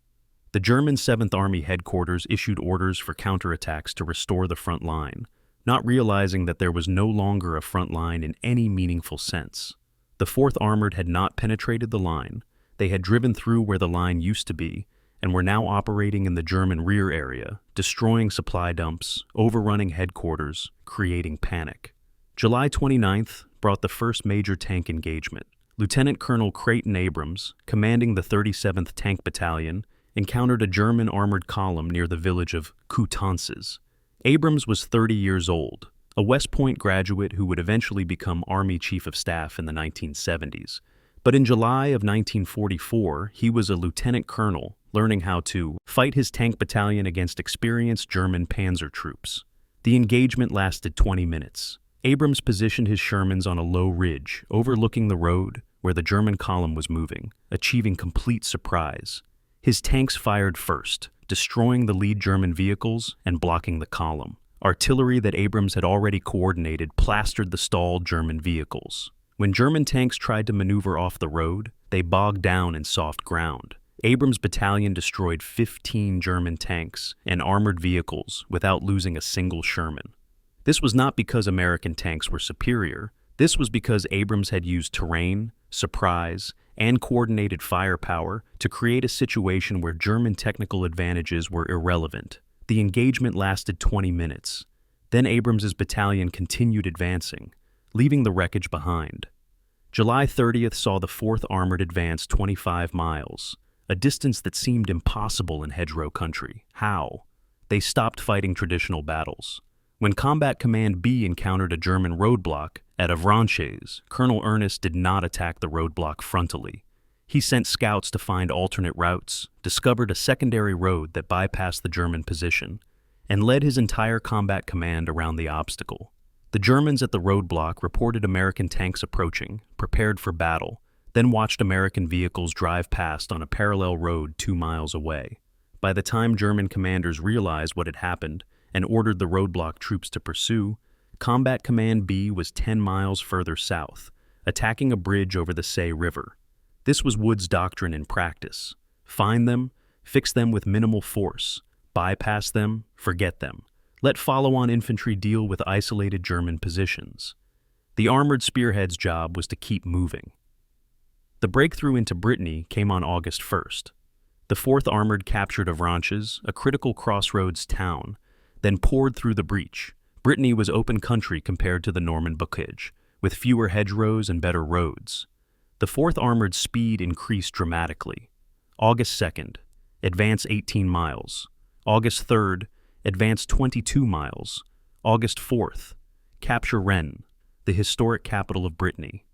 The German 7th Army headquarters issued orders for counterattacks to restore the front line, not realizing that there was no longer a front line in any meaningful sense. The 4th Armored had not penetrated the line. They had driven through where the line used to be and were now operating in the German rear area, destroying supply dumps, overrunning headquarters, creating panic. July 29th brought the first major tank engagement. Lieutenant Colonel Creighton Abrams, commanding the 37th Tank Battalion, encountered a German armored column near the village of Coutances. Abrams was 30 years old, a West Point graduate who would eventually become Army Chief of Staff in the 1970s. But in July of 1944, he was a lieutenant colonel, learning how to fight his tank battalion against experienced German panzer troops. The engagement lasted 20 minutes. Abrams positioned his Shermans on a low ridge, overlooking the road where the German column was moving, achieving complete surprise. His tanks fired first, destroying the lead German vehicles and blocking the column. Artillery that Abrams had already coordinated plastered the stalled German vehicles. When German tanks tried to maneuver off the road, they bogged down in soft ground. Abrams' battalion destroyed 15 German tanks and armored vehicles without losing a single Sherman. This was not because American tanks were superior. This was because Abrams had used terrain, surprise, and coordinated firepower to create a situation where German technical advantages were irrelevant. The engagement lasted 20 minutes. Then Abrams' battalion continued advancing, leaving the wreckage behind. July 30th saw the 4th Armored advance 25 miles, a distance that seemed impossible in hedgerow country. How? They stopped fighting traditional battles. When Combat Command B encountered a German roadblock at Avranches, Colonel Ernest did not attack the roadblock frontally. He sent scouts to find alternate routes, discovered a secondary road that bypassed the German position, and led his entire Combat Command around the obstacle. The Germans at the roadblock reported American tanks approaching, prepared for battle, then watched American vehicles drive past on a parallel road 2 miles away. By the time German commanders realized what had happened and ordered the roadblock troops to pursue, Combat Command B was 10 miles further south, attacking a bridge over the Say River. This was Wood's doctrine in practice. Find them, fix them with minimal force, bypass them, forget them. Let follow-on infantry deal with isolated German positions. The armored spearhead's job was to keep moving. The breakthrough into Brittany came on August 1st. The 4th Armored captured Avranches, a critical crossroads town, then poured through the breach. Brittany was open country compared to the Norman blockade, with fewer hedgerows and better roads. The 4th Armored's speed increased dramatically. August 2nd, advance 18 miles. August 3rd, advance 22 miles. August 4th, capture Rennes, the historic capital of Brittany.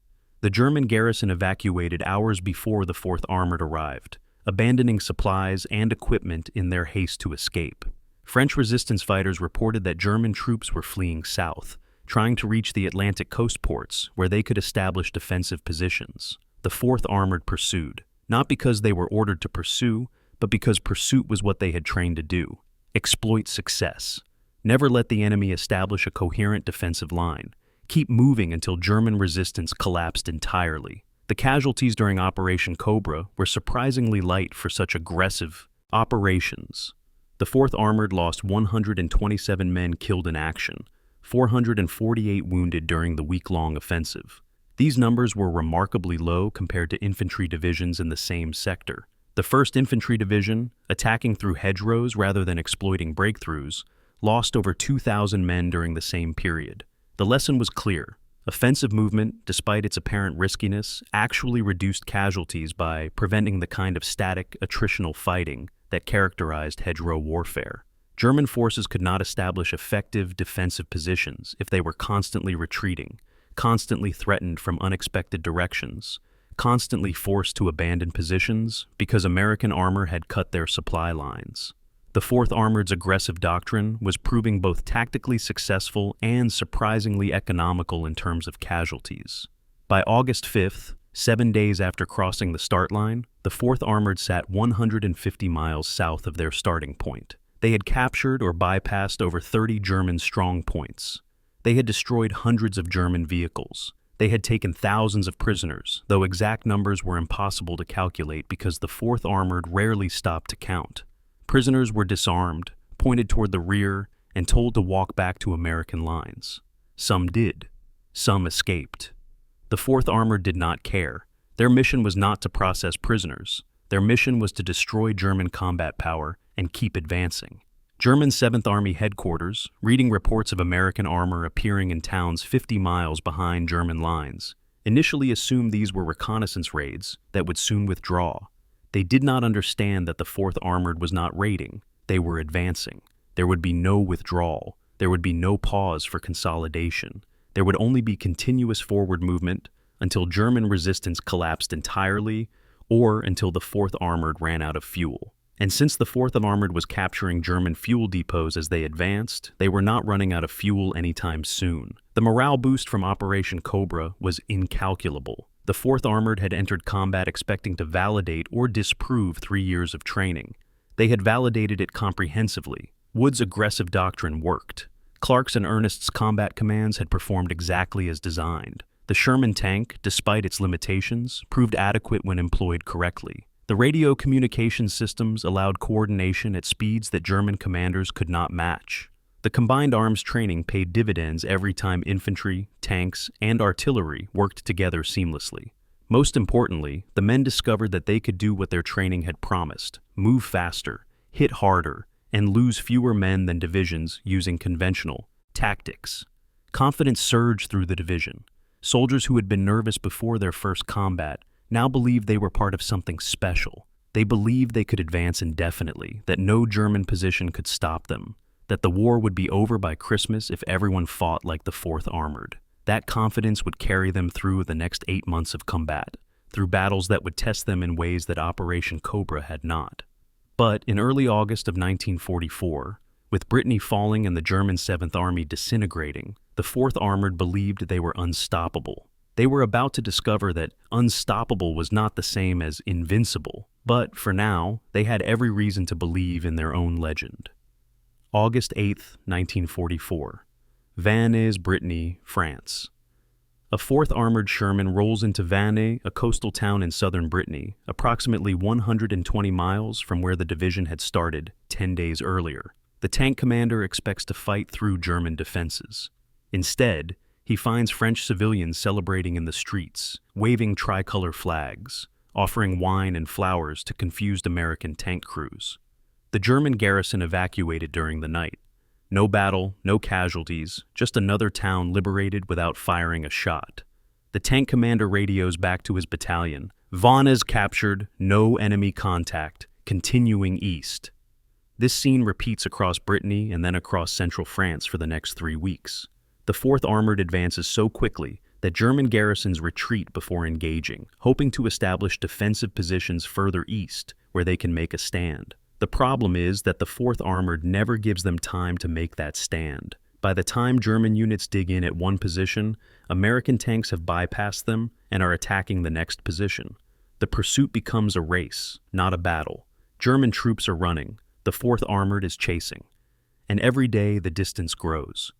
The German garrison evacuated hours before the 4th Armored arrived, abandoning supplies and equipment in their haste to escape. French resistance fighters reported that German troops were fleeing south, trying to reach the Atlantic coast ports where they could establish defensive positions. The 4th Armored pursued, not because they were ordered to pursue, but because pursuit was what they had trained to do. Exploit success. Never let the enemy establish a coherent defensive line. Keep moving until German resistance collapsed entirely. The casualties during Operation Cobra were surprisingly light for such aggressive operations. The 4th Armored lost 127 men killed in action, 448 wounded during the week-long offensive. These numbers were remarkably low compared to infantry divisions in the same sector. The 1st Infantry Division, attacking through hedgerows rather than exploiting breakthroughs, lost over 2,000 men during the same period. The lesson was clear. Offensive movement, despite its apparent riskiness, actually reduced casualties by preventing the kind of static, attritional fighting that characterized hedgerow warfare. German forces could not establish effective defensive positions if they were constantly retreating, constantly threatened from unexpected directions, constantly forced to abandon positions because American armor had cut their supply lines. The 4th Armored's aggressive doctrine was proving both tactically successful and surprisingly economical in terms of casualties. By August 5th, 7 days after crossing the start line, the 4th Armored sat 150 miles south of their starting point. They had captured or bypassed over 30 German strong points. They had destroyed hundreds of German vehicles. They had taken thousands of prisoners, though exact numbers were impossible to calculate because the 4th Armored rarely stopped to count. Prisoners were disarmed, pointed toward the rear, and told to walk back to American lines. Some did. Some escaped. The 4th Armored did not care. Their mission was not to process prisoners. Their mission was to destroy German combat power and keep advancing. German 7th Army headquarters, reading reports of American armor appearing in towns 50 miles behind German lines, initially assumed these were reconnaissance raids that would soon withdraw. They did not understand that the 4th Armored was not raiding. They were advancing. There would be no withdrawal. There would be no pause for consolidation. There would only be continuous forward movement until German resistance collapsed entirely or until the 4th Armored ran out of fuel. And since the 4th Armored was capturing German fuel depots as they advanced, they were not running out of fuel anytime soon. The morale boost from Operation Cobra was incalculable. The 4th Armored had entered combat expecting to validate or disprove 3 years of training. They had validated it comprehensively. Wood's aggressive doctrine worked. Clark's and Ernest's combat commands had performed exactly as designed. The Sherman tank, despite its limitations, proved adequate when employed correctly. The radio communications systems allowed coordination at speeds that German commanders could not match. The combined arms training paid dividends every time infantry, tanks, and artillery worked together seamlessly. Most importantly, the men discovered that they could do what their training had promised: move faster, hit harder, and lose fewer men than divisions using conventional tactics. Confidence surged through the division. Soldiers who had been nervous before their first combat now believed they were part of something special. They believed they could advance indefinitely, that no German position could stop them, that the war would be over by Christmas if everyone fought like the 4th Armored. That confidence would carry them through the next 8 months of combat, through battles that would test them in ways that Operation Cobra had not. But in early August of 1944, with Brittany falling and the German 7th Army disintegrating, the 4th Armored believed they were unstoppable. They were about to discover that unstoppable was not the same as invincible. But, for now, they had every reason to believe in their own legend. August 8, 1944. Vannes, Brittany, France. A 4th Armored Sherman rolls into Vannes, a coastal town in southern Brittany, approximately 120 miles from where the division had started 10 days earlier. The tank commander expects to fight through German defenses. Instead, he finds French civilians celebrating in the streets, waving tricolor flags, offering wine and flowers to confused American tank crews. The German garrison evacuated during the night. No battle, no casualties, just another town liberated without firing a shot. The tank commander radios back to his battalion. Vannes captured, no enemy contact, continuing east. This scene repeats across Brittany and then across central France for the next 3 weeks. The 4th Armored advances so quickly that German garrisons retreat before engaging, hoping to establish defensive positions further east where they can make a stand. The problem is that the 4th Armored never gives them time to make that stand. By the time German units dig in at one position, American tanks have bypassed them and are attacking the next position. The pursuit becomes a race, not a battle. German troops are running, the 4th Armored is chasing. And every day the distance grows.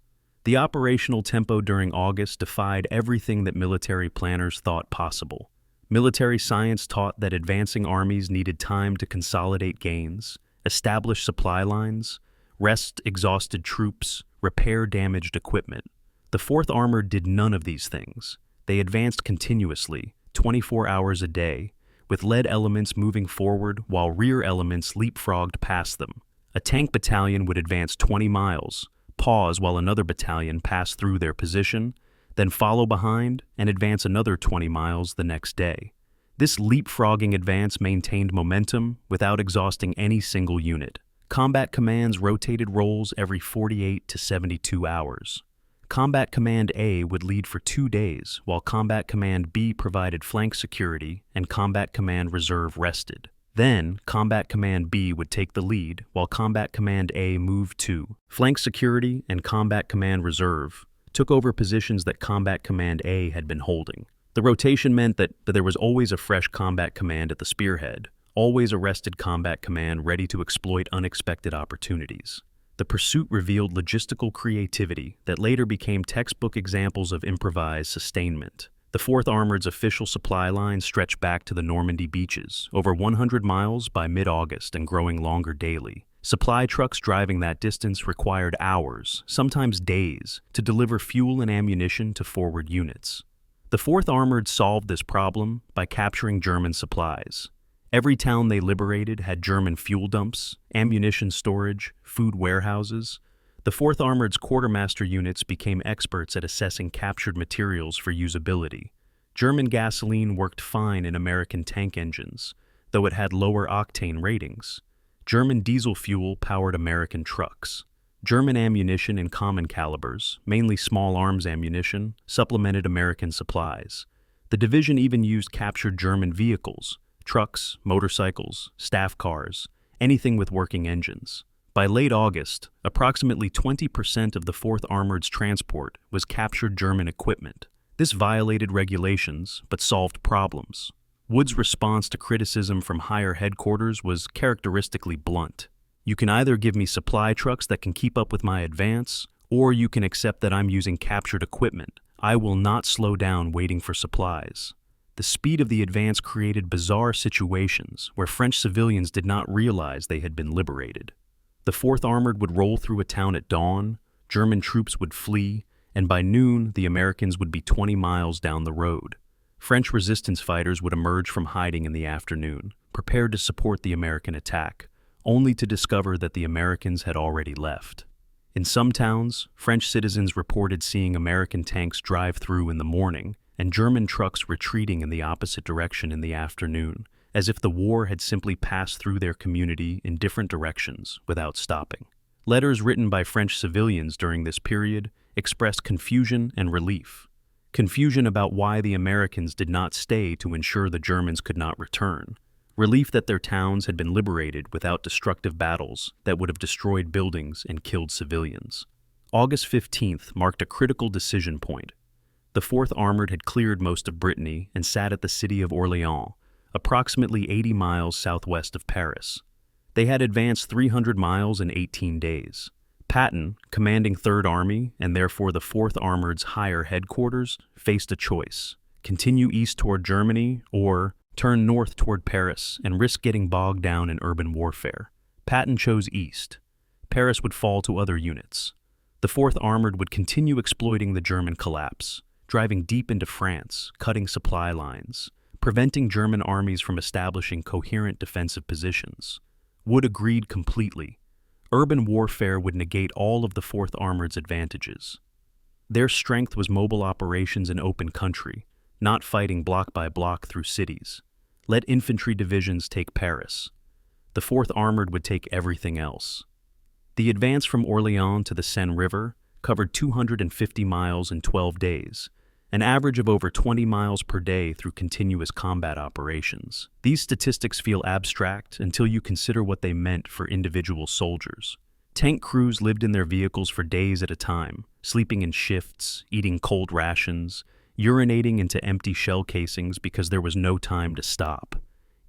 The operational tempo during August defied everything that military planners thought possible. Military science taught that advancing armies needed time to consolidate gains, establish supply lines, rest exhausted troops, repair damaged equipment. The 4th Armored did none of these things. They advanced continuously, 24 hours a day, with lead elements moving forward while rear elements leapfrogged past them. A tank battalion would advance 20 miles, pause while another battalion passed through their position, then follow behind and advance another 20 miles the next day. This leapfrogging advance maintained momentum without exhausting any single unit. Combat commands rotated roles every 48 to 72 hours. Combat Command A would lead for 2 days, while Combat Command B provided flank security and Combat Command Reserve rested. Then, Combat Command B would take the lead, while Combat Command A moved to. Flank security and Combat Command Reserve took over positions that Combat Command A had been holding. The rotation meant that there was always a fresh Combat Command at the spearhead, always a rested Combat Command ready to exploit unexpected opportunities. The pursuit revealed logistical creativity that later became textbook examples of improvised sustainment. The 4th Armored's official supply line stretched back to the Normandy beaches, over 100 miles by mid-August and growing longer daily. Supply trucks driving that distance required hours, sometimes days, to deliver fuel and ammunition to forward units. The 4th Armored solved this problem by capturing German supplies. Every town they liberated had German fuel dumps, ammunition storage, food warehouses. The 4th Armored's quartermaster units became experts at assessing captured materials for usability. German gasoline worked fine in American tank engines, though it had lower octane ratings. German diesel fuel powered American trucks. German ammunition in common calibers, mainly small arms ammunition, supplemented American supplies. The division even used captured German vehicles, trucks, motorcycles, staff cars, anything with working engines. By late August, approximately 20% of the 4th Armored's transport was captured German equipment. This violated regulations, but solved problems. Wood's response to criticism from higher headquarters was characteristically blunt. You can either give me supply trucks that can keep up with my advance, or you can accept that I'm using captured equipment. I will not slow down waiting for supplies. The speed of the advance created bizarre situations where French civilians did not realize they had been liberated. The 4th Armored would roll through a town at dawn, German troops would flee, and by noon the Americans would be 20 miles down the road. French resistance fighters would emerge from hiding in the afternoon, prepared to support the American attack, only to discover that the Americans had already left. In some towns, French citizens reported seeing American tanks drive through in the morning and German trucks retreating in the opposite direction in the afternoon, as if the war had simply passed through their community in different directions without stopping. Letters written by French civilians during this period expressed confusion and relief. Confusion about why the Americans did not stay to ensure the Germans could not return. Relief that their towns had been liberated without destructive battles that would have destroyed buildings and killed civilians. August 15th marked a critical decision point. The 4th Armored had cleared most of Brittany and sat at the city of Orléans, approximately 80 miles southwest of Paris. They had advanced 300 miles in 18 days. Patton, commanding 3rd Army and therefore the 4th Armored's higher headquarters, faced a choice: continue east toward Germany or turn north toward Paris and risk getting bogged down in urban warfare. Patton chose east. Paris would fall to other units. The 4th Armored would continue exploiting the German collapse, driving deep into France, cutting supply lines, preventing German armies from establishing coherent defensive positions. Wood agreed completely. Urban warfare would negate all of the 4th Armored's advantages. Their strength was mobile operations in open country, not fighting block by block through cities. Let infantry divisions take Paris. The 4th Armored would take everything else. The advance from Orléans to the Seine River covered 250 miles in 12 days, an average of over 20 miles per day through continuous combat operations. These statistics feel abstract until you consider what they meant for individual soldiers. Tank crews lived in their vehicles for days at a time, sleeping in shifts, eating cold rations, urinating into empty shell casings because there was no time to stop.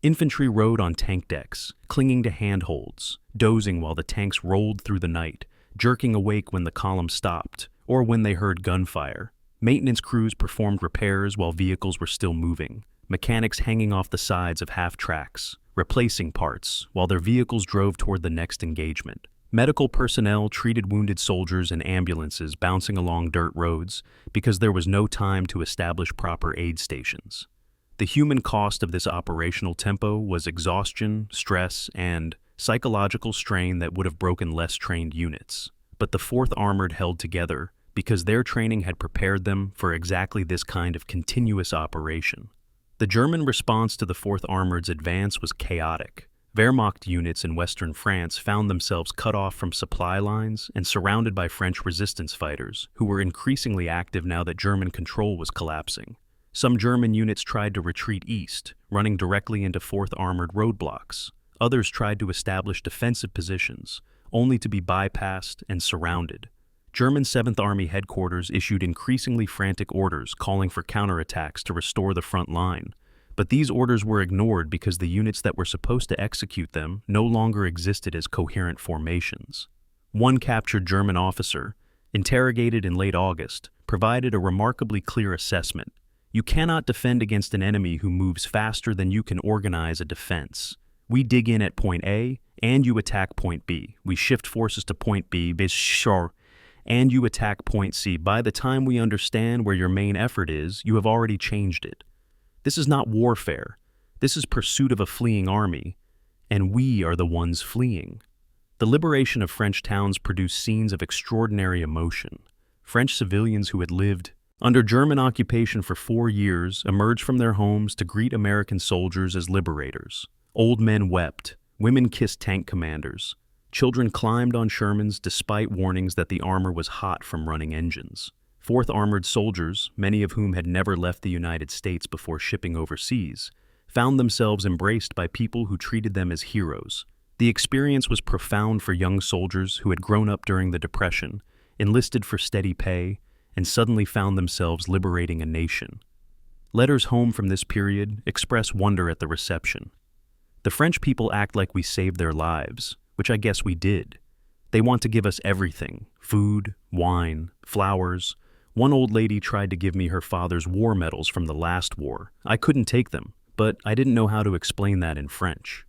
Infantry rode on tank decks, clinging to handholds, dozing while the tanks rolled through the night, jerking awake when the column stopped or when they heard gunfire. Maintenance crews performed repairs while vehicles were still moving, mechanics hanging off the sides of half-tracks, replacing parts while their vehicles drove toward the next engagement. Medical personnel treated wounded soldiers in ambulances bouncing along dirt roads because there was no time to establish proper aid stations. The human cost of this operational tempo was exhaustion, stress, and psychological strain that would have broken less trained units. But the 4th Armored held together because their training had prepared them for exactly this kind of continuous operation. The German response to the 4th Armored's advance was chaotic. Wehrmacht units in western France found themselves cut off from supply lines and surrounded by French resistance fighters, who were increasingly active now that German control was collapsing. Some German units tried to retreat east, running directly into 4th Armored roadblocks. Others tried to establish defensive positions, only to be bypassed and surrounded. German 7th Army headquarters issued increasingly frantic orders calling for counterattacks to restore the front line. But these orders were ignored because the units that were supposed to execute them no longer existed as coherent formations. One captured German officer, interrogated in late August, provided a remarkably clear assessment. You cannot defend against an enemy who moves faster than you can organize a defense. We dig in at point A, and you attack point B. We shift forces to point B, and you attack point C. By the time we understand where your main effort is, you have already changed it. This is not warfare. This is pursuit of a fleeing army, and we are the ones fleeing. The liberation of French towns produced scenes of extraordinary emotion. French civilians who had lived under German occupation for 4 years emerged from their homes to greet American soldiers as liberators. Old men wept, women kissed tank commanders. Children climbed on Shermans despite warnings that the armor was hot from running engines. 4th Armored soldiers, many of whom had never left the United States before shipping overseas, found themselves embraced by people who treated them as heroes. The experience was profound for young soldiers who had grown up during the Depression, enlisted for steady pay, and suddenly found themselves liberating a nation. Letters home from this period express wonder at the reception. The French people act like we saved their lives, which I guess we did. They want to give us everything: food, wine, flowers. One old lady tried to give me her father's war medals from the last war. I couldn't take them, but I didn't know how to explain that in French.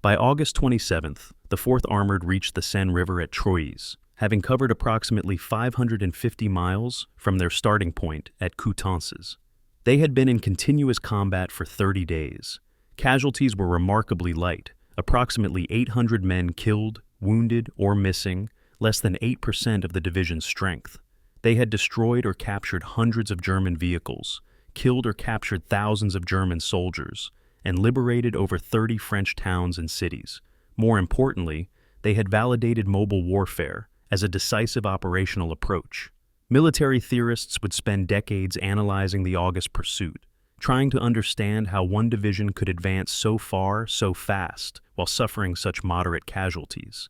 By August 27th, the 4th Armored reached the Seine River at Troyes, having covered approximately 550 miles from their starting point at Coutances. They had been in continuous combat for 30 days. Casualties were remarkably light, approximately 800 men killed, wounded, or missing, less than 8% of the division's strength. They had destroyed or captured hundreds of German vehicles, killed or captured thousands of German soldiers, and liberated over 30 French towns and cities. More importantly, they had validated mobile warfare as a decisive operational approach. Military theorists would spend decades analyzing the August pursuit, trying to understand how one division could advance so far, so fast, while suffering such moderate casualties.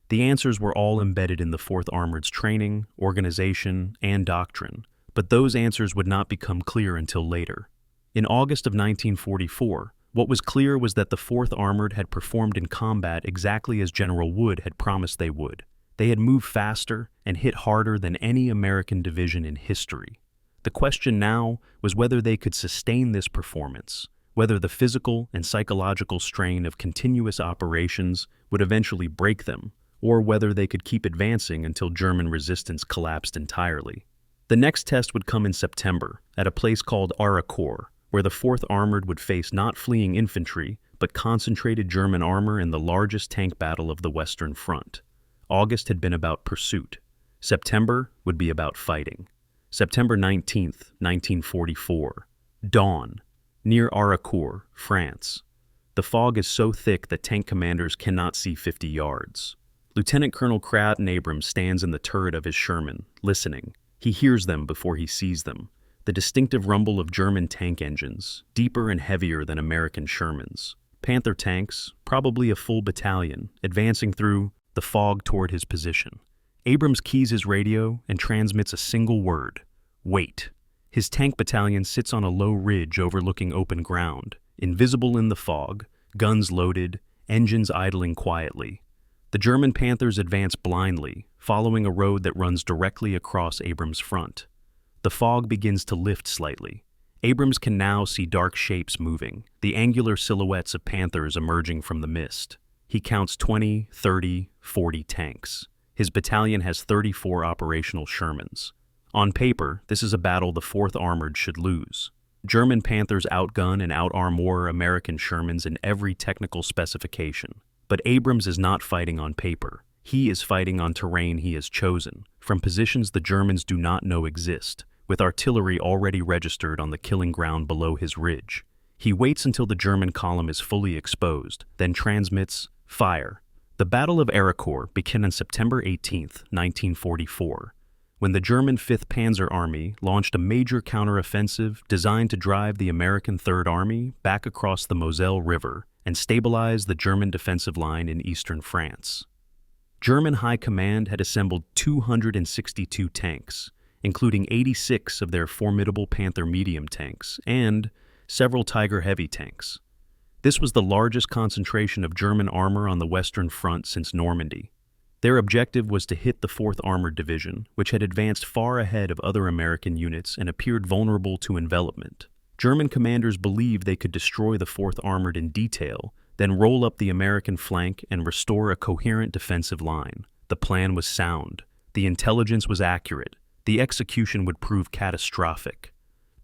The answers were all embedded in the 4th Armored's training, organization, and doctrine, but those answers would not become clear until later. In August of 1944, What was clear was that the 4th Armored had performed in combat exactly as General Wood had promised they would. They had moved faster and hit harder than any American division in history. The question now was whether they could sustain this performance, whether the physical and psychological strain of continuous operations would eventually break them, or whether they could keep advancing until German resistance collapsed entirely. The next test would come in September, at a place called Ardennes, where the 4th Armored would face not fleeing infantry, but concentrated German armor in the largest tank battle of the Western Front. August had been about pursuit. September would be about fighting. September 19th, 1944. Dawn. Near Ardennes, France. The fog is so thick that tank commanders cannot see 50 yards. Lieutenant Colonel Creighton Abrams stands in the turret of his Sherman, listening. He hears them before he sees them. The distinctive rumble of German tank engines, deeper and heavier than American Shermans. Panther tanks, probably a full battalion, advancing through the fog toward his position. Abrams keys his radio and transmits a single word: wait. His tank battalion sits on a low ridge overlooking open ground, invisible in the fog, guns loaded, engines idling quietly. The German Panthers advance blindly, following a road that runs directly across Abrams' front. The fog begins to lift slightly. Abrams can now see dark shapes moving, the angular silhouettes of Panthers emerging from the mist. He counts 20, 30, 40 tanks. His battalion has 34 operational Shermans. On paper, this is a battle the 4th Armored should lose. German Panthers outgun and outarmor American Shermans in every technical specification. But Abrams is not fighting on paper. He is fighting on terrain he has chosen, from positions the Germans do not know exist, with artillery already registered on the killing ground below his ridge. He waits until the German column is fully exposed, then transmits, fire. The Battle of Ardennes began on September 18, 1944, when the German 5th Panzer Army launched a major counteroffensive designed to drive the American 3rd Army back across the Moselle River and stabilize the German defensive line in eastern France. German High Command had assembled 262 tanks, including 86 of their formidable Panther medium tanks and several Tiger heavy tanks. This was the largest concentration of German armor on the Western Front since Normandy. Their objective was to hit the 4th Armored Division, which had advanced far ahead of other American units and appeared vulnerable to envelopment. German commanders believed they could destroy the 4th Armored in detail, then roll up the American flank and restore a coherent defensive line. The plan was sound. The intelligence was accurate. The execution would prove catastrophic.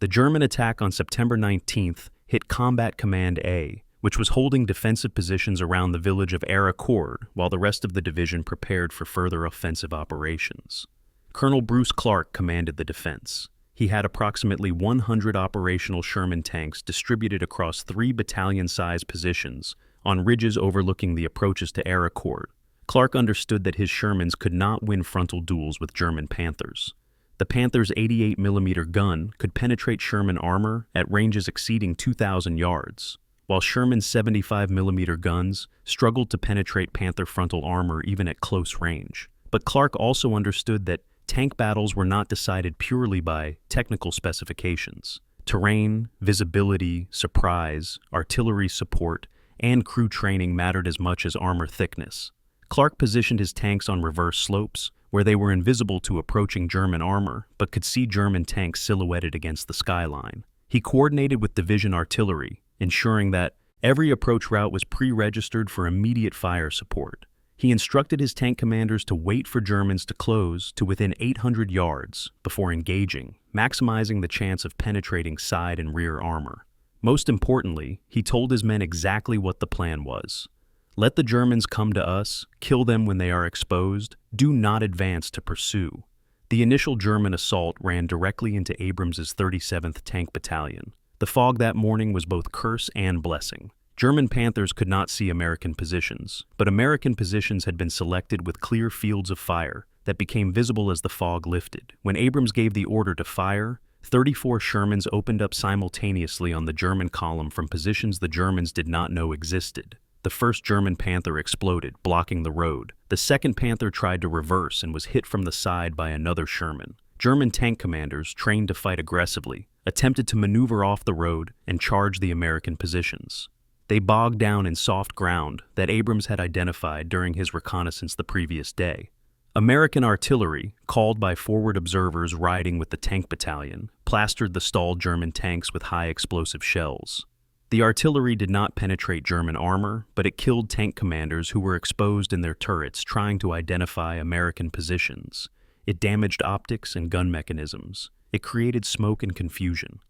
The German attack on September 19th hit Combat Command A, which was holding defensive positions around the village of Ardennes while the rest of the division prepared for further offensive operations. Colonel Bruce Clark commanded the defense. He had approximately 100 operational Sherman tanks distributed across 3 battalion-sized positions on ridges overlooking the approaches to Ardennes. Clark understood that his Shermans could not win frontal duels with German Panthers. The Panther's 88mm gun could penetrate Sherman armor at ranges exceeding 2,000 yards, while Sherman's 75mm guns struggled to penetrate Panther frontal armor even at close range. But Clark also understood that tank battles were not decided purely by technical specifications. Terrain, visibility, surprise, artillery support, and crew training mattered as much as armor thickness. Clark positioned his tanks on reverse slopes, where they were invisible to approaching German armor, but could see German tanks silhouetted against the skyline. He coordinated with division artillery, ensuring that every approach route was pre-registered for immediate fire support. He instructed his tank commanders to wait for Germans to close to within 800 yards before engaging, maximizing the chance of penetrating side and rear armor. Most importantly, he told his men exactly what the plan was. Let the Germans come to us, kill them when they are exposed, do not advance to pursue. The initial German assault ran directly into Abrams' 37th Tank Battalion. The fog that morning was both curse and blessing. German Panthers could not see American positions, but American positions had been selected with clear fields of fire that became visible as the fog lifted. When Abrams gave the order to fire, 34 Shermans opened up simultaneously on the German column from positions the Germans did not know existed. The first German Panther exploded, blocking the road. The second Panther tried to reverse and was hit from the side by another Sherman. German tank commanders, trained to fight aggressively, attempted to maneuver off the road and charge the American positions. They bogged down in soft ground that Abrams had identified during his reconnaissance the previous day. American artillery, called by forward observers riding with the tank battalion, plastered the stalled German tanks with high explosive shells. The artillery did not penetrate German armor, but it killed tank commanders who were exposed in their turrets trying to identify American positions. It damaged optics and gun mechanisms. It created smoke and confusion.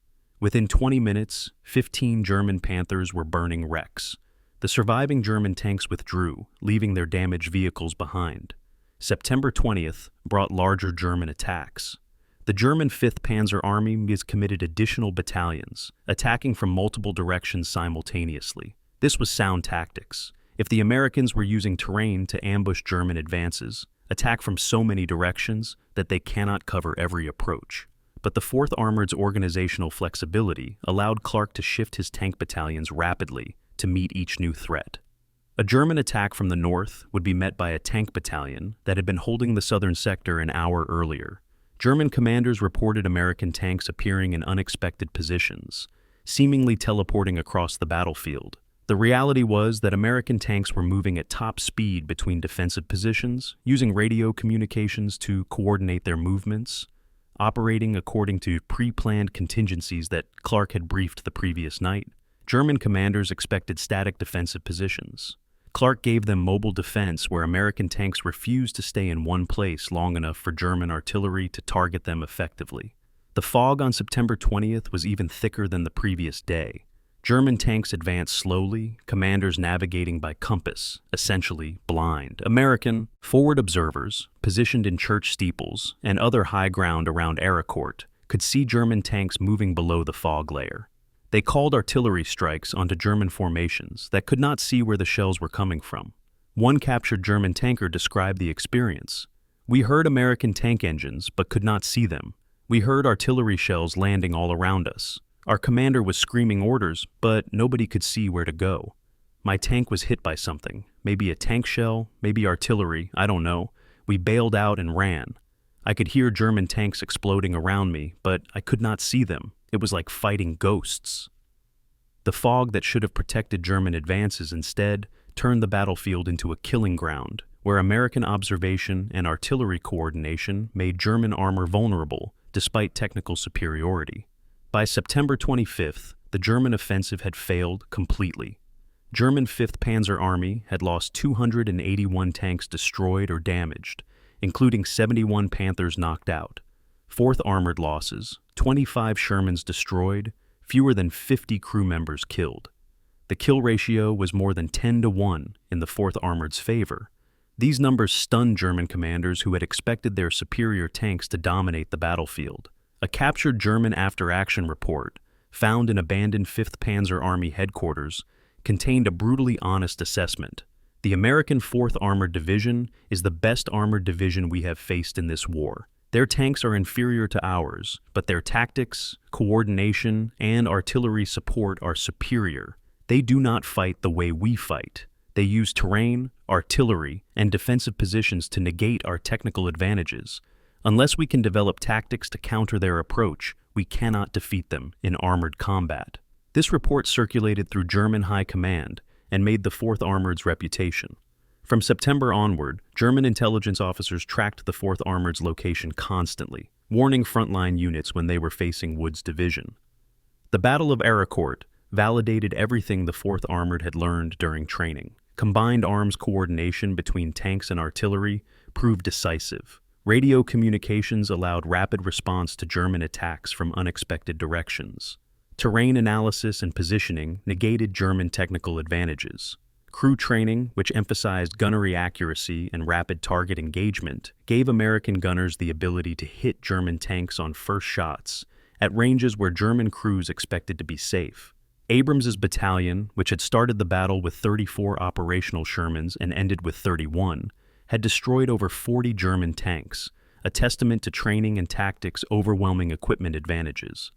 Within 20 minutes, 15 German Panthers were burning wrecks. The surviving German tanks withdrew, leaving their damaged vehicles behind. September 20th brought larger German attacks. The German 5th Panzer Army committed additional battalions, attacking from multiple directions simultaneously. This was sound tactics. If the Americans were using terrain to ambush German advances, attack from so many directions that they cannot cover every approach. But the 4th Armored's organizational flexibility allowed Clark to shift his tank battalions rapidly to meet each new threat. A German attack from the north would be met by a tank battalion that had been holding the southern sector an hour earlier. German commanders reported American tanks appearing in unexpected positions, seemingly teleporting across the battlefield. The reality was that American tanks were moving at top speed between defensive positions, using radio communications to coordinate their movements, operating according to pre-planned contingencies that Clark had briefed the previous night. German commanders expected static defensive positions. Clark gave them mobile defense where American tanks refused to stay in one place long enough for German artillery to target them effectively. The fog on September 20th was even thicker than the previous day. German tanks advanced slowly, commanders navigating by compass, essentially blind. American forward observers, positioned in church steeples and other high ground around Ericourt, could see German tanks moving below the fog layer. They called artillery strikes onto German formations that could not see where the shells were coming from. One captured German tanker described the experience. "We heard American tank engines, but could not see them. We heard artillery shells landing all around us. Our commander was screaming orders, but nobody could see where to go. My tank was hit by something, maybe a tank shell, maybe artillery, I don't know. We bailed out and ran. I could hear German tanks exploding around me, but I could not see them. It was like fighting ghosts." The fog that should have protected German advances instead turned the battlefield into a killing ground, where American observation and artillery coordination made German armor vulnerable despite technical superiority. By September 25th, the German offensive had failed completely. German 5th Panzer Army had lost 281 tanks destroyed or damaged, including 71 Panthers knocked out. 4th Armored losses, 25 Shermans destroyed, fewer than 50 crew members killed. The kill ratio was more than 10-1 in the 4th Armored's favor. These numbers stunned German commanders who had expected their superior tanks to dominate the battlefield. A captured German after-action report, found in abandoned 5th Panzer Army headquarters, contained a brutally honest assessment. The American 4th Armored Division is the best armored division we have faced in this war. Their tanks are inferior to ours, but their tactics, coordination, and artillery support are superior. They do not fight the way we fight. They use terrain, artillery, and defensive positions to negate our technical advantages. Unless we can develop tactics to counter their approach, we cannot defeat them in armored combat. This report circulated through German high command and made the 4th Armored's reputation. From September onward, German intelligence officers tracked the 4th Armored's location constantly, warning frontline units when they were facing Wood's division. The Battle of Ericourt validated everything the 4th Armored had learned during training. Combined arms coordination between tanks and artillery proved decisive. Radio communications allowed rapid response to German attacks from unexpected directions. Terrain analysis and positioning negated German technical advantages. Crew training, which emphasized gunnery accuracy and rapid target engagement, gave American gunners the ability to hit German tanks on first shots at ranges where German crews expected to be safe. Abrams's battalion, which had started the battle with 34 operational Shermans and ended with 31, had destroyed over 40 German tanks, a testament to training and tactics overwhelming equipment advantages.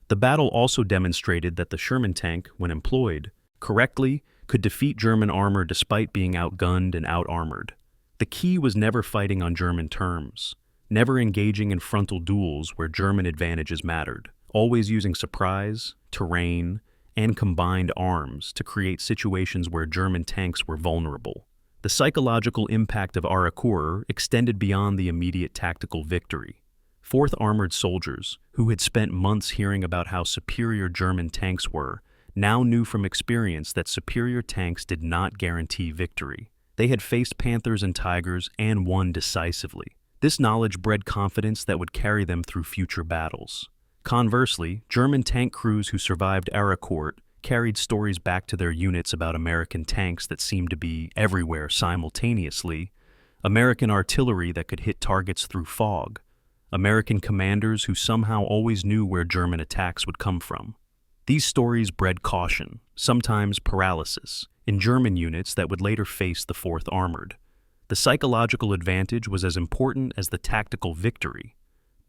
The battle also demonstrated that the Sherman tank, when employed correctly, could defeat German armor despite being outgunned and out-armored. The key was never fighting on German terms, never engaging in frontal duels where German advantages mattered, always using surprise, terrain, and combined arms to create situations where German tanks were vulnerable. The psychological impact of Ardennes extended beyond the immediate tactical victory. 4th Armored soldiers, who had spent months hearing about how superior German tanks were, now knew from experience that superior tanks did not guarantee victory. They had faced Panthers and Tigers and won decisively. This knowledge bred confidence that would carry them through future battles. Conversely, German tank crews who survived Ardennes carried stories back to their units about American tanks that seemed to be everywhere simultaneously, American artillery that could hit targets through fog, American commanders who somehow always knew where German attacks would come from. These stories bred caution, sometimes paralysis, in German units that would later face the 4th Armored. The psychological advantage was as important as the tactical victory.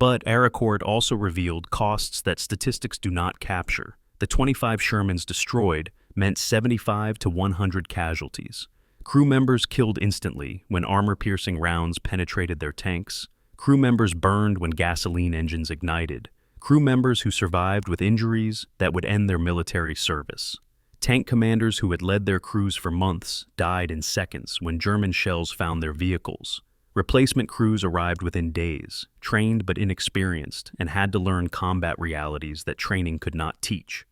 But Ardennes also revealed costs that statistics do not capture. The 25 Shermans destroyed meant 75 to 100 casualties. Crew members killed instantly when armor-piercing rounds penetrated their tanks. Crew members burned when gasoline engines ignited. Crew members who survived with injuries that would end their military service. Tank commanders who had led their crews for months died in seconds when German shells found their vehicles. Replacement crews arrived within days, trained but inexperienced, and had to learn combat realities that training could not teach.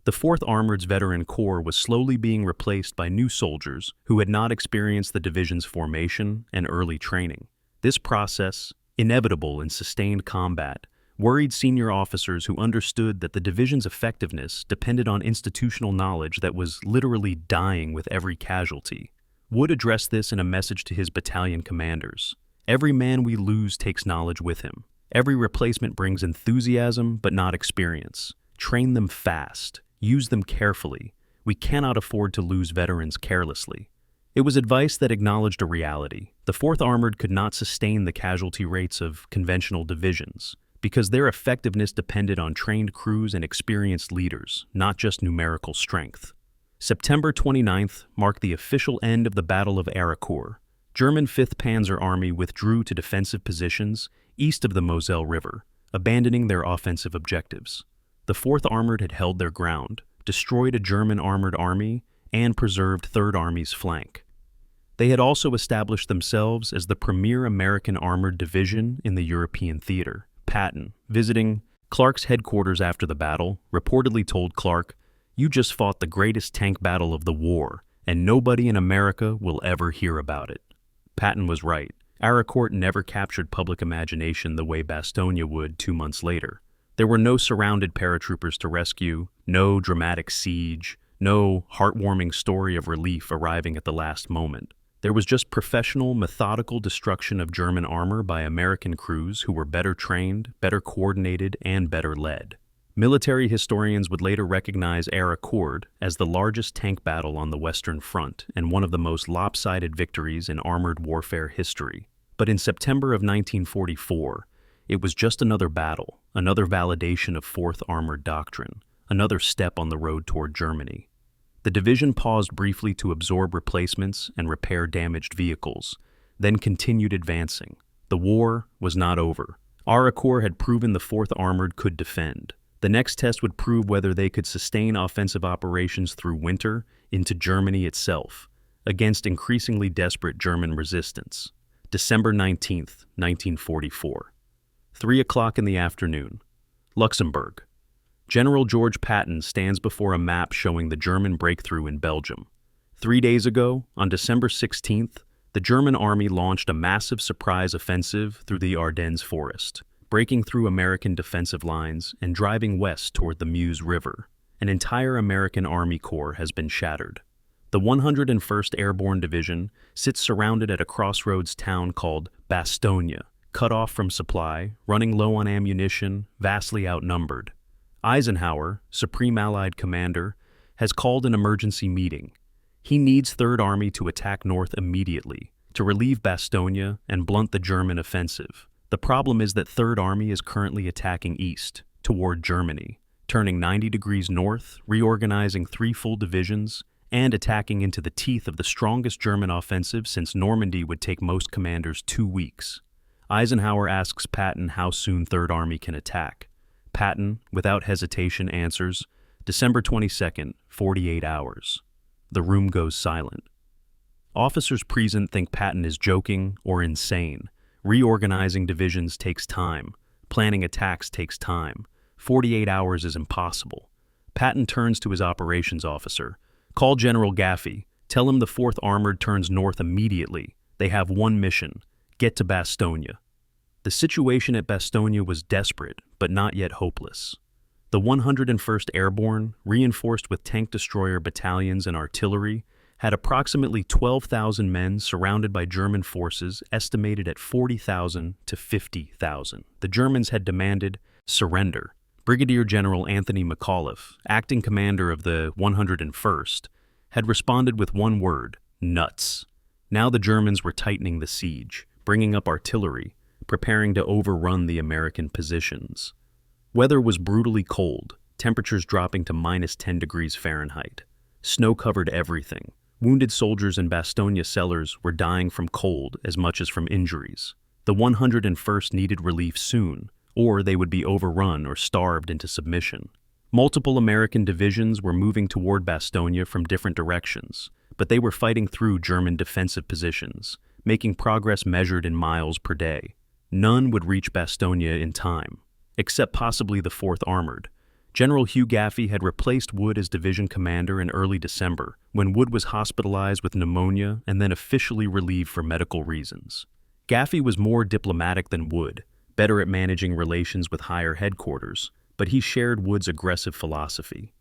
The 4th Armored's veteran corps was slowly being replaced by new soldiers who had not experienced the division's formation and early training. This process, inevitable in sustained combat, worried senior officers who understood that the division's effectiveness depended on institutional knowledge that was literally dying with every casualty. Wood addressed this in a message to his battalion commanders. Every man we lose takes knowledge with him. Every replacement brings enthusiasm but not experience. Train them fast. Use them carefully. We cannot afford to lose veterans carelessly. It was advice that acknowledged a reality. The 4th Armored could not sustain the casualty rates of conventional divisions, because their effectiveness depended on trained crews and experienced leaders, not just numerical strength. September 29th marked the official end of the Battle of Ardennes. German 5th Panzer Army withdrew to defensive positions east of the Moselle River, abandoning their offensive objectives. The 4th Armored had held their ground, destroyed a German armored army, and preserved 3rd Army's flank. They had also established themselves as the premier American armored division in the European theater. Patton, visiting Clark's headquarters after the battle, reportedly told Clark, "You just fought the greatest tank battle of the war, and nobody in America will ever hear about it." Patton was right. Ardennes never captured public imagination the way Bastogne would 2 months later. There were no surrounded paratroopers to rescue, no dramatic siege, no heartwarming story of relief arriving at the last moment. There was just professional, methodical destruction of German armor by American crews who were better trained, better coordinated, and better led. Military historians would later recognize Ardennes as the largest tank battle on the Western Front and one of the most lopsided victories in armored warfare history. But in September of 1944, it was just another battle, another validation of 4th Armored Doctrine, another step on the road toward Germany. The division paused briefly to absorb replacements and repair damaged vehicles, then continued advancing. The war was not over. Ardennes had proven the 4th Armored could defend. The next test would prove whether they could sustain offensive operations through winter into Germany itself, against increasingly desperate German resistance. December 19th, 1944. 3 o'clock in the afternoon. Luxembourg. General George Patton stands before a map showing the German breakthrough in Belgium. 3 days ago, on December 16th, the German army launched a massive surprise offensive through the Ardennes forest, breaking through American defensive lines and driving west toward the Meuse River. An entire American Army Corps has been shattered. The 101st Airborne Division sits surrounded at a crossroads town called Bastogne, cut off from supply, running low on ammunition, vastly outnumbered. Eisenhower, Supreme Allied Commander, has called an emergency meeting. He needs 3rd Army to attack north immediately, to relieve Bastogne and blunt the German offensive. The problem is that 3rd Army is currently attacking east, toward Germany, turning 90 degrees north, reorganizing 3 full divisions, and attacking into the teeth of the strongest German offensive since Normandy would take most commanders 2 weeks. Eisenhower asks Patton how soon 3rd Army can attack. Patton, without hesitation, answers, December 22nd, 48 hours. The room goes silent. Officers present think Patton is joking or insane. Reorganizing divisions takes time. Planning attacks takes time. 48 hours is impossible. Patton turns to his operations officer. Call General Gaffey. Tell him the 4th Armored turns north immediately. They have one mission: get to Bastogne. The situation at Bastogne was desperate, but not yet hopeless. The 101st Airborne, reinforced with tank destroyer battalions and artillery, had approximately 12,000 men surrounded by German forces estimated at 40,000 to 50,000. The Germans had demanded surrender. Brigadier General Anthony McAuliffe, acting commander of the 101st, had responded with one word: nuts. Now the Germans were tightening the siege, bringing up artillery, preparing to overrun the American positions. Weather was brutally cold, temperatures dropping to -10 degrees Fahrenheit. Snow covered everything. Wounded soldiers in Bastogne cellars were dying from cold as much as from injuries. The 101st needed relief soon, or they would be overrun or starved into submission. Multiple American divisions were moving toward Bastogne from different directions, but they were fighting through German defensive positions, making progress measured in miles per day. None would reach Bastogne in time, except possibly the 4th Armored. General Hugh Gaffey had replaced Wood as division commander in early December, when Wood was hospitalized with pneumonia and then officially relieved for medical reasons. Gaffey was more diplomatic than Wood, better at managing relations with higher headquarters, but he shared Wood's aggressive philosophy.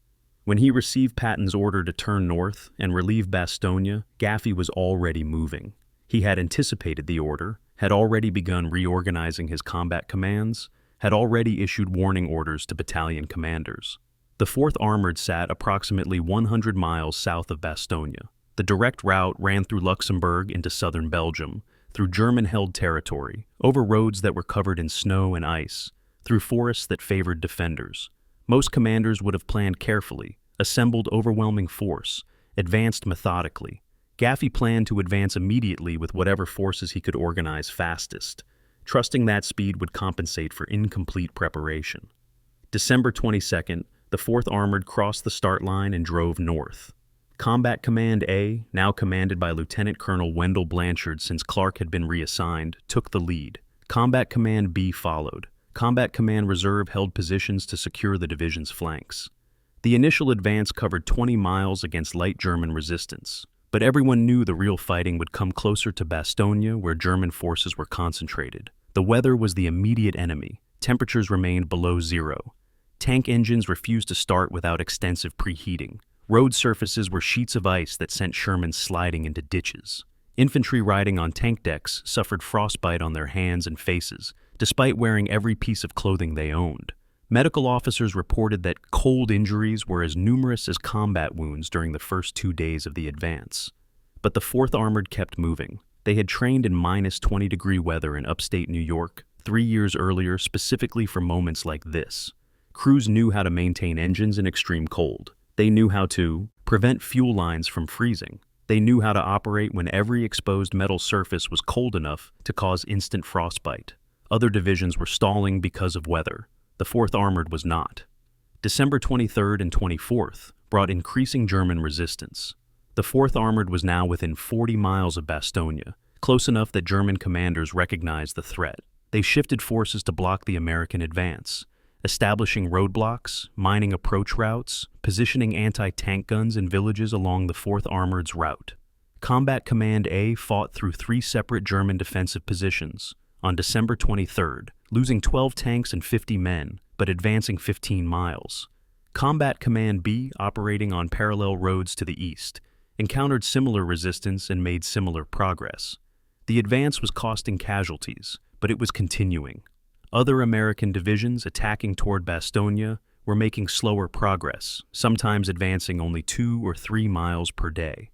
When he received Patton's order to turn north and relieve Bastogne, Gaffey was already moving. He had anticipated the order, had already begun reorganizing his combat commands, had already issued warning orders to battalion commanders. The 4th Armored sat approximately 100 miles south of Bastogne. The direct route ran through Luxembourg into southern Belgium, through German-held territory, over roads that were covered in snow and ice, through forests that favored defenders. Most commanders would have planned carefully, assembled overwhelming force, advanced methodically. Gaffey planned to advance immediately with whatever forces he could organize fastest, trusting that speed would compensate for incomplete preparation. December 22nd, the 4th Armored crossed the start line and drove north. Combat Command A, now commanded by Lieutenant Colonel Wendell Blanchard since Clark had been reassigned, took the lead. Combat Command B followed. Combat Command Reserve held positions to secure the division's flanks. The initial advance covered 20 miles against light German resistance, but everyone knew the real fighting would come closer to Bastogne, where German forces were concentrated. The weather was the immediate enemy. Temperatures remained below zero. Tank engines refused to start without extensive preheating. Road surfaces were sheets of ice that sent Sherman sliding into ditches. Infantry riding on tank decks suffered frostbite on their hands and faces, despite wearing every piece of clothing they owned. Medical officers reported that cold injuries were as numerous as combat wounds during the first 2 days of the advance. But the 4th Armored kept moving. They had trained in -20-degree weather in upstate New York 3 years earlier specifically for moments like this. Crews knew how to maintain engines in extreme cold. They knew how to prevent fuel lines from freezing. They knew how to operate when every exposed metal surface was cold enough to cause instant frostbite. Other divisions were stalling because of weather. The 4th Armored was not. December 23rd and 24th brought increasing German resistance. The 4th Armored was now within 40 miles of Bastogne, close enough that German commanders recognized the threat. They shifted forces to block the American advance, establishing roadblocks, mining approach routes, positioning anti-tank guns in villages along the 4th Armored's route. Combat Command A fought through 3 separate German defensive positions. On December 23rd, losing 12 tanks and 50 men, but advancing 15 miles. Combat Command B, operating on parallel roads to the east, encountered similar resistance and made similar progress. The advance was costing casualties, but it was continuing. Other American divisions attacking toward Bastogne were making slower progress, sometimes advancing only 2 or 3 miles per day.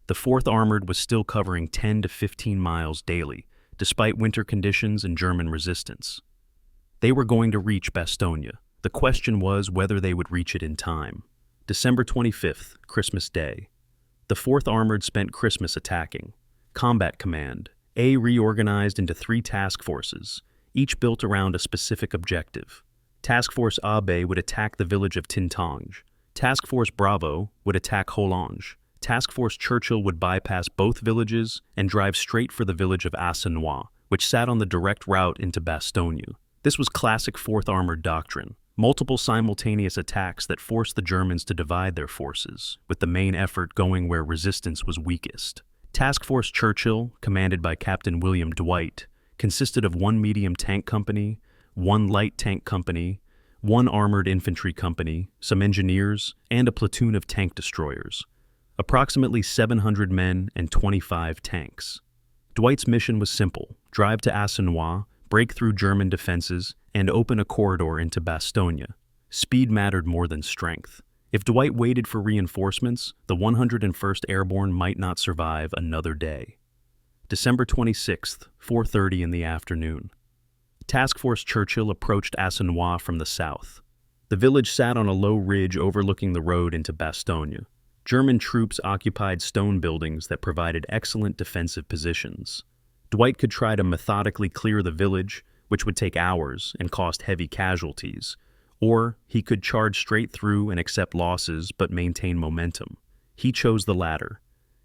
The 4th Armored was still covering 10 to 15 miles daily, despite winter conditions and German resistance. They were going to reach Bastogne. The question was whether they would reach it in time. December 25th, Christmas Day. The 4th Armored spent Christmas attacking. Combat Command A reorganized into 3 task forces, each built around a specific objective. Task Force AB would attack the village of Tintange. Task Force Bravo would attack Hollange. Task Force Churchill would bypass both villages and drive straight for the village of Assenois, which sat on the direct route into Bastogne. This was classic 4th Armored Doctrine. Multiple simultaneous attacks that forced the Germans to divide their forces, with the main effort going where resistance was weakest. Task Force Churchill, commanded by Captain William Dwight, consisted of 1 medium tank company, 1 light tank company, 1 armored infantry company, some engineers, and a platoon of tank destroyers. Approximately 700 men and 25 tanks. Dwight's mission was simple: drive to Assenois, break through German defenses, and open a corridor into Bastogne. Speed mattered more than strength. If Dwight waited for reinforcements, the 101st Airborne might not survive another day. December 26th, 4:30 in the afternoon. Task Force Churchill approached Assenois from the south. The village sat on a low ridge overlooking the road into Bastogne. German troops occupied stone buildings that provided excellent defensive positions. Dwight could try to methodically clear the village, which would take hours and cost heavy casualties, or he could charge straight through and accept losses but maintain momentum. He chose the latter.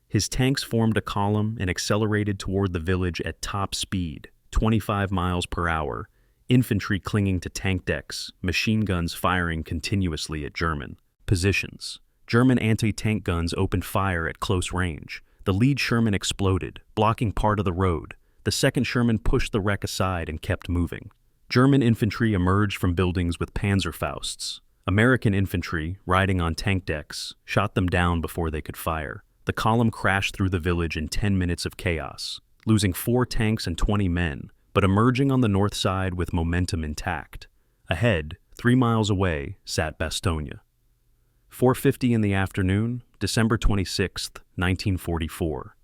His tanks formed a column and accelerated toward the village at top speed, 25 miles per hour, infantry clinging to tank decks, machine guns firing continuously at German positions. German anti-tank guns opened fire at close range. The lead Sherman exploded, blocking part of the road. The second Sherman pushed the wreck aside and kept moving. German infantry emerged from buildings with Panzerfausts. American infantry, riding on tank decks, shot them down before they could fire. The column crashed through the village in 10 minutes of chaos, losing 4 tanks and 20 men, but emerging on the north side with momentum intact. Ahead, 3 miles away, sat Bastogne. 4:50 in the afternoon, December 26, 1944.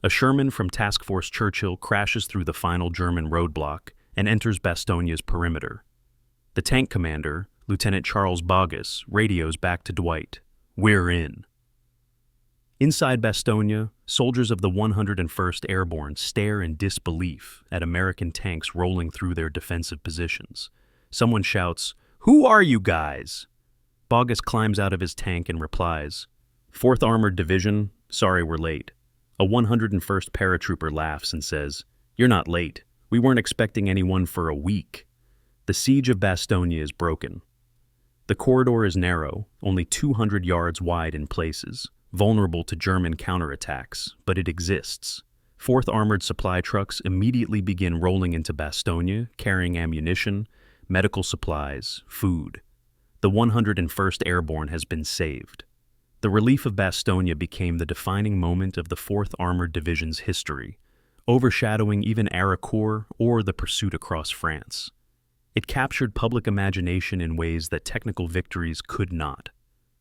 A Sherman from Task Force Churchill crashes through the final German roadblock and enters Bastogne's perimeter. The tank commander, Lieutenant Charles Boggess, radios back to Dwight. "We're in." Inside Bastogne, soldiers of the 101st Airborne stare in disbelief at American tanks rolling through their defensive positions. Someone shouts, "Who are you guys?" Boggess climbs out of his tank and replies, "4th Armored Division, sorry we're late." A 101st paratrooper laughs and says, "You're not late. We weren't expecting anyone for a week." The siege of Bastogne is broken. The corridor is narrow, only 200 yards wide in places, vulnerable to German counterattacks, but it exists. 4th Armored supply trucks immediately begin rolling into Bastogne, carrying ammunition, medical supplies, food. The 101st Airborne has been saved. The relief of Bastogne became the defining moment of the 4th Armored Division's history, overshadowing even Haricourt or the pursuit across France. It captured public imagination in ways that technical victories could not.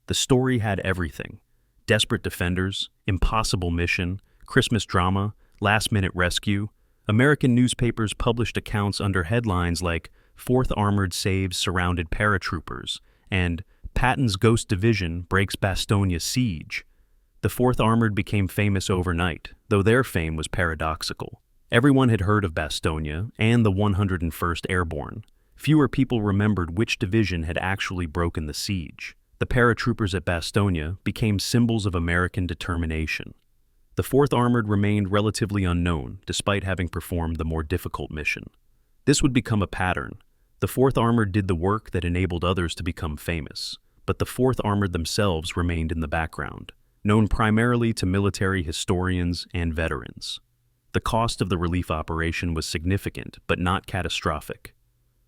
The story had everything: desperate defenders, impossible mission, Christmas drama, last-minute rescue. American newspapers published accounts under headlines like "4th Armored Saves Surrounded Paratroopers" and "Patton's Ghost Division Breaks Bastogne Siege." The 4th Armored became famous overnight, though their fame was paradoxical. Everyone had heard of Bastogne and the 101st Airborne. Fewer people remembered which division had actually broken the siege. The paratroopers at Bastogne became symbols of American determination. The 4th Armored remained relatively unknown, despite having performed the more difficult mission. This would become a pattern. The 4th Armored did the work that enabled others to become famous, but the 4th Armored themselves remained in the background, known primarily to military historians and veterans. The cost of the relief operation was significant, but not catastrophic.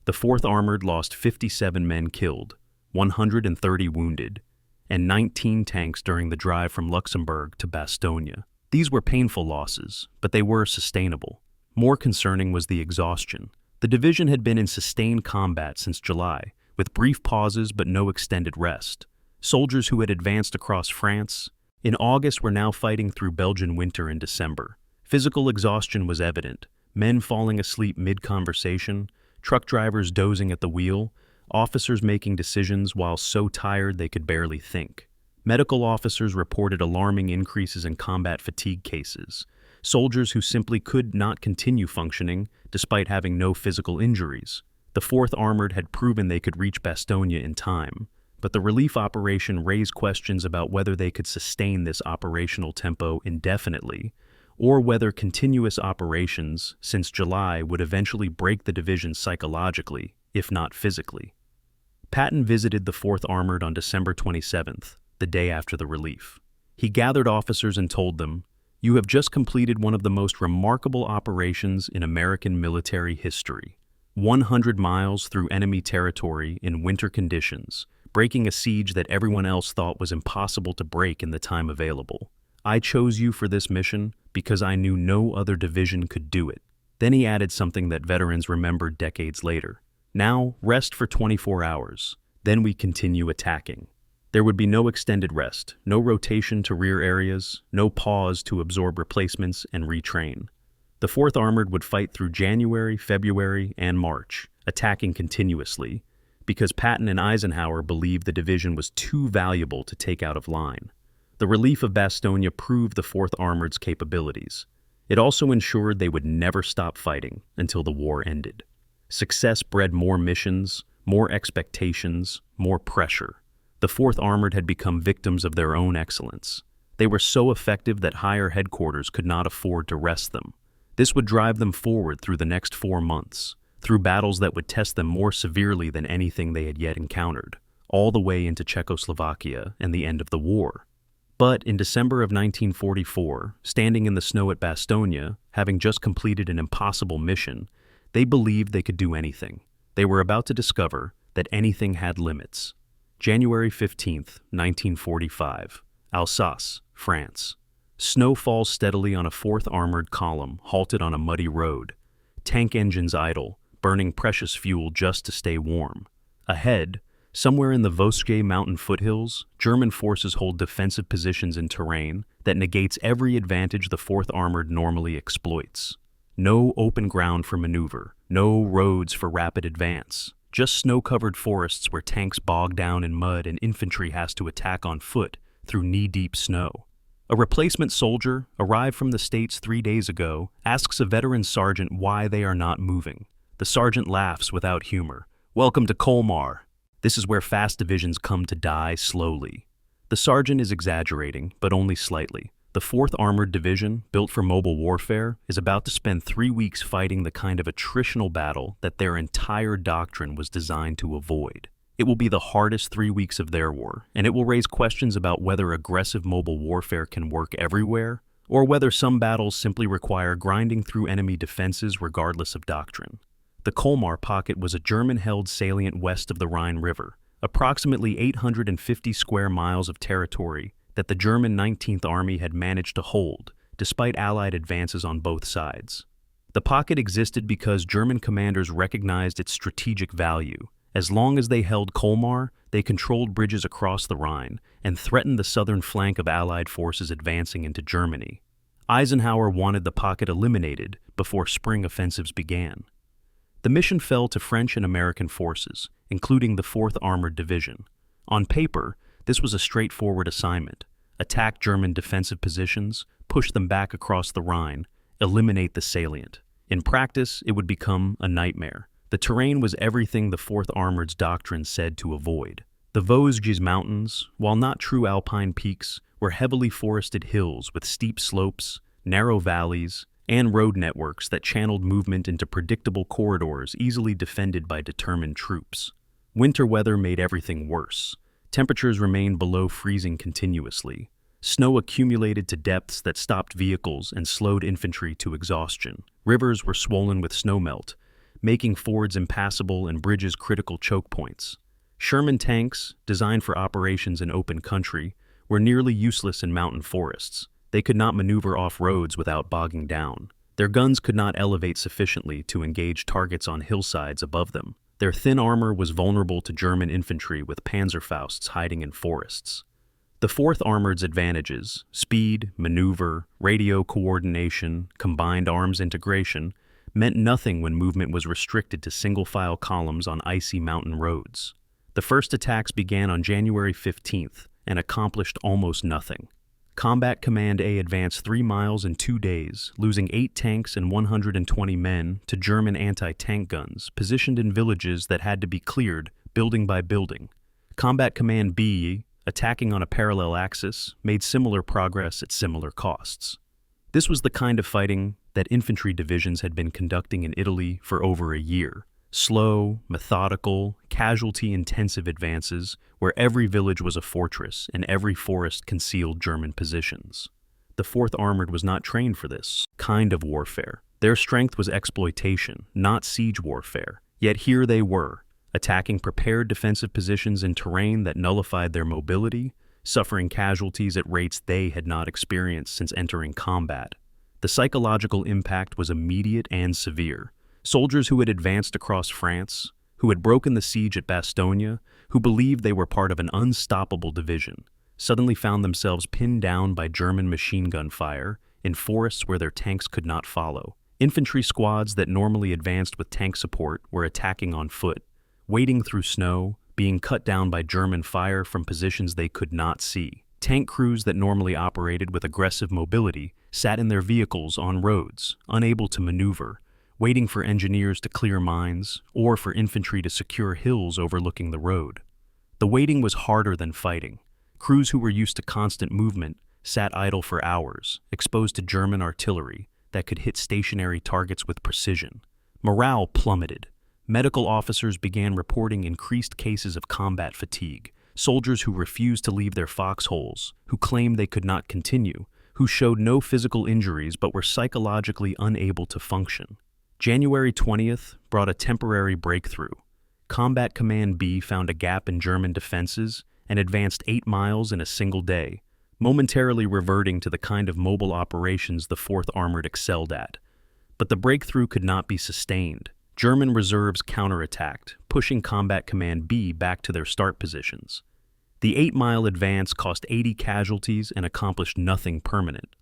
The 4th Armored lost 57 men killed, 130 wounded, and 19 tanks during the drive from Luxembourg to Bastogne. These were painful losses, but they were sustainable. More concerning was the exhaustion. The division had been in sustained combat since July, with brief pauses but no extended rest. Soldiers who had advanced across France in August were now fighting through Belgian winter in December. Physical exhaustion was evident, men falling asleep mid-conversation, truck drivers dozing at the wheel, officers making decisions while so tired they could barely think. Medical officers reported alarming increases in combat fatigue cases, soldiers who simply could not continue functioning despite having no physical injuries. The 4th Armored had proven they could reach Bastogne in time, but the relief operation raised questions about whether they could sustain this operational tempo indefinitely, or whether continuous operations since July would eventually break the division psychologically, if not physically. Patton visited the 4th Armored on December 27th, the day after the relief. He gathered officers and told them, "You have just completed one of the most remarkable operations in American military history. 100 miles through enemy territory in winter conditions, breaking a siege that everyone else thought was impossible to break in the time available. I chose you for this mission because I knew no other division could do it." Then he added something that veterans remembered decades later. "Now, rest for 24 hours. Then we continue attacking." There would be no extended rest, no rotation to rear areas, no pause to absorb replacements and retrain. The 4th Armored would fight through January, February, and March, attacking continuously, because Patton and Eisenhower believed the division was too valuable to take out of line. The relief of Bastogne proved the 4th Armored's capabilities. It also ensured they would never stop fighting until the war ended. Success bred more missions, more expectations, more pressure. The 4th Armored had become victims of their own excellence. They were so effective that higher headquarters could not afford to rest them. This would drive them forward through the next 4 months, through battles that would test them more severely than anything they had yet encountered, all the way into Czechoslovakia and the end of the war. But in December of 1944, standing in the snow at Bastogne, having just completed an impossible mission, they believed they could do anything. They were about to discover that anything had limits. January 15th, 1945, Alsace, France. Snow falls steadily on a 4th Armored column halted on a muddy road. Tank engines idle, burning precious fuel just to stay warm. Ahead, somewhere in the Vosges mountain foothills, German forces hold defensive positions in terrain that negates every advantage the 4th Armored normally exploits. No open ground for maneuver, no roads for rapid advance, just snow-covered forests where tanks bog down in mud and infantry has to attack on foot through knee-deep snow. A replacement soldier, arrived from the States 3 days ago, asks a veteran sergeant why they are not moving. The sergeant laughs without humor. "Welcome to Colmar. This is where fast divisions come to die slowly." The sergeant is exaggerating, but only slightly. The 4th Armored Division, built for mobile warfare, is about to spend 3 weeks fighting the kind of attritional battle that their entire doctrine was designed to avoid. It will be the hardest 3 weeks of their war, and it will raise questions about whether aggressive mobile warfare can work everywhere, or whether some battles simply require grinding through enemy defenses regardless of doctrine. The Colmar pocket was a German-held salient west of the Rhine River, approximately 850 square miles of territory that the German 19th Army had managed to hold, despite Allied advances on both sides. The pocket existed because German commanders recognized its strategic value. As long as they held Colmar, they controlled bridges across the Rhine and threatened the southern flank of Allied forces advancing into Germany. Eisenhower wanted the pocket eliminated before spring offensives began. The mission fell to French and American forces, including the 4th Armored Division. On paper, this was a straightforward assignment: attack German defensive positions, push them back across the Rhine, eliminate the salient. In practice, it would become a nightmare. The terrain was everything the 4th Armored's doctrine said to avoid. The Vosges Mountains, while not true alpine peaks, were heavily forested hills with steep slopes, narrow valleys, and road networks that channeled movement into predictable corridors easily defended by determined troops. Winter weather made everything worse. Temperatures remained below freezing continuously. Snow accumulated to depths that stopped vehicles and slowed infantry to exhaustion. Rivers were swollen with snowmelt, making fords impassable and bridges critical choke points. Sherman tanks, designed for operations in open country, were nearly useless in mountain forests. They could not maneuver off roads without bogging down. Their guns could not elevate sufficiently to engage targets on hillsides above them. Their thin armor was vulnerable to German infantry with Panzerfausts hiding in forests. The 4th Armored's advantages, speed, maneuver, radio coordination, combined arms integration, meant nothing when movement was restricted to single-file columns on icy mountain roads. The first attacks began on January 15th and accomplished almost nothing. Combat Command A advanced 3 miles in 2 days, losing 8 tanks and 120 men to German anti-tank guns positioned in villages that had to be cleared building by building. Combat Command B, attacking on a parallel axis, made similar progress at similar costs. This was the kind of fighting that infantry divisions had been conducting in Italy for over a year. Slow, methodical, casualty-intensive advances where every village was a fortress and every forest concealed German positions. The 4th Armored was not trained for this kind of warfare. Their strength was exploitation, not siege warfare. Yet here they were, attacking prepared defensive positions in terrain that nullified their mobility, suffering casualties at rates they had not experienced since entering combat. The psychological impact was immediate and severe. Soldiers who had advanced across France, who had broken the siege at Bastogne, who believed they were part of an unstoppable division, suddenly found themselves pinned down by German machine gun fire in forests where their tanks could not follow. Infantry squads that normally advanced with tank support were attacking on foot, wading through snow, being cut down by German fire from positions they could not see. Tank crews that normally operated with aggressive mobility sat in their vehicles on roads, unable to maneuver, waiting for engineers to clear mines or for infantry to secure hills overlooking the road. The waiting was harder than fighting. Crews who were used to constant movement sat idle for hours, exposed to German artillery that could hit stationary targets with precision. Morale plummeted. Medical officers began reporting increased cases of combat fatigue. Soldiers who refused to leave their foxholes, who claimed they could not continue, who showed no physical injuries but were psychologically unable to function. January 20th brought a temporary breakthrough. Combat Command B found a gap in German defenses and advanced 8 miles in a single day, momentarily reverting to the kind of mobile operations the 4th Armored excelled at. But the breakthrough could not be sustained. German reserves counterattacked, pushing Combat Command B back to their start positions. The 8-mile advance cost 80 casualties and accomplished nothing permanent.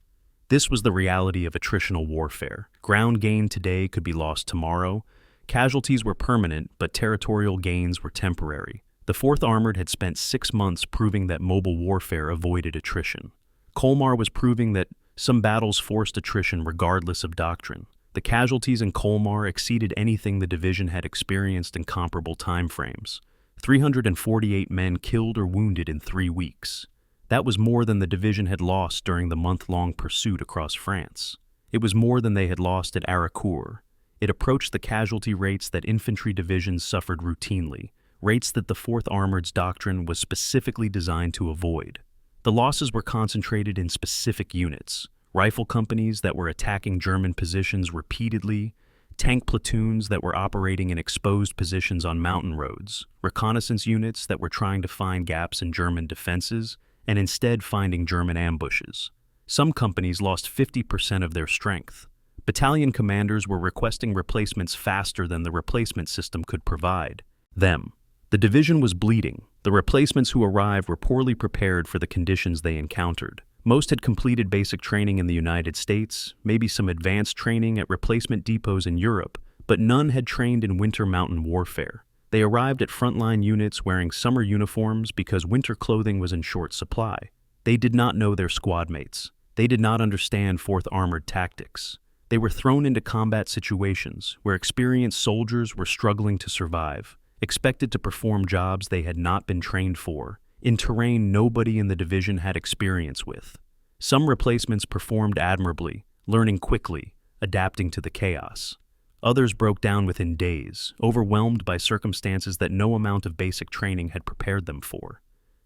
This was the reality of attritional warfare. Ground gain today could be lost tomorrow. Casualties were permanent, but territorial gains were temporary. The 4th Armored had spent 6 months proving that mobile warfare avoided attrition. Colmar was proving that some battles forced attrition regardless of doctrine. The casualties in Colmar exceeded anything the division had experienced in comparable timeframes. 348 men killed or wounded in 3 weeks. That was more than the division had lost during the month-long pursuit across France. It was more than they had lost at Haraucourt. It approached the casualty rates that infantry divisions suffered routinely, rates that the 4th Armored's doctrine was specifically designed to avoid. The losses were concentrated in specific units: rifle companies that were attacking German positions repeatedly, tank platoons that were operating in exposed positions on mountain roads, reconnaissance units that were trying to find gaps in German defenses and instead finding German ambushes. Some companies lost 50% of their strength. Battalion commanders were requesting replacements faster than the replacement system could provide them. The division was bleeding. The replacements who arrived were poorly prepared for the conditions they encountered. Most had completed basic training in the United States, maybe some advanced training at replacement depots in Europe, but none had trained in winter mountain warfare. They arrived at frontline units wearing summer uniforms because winter clothing was in short supply. They did not know their squad mates. They did not understand 4th Armored tactics. They were thrown into combat situations where experienced soldiers were struggling to survive, expected to perform jobs they had not been trained for, in terrain nobody in the division had experience with. Some replacements performed admirably, learning quickly, adapting to the chaos. Others broke down within days, overwhelmed by circumstances that no amount of basic training had prepared them for.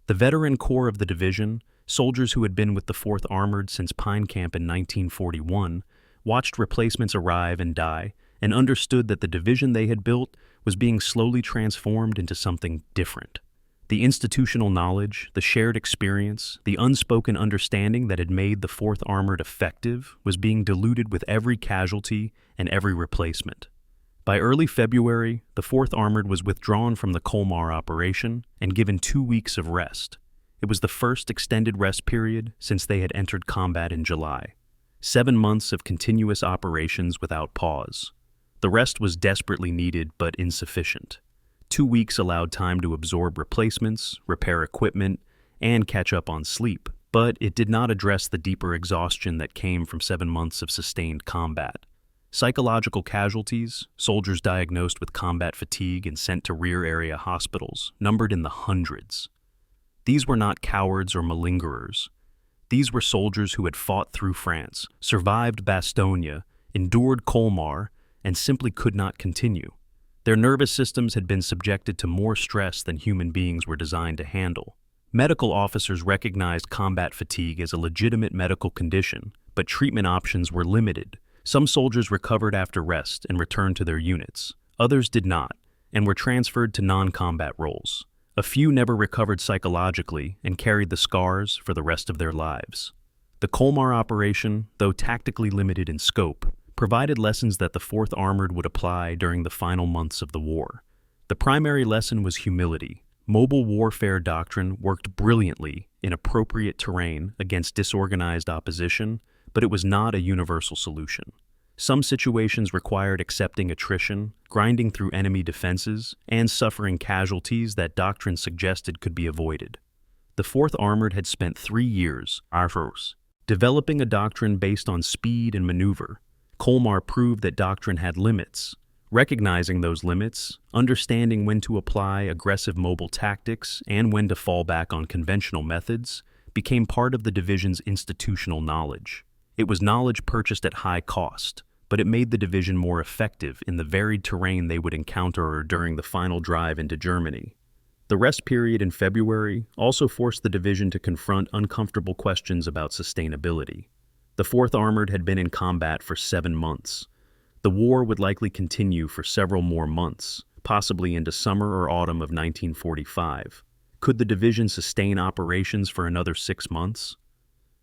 The veteran core of the division, soldiers who had been with the 4th Armored since Pine Camp in 1941, watched replacements arrive and die, and understood that the division they had built was being slowly transformed into something different. The institutional knowledge, the shared experience, the unspoken understanding that had made the 4th Armored effective was being diluted with every casualty and every replacement. By early February, the 4th Armored was withdrawn from the Colmar operation and given 2 weeks of rest. It was the first extended rest period since they had entered combat in July. 7 months of continuous operations without pause. The rest was desperately needed but insufficient. 2 weeks allowed time to absorb replacements, repair equipment, and catch up on sleep, but it did not address the deeper exhaustion that came from 7 months of sustained combat. Psychological casualties, soldiers diagnosed with combat fatigue and sent to rear area hospitals, numbered in the hundreds. These were not cowards or malingerers. These were soldiers who had fought through France, survived Bastogne, endured Colmar, and simply could not continue. Their nervous systems had been subjected to more stress than human beings were designed to handle. Medical officers recognized combat fatigue as a legitimate medical condition, but treatment options were limited. Some soldiers recovered after rest and returned to their units. Others did not, and were transferred to non-combat roles. A few never recovered psychologically and carried the scars for the rest of their lives. The Colmar operation, though tactically limited in scope, provided lessons that the 4th Armored would apply during the final months of the war. The primary lesson was humility. Mobile warfare doctrine worked brilliantly in appropriate terrain against disorganized opposition, but it was not a universal solution. Some situations required accepting attrition, grinding through enemy defenses, and suffering casualties that doctrine suggested could be avoided. The 4th Armored had spent 3 years, developing a doctrine based on speed and maneuver. Colmar proved that doctrine had limits. Recognizing those limits, understanding when to apply aggressive mobile tactics and when to fall back on conventional methods, became part of the division's institutional knowledge. It was knowledge purchased at high cost, but it made the division more effective in the varied terrain they would encounter during the final drive into Germany. The rest period in February also forced the division to confront uncomfortable questions about sustainability. The 4th Armored had been in combat for 7 months. The war would likely continue for several more months, possibly into summer or autumn of 1945. Could the division sustain operations for another 6 months?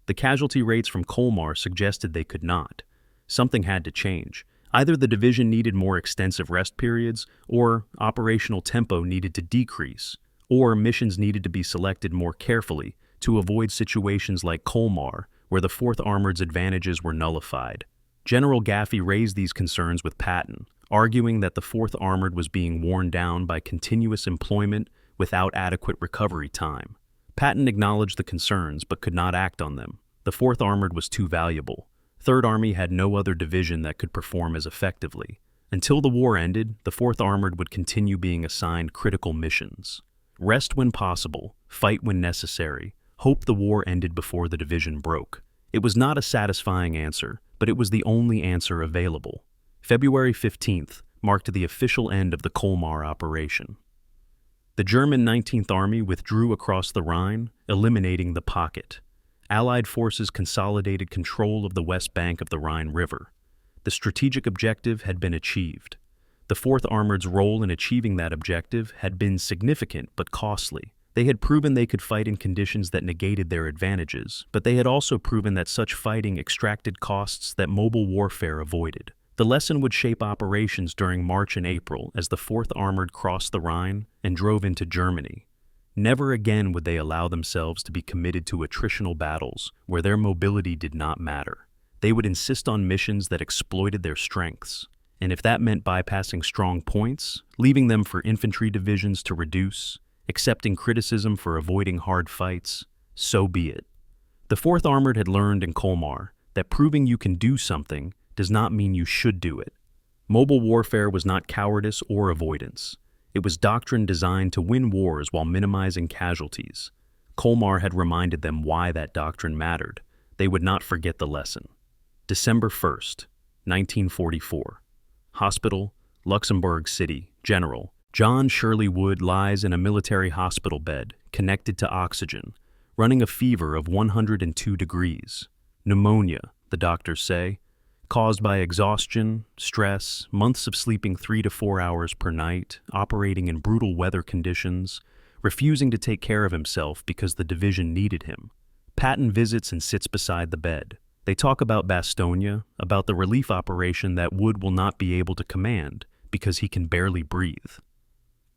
The casualty rates from Colmar suggested they could not. Something had to change. Either the division needed more extensive rest periods, or operational tempo needed to decrease, or missions needed to be selected more carefully to avoid situations like Colmar, where the 4th Armored's advantages were nullified. General Gaffey raised these concerns with Patton, arguing that the 4th Armored was being worn down by continuous employment without adequate recovery time. Patton acknowledged the concerns but could not act on them. The 4th Armored was too valuable. 3rd Army had no other division that could perform as effectively. Until the war ended, the 4th Armored would continue being assigned critical missions. Rest when possible, fight when necessary, hope the war ended before the division broke. It was not a satisfying answer, but it was the only answer available. February 15th marked the official end of the Colmar operation. The German 19th Army withdrew across the Rhine, eliminating the pocket. Allied forces consolidated control of the west bank of the Rhine River. The strategic objective had been achieved. The 4th Armored's role in achieving that objective had been significant but costly. They had proven they could fight in conditions that negated their advantages, but they had also proven that such fighting extracted costs that mobile warfare avoided. The lesson would shape operations during March and April as the 4th Armored crossed the Rhine and drove into Germany. Never again would they allow themselves to be committed to attritional battles where their mobility did not matter. They would insist on missions that exploited their strengths, and if that meant bypassing strong points, leaving them for infantry divisions to reduce, accepting criticism for avoiding hard fights, so be it. The 4th Armored had learned in Colmar that proving you can do something does not mean you should do it. Mobile warfare was not cowardice or avoidance. It was doctrine designed to win wars while minimizing casualties. Colmar had reminded them why that doctrine mattered. They would not forget the lesson. December 1st, 1944. Hospital, Luxembourg City, General. John Shirley Wood lies in a military hospital bed, connected to oxygen, running a fever of 102 degrees. Pneumonia, the doctors say, caused by exhaustion, stress, months of sleeping 3 to 4 hours per night, operating in brutal weather conditions, refusing to take care of himself because the division needed him. Patton visits and sits beside the bed. They talk about Bastogne, about the relief operation that Wood will not be able to command because he can barely breathe.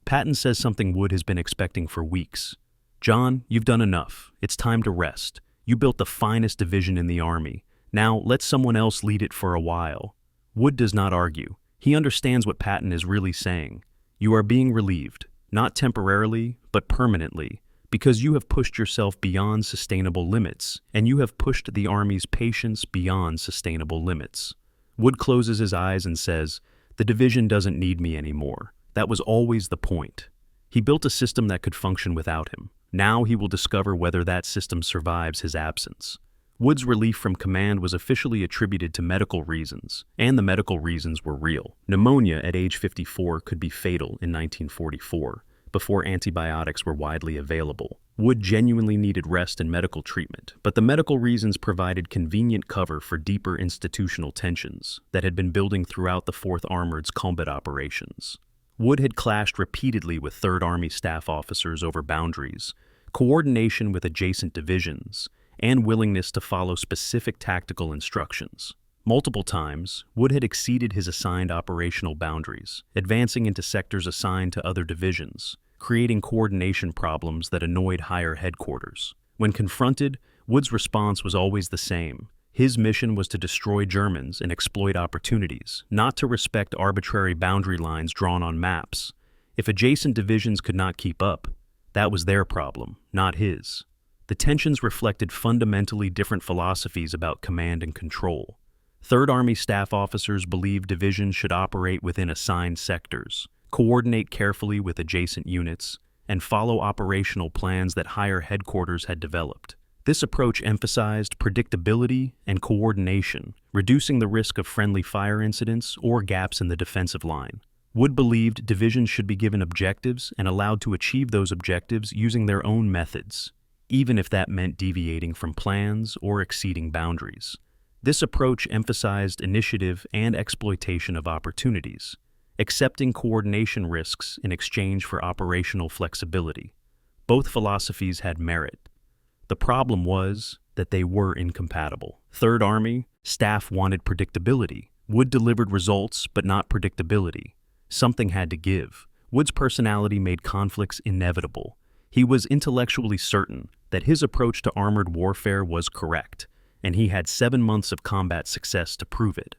Patton says something Wood has been expecting for weeks. "John, you've done enough. It's time to rest. You built the finest division in the Army. Now let someone else lead it for a while." Wood does not argue. He understands what Patton is really saying. You are being relieved, not temporarily, but permanently, because you have pushed yourself beyond sustainable limits, and you have pushed the Army's patience beyond sustainable limits. Wood closes his eyes and says, "The division doesn't need me anymore. That was always the point." He built a system that could function without him. Now he will discover whether that system survives his absence. Wood's relief from command was officially attributed to medical reasons, and the medical reasons were real. Pneumonia at age 54 could be fatal in 1944, before antibiotics were widely available. Wood genuinely needed rest and medical treatment, but the medical reasons provided convenient cover for deeper institutional tensions that had been building throughout the 4th Armored's combat operations. Wood had clashed repeatedly with 3rd Army staff officers over boundaries, coordination with adjacent divisions, and willingness to follow specific tactical instructions. Multiple times, Wood had exceeded his assigned operational boundaries, advancing into sectors assigned to other divisions, creating coordination problems that annoyed higher headquarters. When confronted, Wood's response was always the same. His mission was to destroy Germans and exploit opportunities, not to respect arbitrary boundary lines drawn on maps. If adjacent divisions could not keep up, that was their problem, not his. The tensions reflected fundamentally different philosophies about command and control. 3rd Army staff officers believed divisions should operate within assigned sectors, coordinate carefully with adjacent units, and follow operational plans that higher headquarters had developed. This approach emphasized predictability and coordination, reducing the risk of friendly fire incidents or gaps in the defensive line. Wood believed divisions should be given objectives and allowed to achieve those objectives using their own methods, even if that meant deviating from plans or exceeding boundaries. This approach emphasized initiative and exploitation of opportunities, accepting coordination risks in exchange for operational flexibility. Both philosophies had merit. The problem was that they were incompatible. 3rd Army staff wanted predictability. Wood delivered results, but not predictability. Something had to give. Wood's personality made conflicts inevitable. He was intellectually certain that his approach to armored warfare was correct, and he had 7 months of combat success to prove it.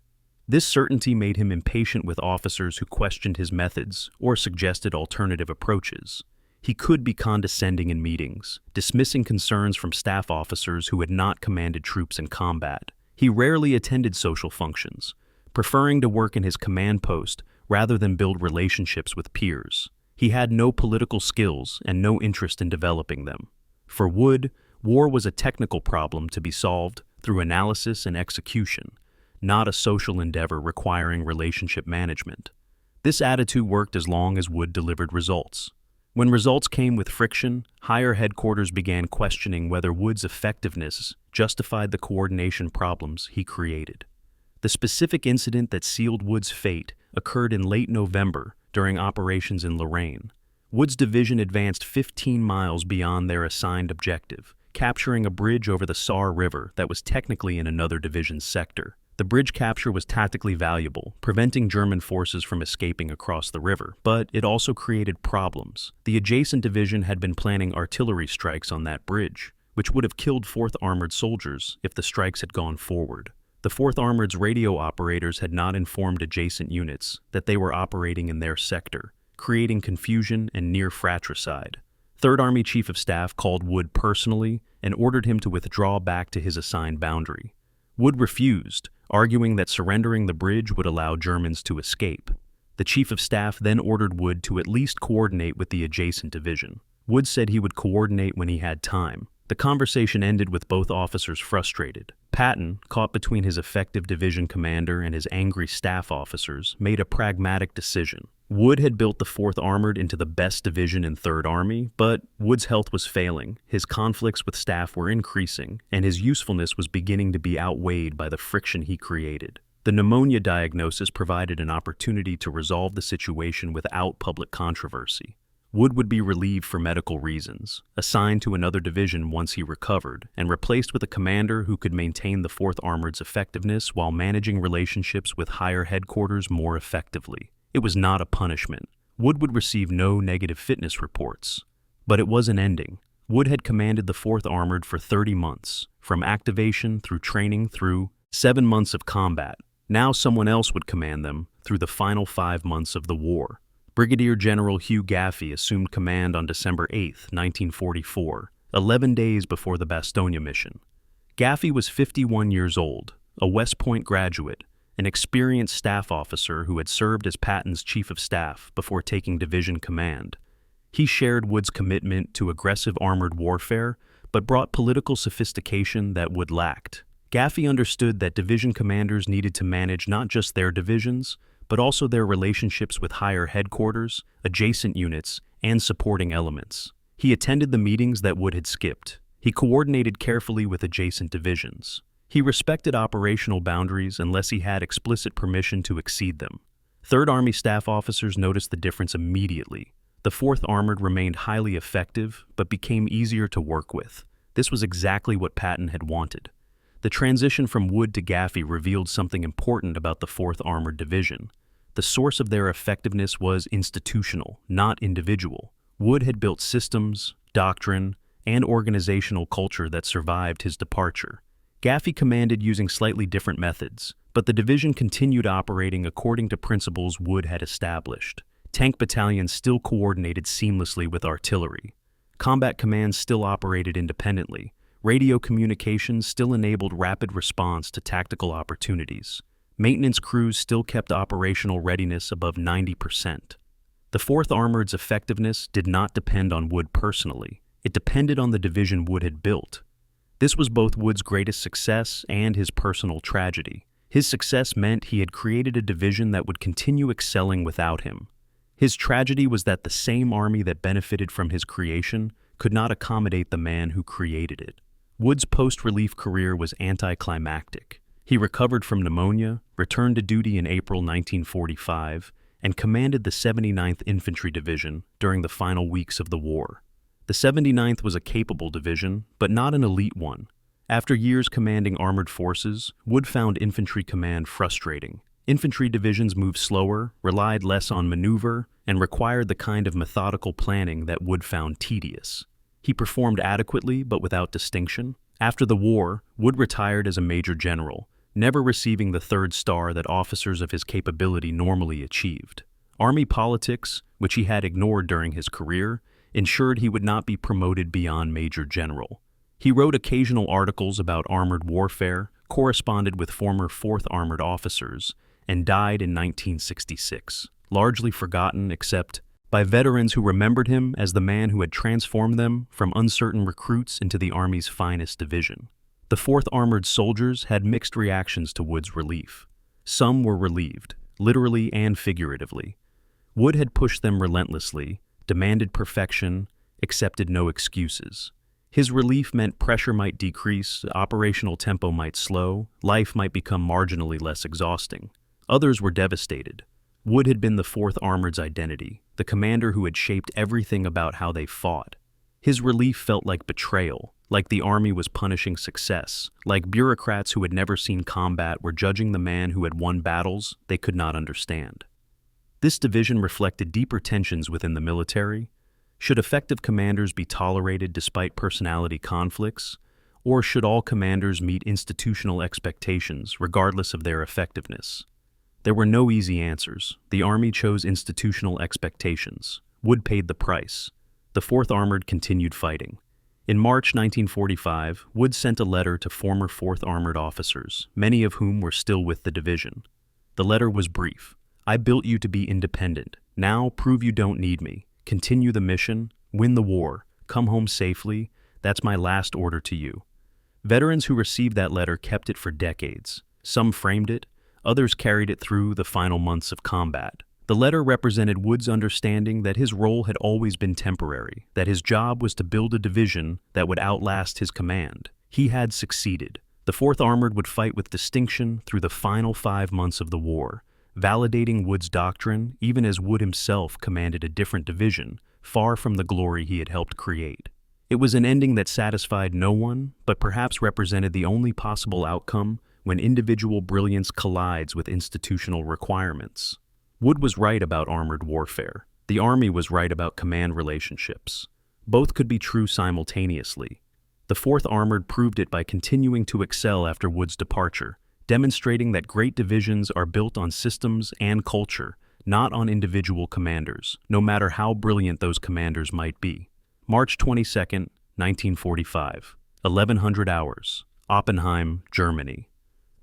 This certainty made him impatient with officers who questioned his methods or suggested alternative approaches. He could be condescending in meetings, dismissing concerns from staff officers who had not commanded troops in combat. He rarely attended social functions, preferring to work in his command post rather than build relationships with peers. He had no political skills and no interest in developing them. For Wood, war was a technical problem to be solved through analysis and execution, not a social endeavor requiring relationship management. This attitude worked as long as Wood delivered results. When results came with friction, higher headquarters began questioning whether Wood's effectiveness justified the coordination problems he created. The specific incident that sealed Wood's fate occurred in late November during operations in Lorraine. Wood's division advanced 15 miles beyond their assigned objective, capturing a bridge over the Saar River that was technically in another division's sector. The bridge capture was tactically valuable, preventing German forces from escaping across the river, but it also created problems. The adjacent division had been planning artillery strikes on that bridge, which would have killed 4th Armored soldiers if the strikes had gone forward. The 4th Armored's radio operators had not informed adjacent units that they were operating in their sector, creating confusion and near fratricide. 3rd Army Chief of Staff called Wood personally and ordered him to withdraw back to his assigned boundary. Wood refused, arguing that surrendering the bridge would allow Germans to escape. The Chief of Staff then ordered Wood to at least coordinate with the adjacent division. Wood said he would coordinate when he had time. The conversation ended with both officers frustrated. Patton, caught between his effective division commander and his angry staff officers, made a pragmatic decision. Wood had built the 4th Armored into the best division in 3rd Army, but Wood's health was failing, his conflicts with staff were increasing, and his usefulness was beginning to be outweighed by the friction he created. The pneumonia diagnosis provided an opportunity to resolve the situation without public controversy. Wood would be relieved for medical reasons, assigned to another division once he recovered, and replaced with a commander who could maintain the 4th Armored's effectiveness while managing relationships with higher headquarters more effectively. It was not a punishment. Wood would receive no negative fitness reports. But it was an ending. Wood had commanded the 4th Armored for 30 months, from activation through training through 7 months of combat. Now someone else would command them through the final 5 months of the war. Brigadier General Hugh Gaffey assumed command on December 8, 1944, 11 days before the Bastogne mission. Gaffey was 51 years old, a West Point graduate, an experienced staff officer who had served as Patton's chief of staff before taking division command. He shared Wood's commitment to aggressive armored warfare, but brought political sophistication that Wood lacked. Gaffey understood that division commanders needed to manage not just their divisions, but also their relationships with higher headquarters, adjacent units, and supporting elements. He attended the meetings that Wood had skipped. He coordinated carefully with adjacent divisions. He respected operational boundaries unless he had explicit permission to exceed them. Third Army staff officers noticed the difference immediately. The 4th Armored remained highly effective, but became easier to work with. This was exactly what Patton had wanted. The transition from Wood to Gaffey revealed something important about the 4th Armored Division. The source of their effectiveness was institutional, not individual. Wood had built systems, doctrine, and organizational culture that survived his departure. Gaffey commanded using slightly different methods, but the division continued operating according to principles Wood had established. Tank battalions still coordinated seamlessly with artillery. Combat commands still operated independently. Radio communications still enabled rapid response to tactical opportunities. Maintenance crews still kept operational readiness above 90%. The 4th Armored's effectiveness did not depend on Wood personally. It depended on the division Wood had built. This was both Wood's greatest success and his personal tragedy. His success meant he had created a division that would continue excelling without him. His tragedy was that the same army that benefited from his creation could not accommodate the man who created it. Wood's post-relief career was anticlimactic. He recovered from pneumonia, returned to duty in April 1945, and commanded the 79th Infantry Division during the final weeks of the war. The 79th was a capable division, but not an elite one. After years commanding armored forces, Wood found infantry command frustrating. Infantry divisions moved slower, relied less on maneuver, and required the kind of methodical planning that Wood found tedious. He performed adequately but without distinction. After the war, Wood retired as a major general, never receiving the 3rd star that officers of his capability normally achieved. Army politics, which he had ignored during his career, ensured he would not be promoted beyond major general. He wrote occasional articles about armored warfare, corresponded with former 4th Armored officers, and died in 1966, largely forgotten except by veterans who remembered him as the man who had transformed them from uncertain recruits into the Army's finest division. The 4th Armored soldiers had mixed reactions to Wood's relief. Some were relieved, literally and figuratively. Wood had pushed them relentlessly, demanded perfection, accepted no excuses. His relief meant pressure might decrease, operational tempo might slow, life might become marginally less exhausting. Others were devastated. Wood had been the 4th Armored's identity, the commander who had shaped everything about how they fought. His relief felt like betrayal, like the Army was punishing success, like bureaucrats who had never seen combat were judging the man who had won battles they could not understand. This division reflected deeper tensions within the military. Should effective commanders be tolerated despite personality conflicts, or should all commanders meet institutional expectations regardless of their effectiveness? There were no easy answers. The Army chose institutional expectations. Wood paid the price. The 4th Armored continued fighting. In March 1945, Wood sent a letter to former 4th Armored officers, many of whom were still with the division. The letter was brief. "I built you to be independent. Now prove you don't need me. Continue the mission, win the war, come home safely. That's my last order to you." Veterans who received that letter kept it for decades. Some framed it, others carried it through the final months of combat. The letter represented Wood's understanding that his role had always been temporary, that his job was to build a division that would outlast his command. He had succeeded. The 4th Armored would fight with distinction through the final 5 months of the war, validating Wood's doctrine even as Wood himself commanded a different division, far from the glory he had helped create. It was an ending that satisfied no one, but perhaps represented the only possible outcome when individual brilliance collides with institutional requirements. Wood was right about armored warfare. The Army was right about command relationships. Both could be true simultaneously. The 4th Armored proved it by continuing to excel after Wood's departure, demonstrating that great divisions are built on systems and culture, not on individual commanders, no matter how brilliant those commanders might be. March 22, 1945, 1100 hours, Oppenheim, Germany.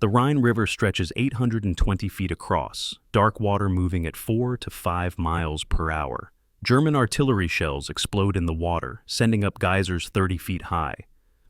The Rhine River stretches 820 feet across, dark water moving at 4 to 5 miles per hour. German artillery shells explode in the water, sending up geysers 30 feet high.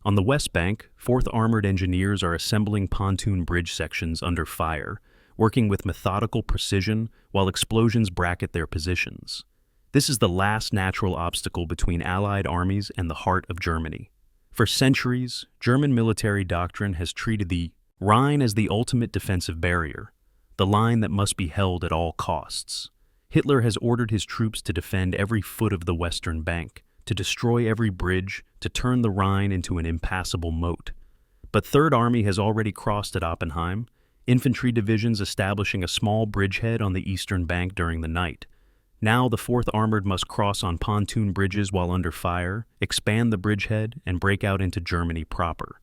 On the west bank, 4th Armored Engineers are assembling pontoon bridge sections under fire, working with methodical precision while explosions bracket their positions. This is the last natural obstacle between Allied armies and the heart of Germany. For centuries, German military doctrine has treated the Rhine as the ultimate defensive barrier, the line that must be held at all costs. Hitler has ordered his troops to defend every foot of the western bank, to destroy every bridge, to turn the Rhine into an impassable moat. But Third Army has already crossed at Oppenheim, infantry divisions establishing a small bridgehead on the eastern bank during the night. Now the 4th Armored must cross on pontoon bridges while under fire, expand the bridgehead, and break out into Germany proper.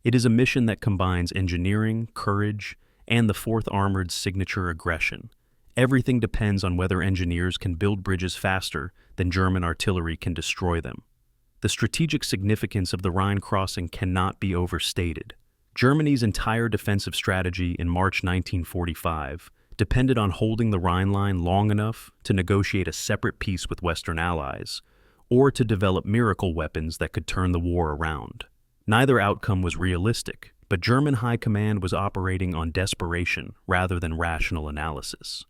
It is a mission that combines engineering, courage, and the 4th Armored's signature aggression. Everything depends on whether engineers can build bridges faster than German artillery can destroy them. The strategic significance of the Rhine crossing cannot be overstated. Germany's entire defensive strategy in March 1945 depended on holding the Rhine line long enough to negotiate a separate peace with Western allies, or to develop miracle weapons that could turn the war around. Neither outcome was realistic, but German high command was operating on desperation rather than rational analysis.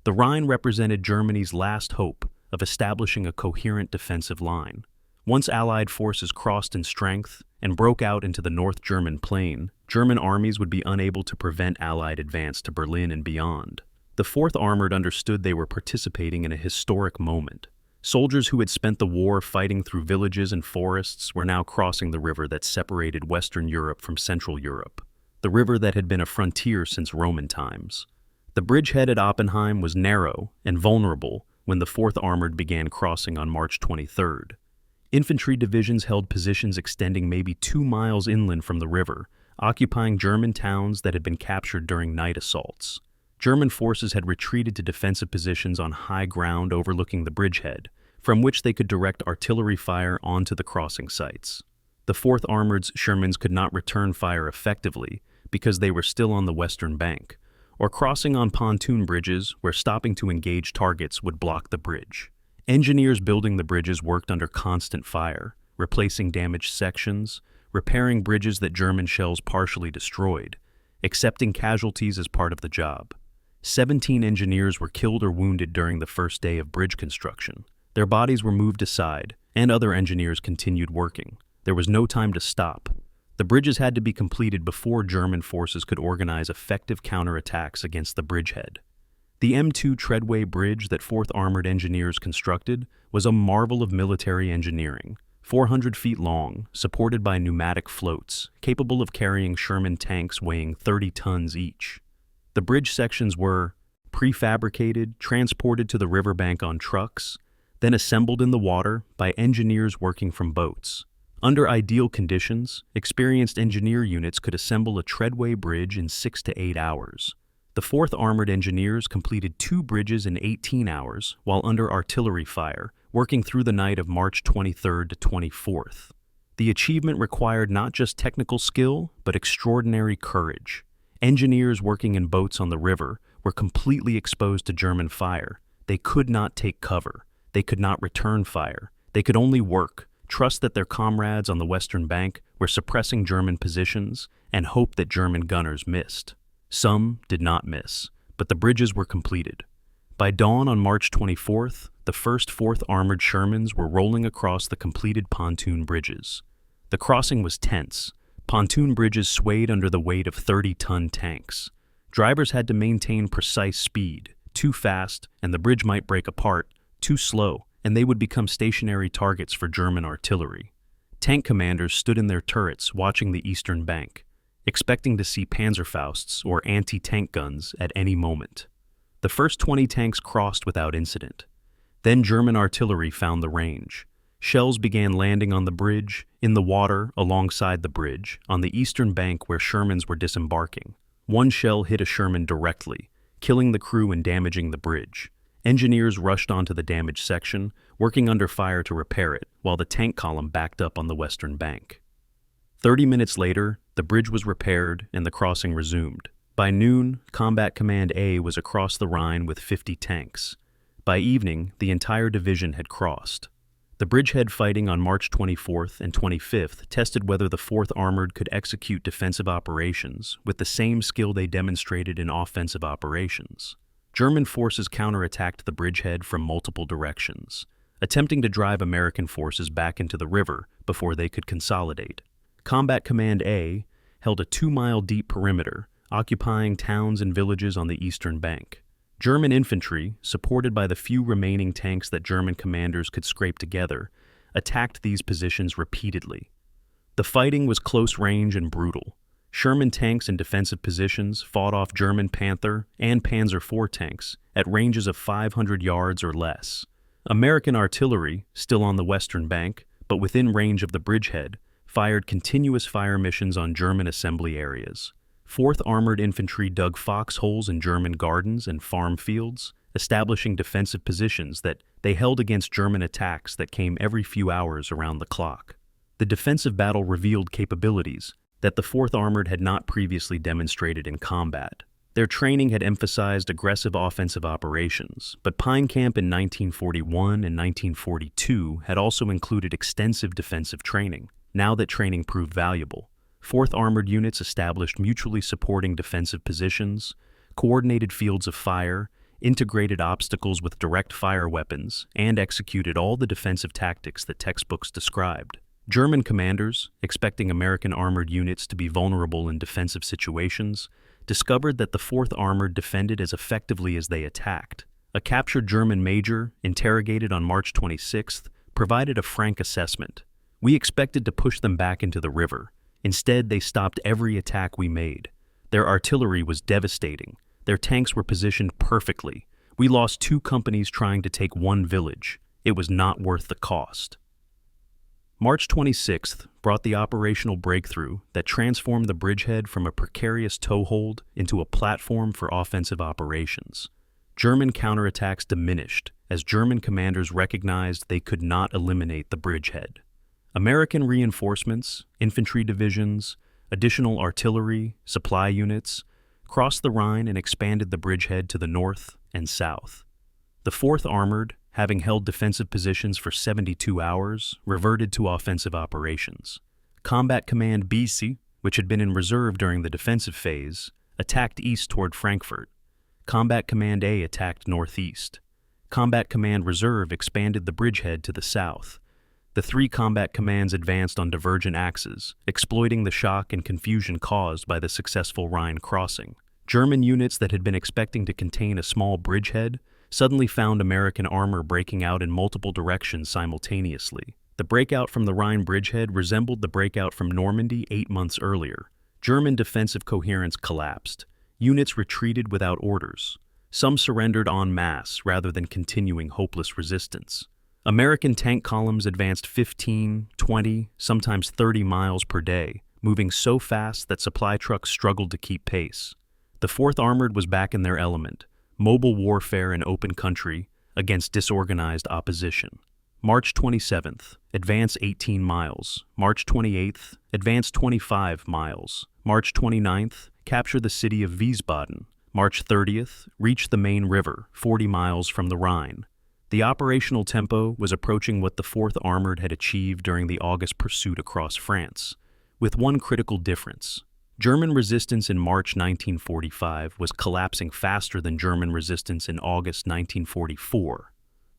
The Rhine represented Germany's last hope of establishing a coherent defensive line. Once Allied forces crossed in strength and broke out into the North German plain, German armies would be unable to prevent Allied advance to Berlin and beyond. The 4th Armored understood they were participating in a historic moment. Soldiers who had spent the war fighting through villages and forests were now crossing the river that separated Western Europe from Central Europe, the river that had been a frontier since Roman times. The bridgehead at Oppenheim was narrow and vulnerable when the 4th Armored began crossing on March 23rd. Infantry divisions held positions extending maybe 2 miles inland from the river, occupying German towns that had been captured during night assaults. German forces had retreated to defensive positions on high ground overlooking the bridgehead, from which they could direct artillery fire onto the crossing sites. The 4th Armored's Shermans could not return fire effectively because they were still on the western bank, or crossing on pontoon bridges where stopping to engage targets would block the bridge. Engineers building the bridges worked under constant fire, replacing damaged sections, repairing bridges that German shells partially destroyed, accepting casualties as part of the job. 17 engineers were killed or wounded during the first day of bridge construction. Their bodies were moved aside, and other engineers continued working. There was no time to stop. The bridges had to be completed before German forces could organize effective counterattacks against the bridgehead. The M2 treadway bridge that 4th Armored Engineers constructed was a marvel of military engineering, 400 feet long, supported by pneumatic floats, capable of carrying Sherman tanks weighing 30 tons each. The bridge sections were prefabricated, transported to the riverbank on trucks, then assembled in the water by engineers working from boats. Under ideal conditions, experienced engineer units could assemble a treadway bridge in 6 to 8 hours. The 4th Armored Engineers completed 2 bridges in 18 hours while under artillery fire, working through the night of March 23rd to 24th. The achievement required not just technical skill, but extraordinary courage. Engineers working in boats on the river were completely exposed to German fire. They could not take cover. They could not return fire. They could only work, trust that their comrades on the western bank were suppressing German positions, and hope that German gunners missed. Some did not miss, but the bridges were completed. By dawn on March 24th, the first 4th Armored Shermans were rolling across the completed pontoon bridges. The crossing was tense. Pontoon bridges swayed under the weight of 30-ton tanks. Drivers had to maintain precise speed. Too fast, and the bridge might break apart. Too slow, and they would become stationary targets for German artillery. Tank commanders stood in their turrets watching the eastern bank, expecting to see Panzerfausts or anti-tank guns at any moment. The first 20 tanks crossed without incident. Then German artillery found the range. Shells began landing on the bridge, in the water, alongside the bridge, on the eastern bank where Shermans were disembarking. One shell hit a Sherman directly, killing the crew and damaging the bridge. Engineers rushed onto the damaged section, working under fire to repair it, while the tank column backed up on the western bank. 30 minutes later, The bridge was repaired and the crossing resumed. By noon, Combat Command A was across the Rhine with 50 tanks. By evening, the entire division had crossed. The bridgehead fighting on March 24th and 25th tested whether the 4th Armored could execute defensive operations with the same skill they demonstrated in offensive operations. German forces counterattacked the bridgehead from multiple directions, attempting to drive American forces back into the river before they could consolidate. Combat Command A held a 2-mile-deep perimeter, occupying towns and villages on the eastern bank. German infantry, supported by the few remaining tanks that German commanders could scrape together, attacked these positions repeatedly. The fighting was close range and brutal. Sherman tanks in defensive positions fought off German Panther and Panzer IV tanks at ranges of 500 yards or less. American artillery, still on the western bank, but within range of the bridgehead, fired continuous fire missions on German assembly areas. 4th Armored Infantry dug foxholes in German gardens and farm fields, establishing defensive positions that they held against German attacks that came every few hours around the clock. The defensive battle revealed capabilities that the 4th Armored had not previously demonstrated in combat. Their training had emphasized aggressive offensive operations, but Pine Camp in 1941 and 1942 had also included extensive defensive training. Now that training proved valuable, 4th Armored units established mutually supporting defensive positions, coordinated fields of fire, integrated obstacles with direct fire weapons, and executed all the defensive tactics that textbooks described. German commanders, expecting American armored units to be vulnerable in defensive situations, discovered that the 4th Armored defended as effectively as they attacked. A captured German major, interrogated on March 26th, provided a frank assessment. "We expected to push them back into the river. Instead, they stopped every attack we made. Their artillery was devastating. Their tanks were positioned perfectly. We lost 2 companies trying to take 1 village. It was not worth the cost." March 26th brought the operational breakthrough that transformed the bridgehead from a precarious toehold into a platform for offensive operations. German counterattacks diminished as German commanders recognized they could not eliminate the bridgehead. American reinforcements, infantry divisions, additional artillery, supply units, crossed the Rhine and expanded the bridgehead to the north and south. The 4th Armored, having held defensive positions for 72 hours, reverted to offensive operations. Combat Command BC, which had been in reserve during the defensive phase, attacked east toward Frankfurt. Combat Command A attacked northeast. Combat Command Reserve expanded the bridgehead to the south. The 3 combat commands advanced on divergent axes, exploiting the shock and confusion caused by the successful Rhine crossing. German units that had been expecting to contain a small bridgehead suddenly found American armor breaking out in multiple directions simultaneously. The breakout from the Rhine bridgehead resembled the breakout from Normandy 8 months earlier. German defensive coherence collapsed. Units retreated without orders. Some surrendered en masse rather than continuing hopeless resistance. American tank columns advanced 15, 20, sometimes 30 miles per day, moving so fast that supply trucks struggled to keep pace. The 4th Armored was back in their element, mobile warfare in open country against disorganized opposition. March 27th, advance 18 miles. March 28th, advance 25 miles. March 29th, capture the city of Wiesbaden. March 30th, reach the main river, 40 miles from the Rhine. The operational tempo was approaching what the 4th Armored had achieved during the August pursuit across France, with one critical difference. German resistance in March 1945 was collapsing faster than German resistance in August 1944.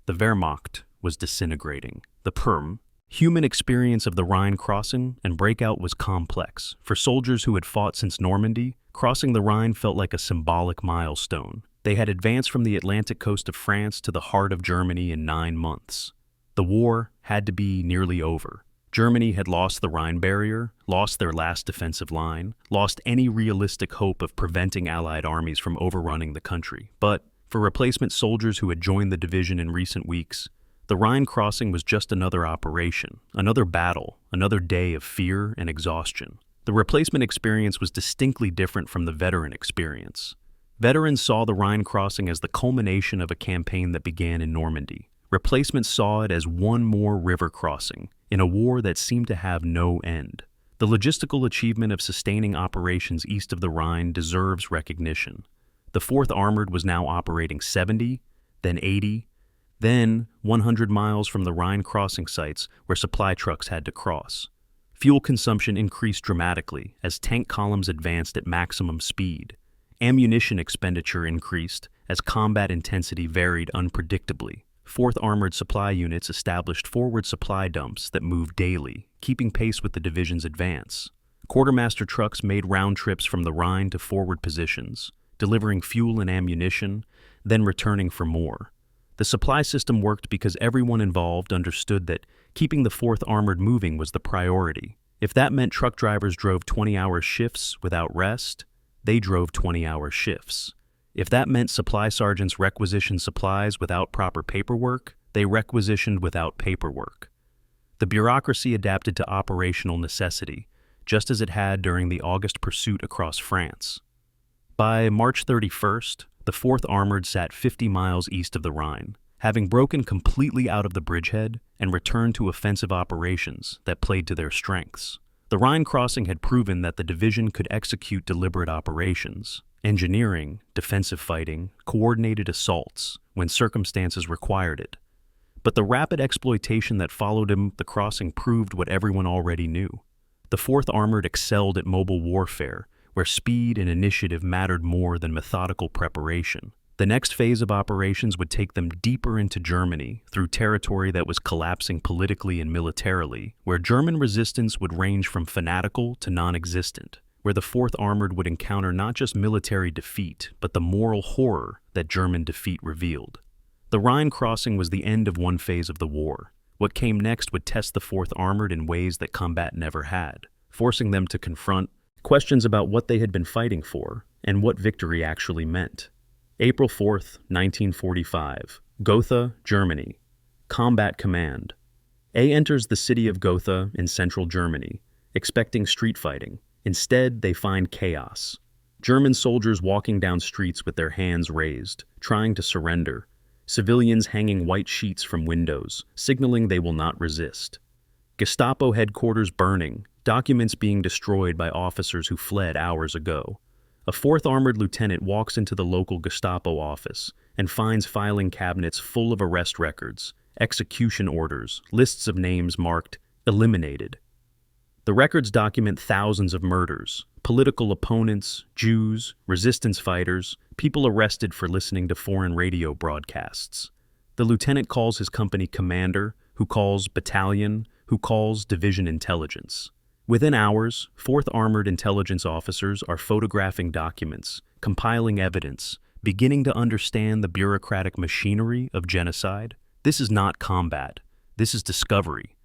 The Wehrmacht was disintegrating. The human experience of the Rhine crossing and breakout was complex. For soldiers who had fought since Normandy, crossing the Rhine felt like a symbolic milestone. They had advanced from the Atlantic coast of France to the heart of Germany in 9 months. The war had to be nearly over. Germany had lost the Rhine barrier, lost their last defensive line, lost any realistic hope of preventing Allied armies from overrunning the country. But for replacement soldiers who had joined the division in recent weeks, the Rhine crossing was just another operation, another battle, another day of fear and exhaustion. The replacement experience was distinctly different from the veteran experience. Veterans saw the Rhine crossing as the culmination of a campaign that began in Normandy. Replacements saw it as one more river crossing in a war that seemed to have no end. The logistical achievement of sustaining operations east of the Rhine deserves recognition. The 4th Armored was now operating 70, then 80, then 100 miles from the Rhine crossing sites where supply trucks had to cross. Fuel consumption increased dramatically as tank columns advanced at maximum speed. Ammunition expenditure increased as combat intensity varied unpredictably. 4th Armored supply units established forward supply dumps that moved daily, keeping pace with the division's advance. Quartermaster trucks made round trips from the Rhine to forward positions, delivering fuel and ammunition, then returning for more. The supply system worked because everyone involved understood that keeping the 4th Armored moving was the priority. If that meant truck drivers drove 20-hour shifts without rest, they drove 20-hour shifts. If that meant supply sergeants requisitioned supplies without proper paperwork, they requisitioned without paperwork. The bureaucracy adapted to operational necessity, just as it had during the August pursuit across France. By March 31st, the 4th Armored sat 50 miles east of the Rhine, having broken completely out of the bridgehead and returned to offensive operations that played to their strengths. The Rhine crossing had proven that the division could execute deliberate operations, engineering, defensive fighting, coordinated assaults, when circumstances required it. But the rapid exploitation that followed the crossing proved what everyone already knew. The 4th Armored excelled at mobile warfare, where speed and initiative mattered more than methodical preparation. The next phase of operations would take them deeper into Germany, through territory that was collapsing politically and militarily, where German resistance would range from fanatical to non-existent, where the 4th Armored would encounter not just military defeat, but the moral horror that German defeat revealed. The Rhine crossing was the end of one phase of the war. What came next would test the 4th Armored in ways that combat never had, forcing them to confront questions about what they had been fighting for and what victory actually meant. April 4th, 1945. Gotha, Germany. Combat Command. A enters the city of Gotha in central Germany, expecting street fighting. Instead, they find chaos. German soldiers walking down streets with their hands raised, trying to surrender. Civilians hanging white sheets from windows, signaling they will not resist. Gestapo headquarters burning, documents being destroyed by officers who fled hours ago. A 4th Armored lieutenant walks into the local Gestapo office and finds filing cabinets full of arrest records, execution orders, lists of names marked eliminated. The records document thousands of murders, political opponents, Jews, resistance fighters, people arrested for listening to foreign radio broadcasts. The lieutenant calls his company commander, who calls battalion, who calls division intelligence. Within hours, 4th Armored intelligence officers are photographing documents, compiling evidence, beginning to understand the bureaucratic machinery of genocide. This is not combat. This is discovery.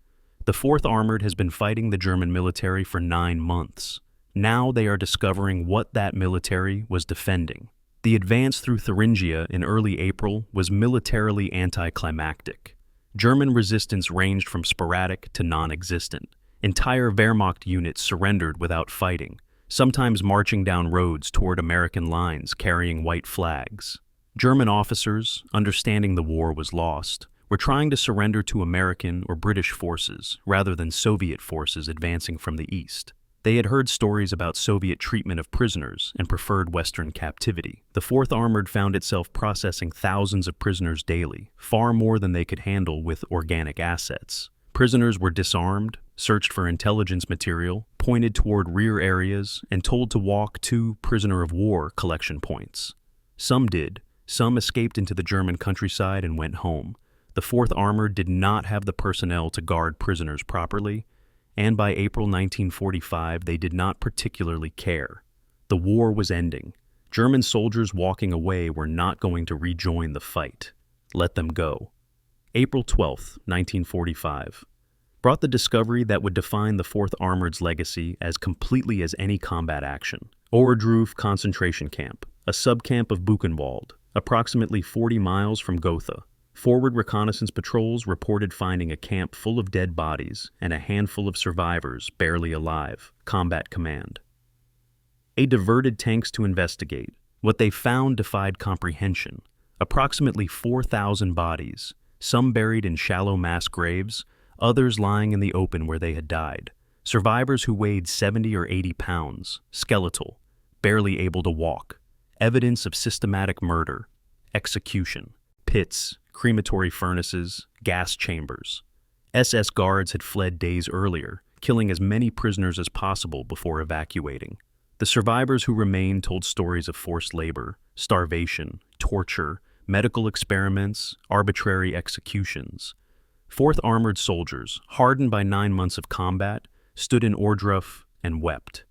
The 4th Armored has been fighting the German military for 9 months. Now they are discovering what that military was defending. The advance through Thuringia in early April was militarily anticlimactic. German resistance ranged from sporadic to non-existent. Entire Wehrmacht units surrendered without fighting, sometimes marching down roads toward American lines carrying white flags. German officers, understanding the war was lost, were trying to surrender to American or British forces rather than Soviet forces advancing from the east. They had heard stories about Soviet treatment of prisoners and preferred Western captivity. The 4th Armored found itself processing thousands of prisoners daily, far more than they could handle with organic assets. Prisoners were disarmed, searched for intelligence material, pointed toward rear areas, and told to walk to prisoner of war collection points. Some did. Some escaped into the German countryside and went home. The 4th Armored did not have the personnel to guard prisoners properly, and by April 1945 they did not particularly care. The war was ending. German soldiers walking away were not going to rejoin the fight. Let them go. April 12, 1945. Brought the discovery that would define the 4th Armored's legacy as completely as any combat action. Ohrdruf concentration camp, a subcamp of Buchenwald, approximately 40 miles from Gotha. Forward reconnaissance patrols reported finding a camp full of dead bodies and a handful of survivors barely alive. Combat Command. A diverted tanks to investigate. What they found defied comprehension. Approximately 4,000 bodies, some buried in shallow mass graves, others lying in the open where they had died. Survivors who weighed 70 or 80 pounds, skeletal, barely able to walk. Evidence of systematic murder, execution, pits, crematory furnaces, gas chambers. SS guards had fled days earlier, killing as many prisoners as possible before evacuating. The survivors who remained told stories of forced labor, starvation, torture, medical experiments, arbitrary executions. 4th Armored Soldiers, hardened by 9 months of combat, stood in Ohrdruf and wept.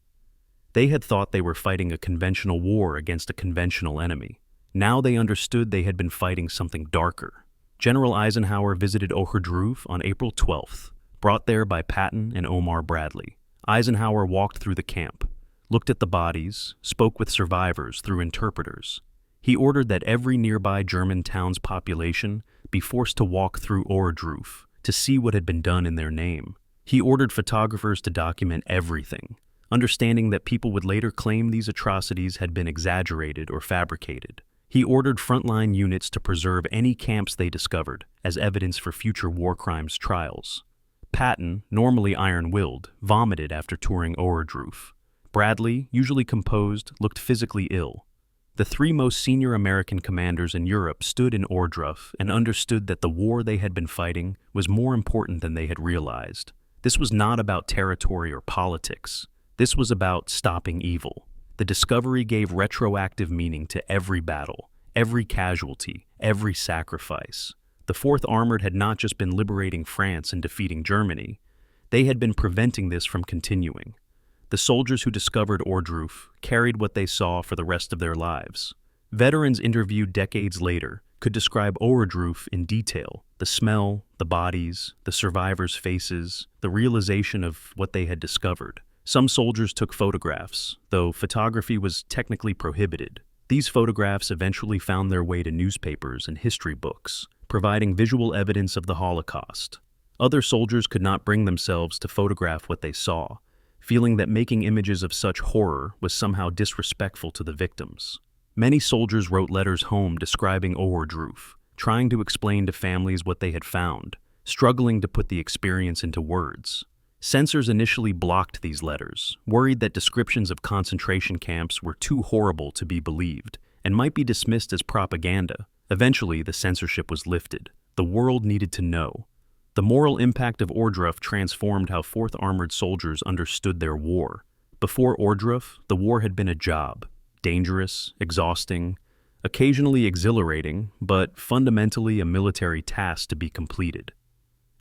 They had thought they were fighting a conventional war against a conventional enemy. Now they understood they had been fighting something darker. General Eisenhower visited Ohrdruf on April 12th, brought there by Patton and Omar Bradley. Eisenhower walked through the camp, looked at the bodies, spoke with survivors through interpreters. He ordered that every nearby German town's population be forced to walk through Ohrdruf to see what had been done in their name. He ordered photographers to document everything, understanding that people would later claim these atrocities had been exaggerated or fabricated. He ordered frontline units to preserve any camps they discovered as evidence for future war crimes trials. Patton, normally iron-willed, vomited after touring Ohrdruf. Bradley, usually composed, looked physically ill. The 3 most senior American commanders in Europe stood in Ohrdruf and understood that the war they had been fighting was more important than they had realized. This was not about territory or politics. This was about stopping evil. The discovery gave retroactive meaning to every battle, every casualty, every sacrifice. The 4th Armored had not just been liberating France and defeating Germany. They had been preventing this from continuing. The soldiers who discovered Ohrdruf carried what they saw for the rest of their lives. Veterans interviewed decades later could describe Ohrdruf in detail: the smell, the bodies, the survivors' faces, the realization of what they had discovered. Some soldiers took photographs, though photography was technically prohibited. These photographs eventually found their way to newspapers and history books, providing visual evidence of the Holocaust. Other soldiers could not bring themselves to photograph what they saw, feeling that making images of such horror was somehow disrespectful to the victims. Many soldiers wrote letters home describing Ohrdruf, trying to explain to families what they had found, struggling to put the experience into words. Censors initially blocked these letters, worried that descriptions of concentration camps were too horrible to be believed and might be dismissed as propaganda. Eventually, the censorship was lifted. The world needed to know. The moral impact of Ohrdruf transformed how 4th Armored Soldiers understood their war. Before Ohrdruf, the war had been a job, dangerous, exhausting, occasionally exhilarating, but fundamentally a military task to be completed.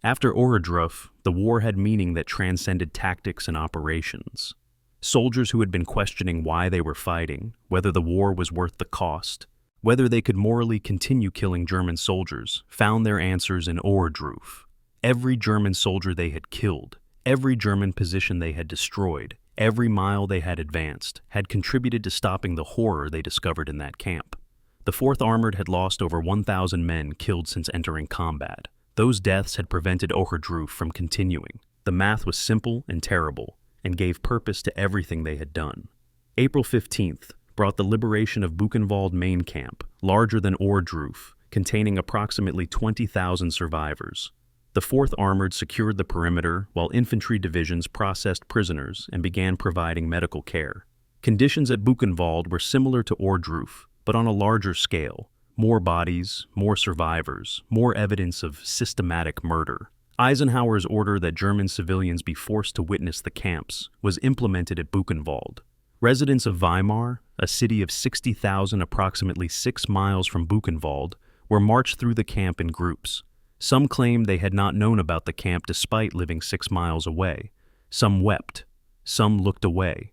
After Ohrdruf, the war had meaning that transcended tactics and operations. Soldiers who had been questioning why they were fighting, whether the war was worth the cost, whether they could morally continue killing German soldiers, found their answers in Ohrdruf. Every German soldier they had killed, every German position they had destroyed, every mile they had advanced, had contributed to stopping the horror they discovered in that camp. The 4th Armored had lost over 1,000 men killed since entering combat. Those deaths had prevented Ohrdruf from continuing. The math was simple and terrible, and gave purpose to everything they had done. April 15th brought the liberation of Buchenwald main camp, larger than Ohrdruf, containing approximately 20,000 survivors. The 4th Armored secured the perimeter while infantry divisions processed prisoners and began providing medical care. Conditions at Buchenwald were similar to Ohrdruf, but on a larger scale. More bodies, more survivors, more evidence of systematic murder. Eisenhower's order that German civilians be forced to witness the camps was implemented at Buchenwald. Residents of Weimar, a city of 60,000 approximately 6 miles from Buchenwald, were marched through the camp in groups. Some claimed they had not known about the camp despite living 6 miles away. Some wept. Some looked away.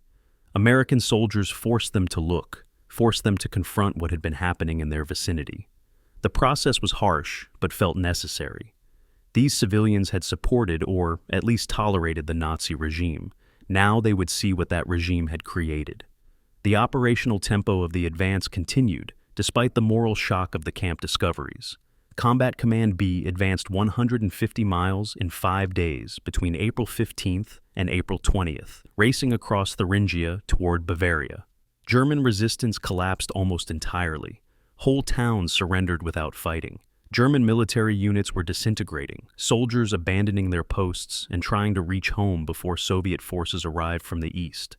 American soldiers forced them to look, forced them to confront what had been happening in their vicinity. The process was harsh, but felt necessary. These civilians had supported or at least tolerated the Nazi regime. Now they would see what that regime had created. The operational tempo of the advance continued, despite the moral shock of the camp discoveries. Combat Command B advanced 150 miles in 5 days between April 15th and April 20th, racing across Thuringia toward Bavaria. German resistance collapsed almost entirely. Whole towns surrendered without fighting. German military units were disintegrating, soldiers abandoning their posts and trying to reach home before Soviet forces arrived from the east.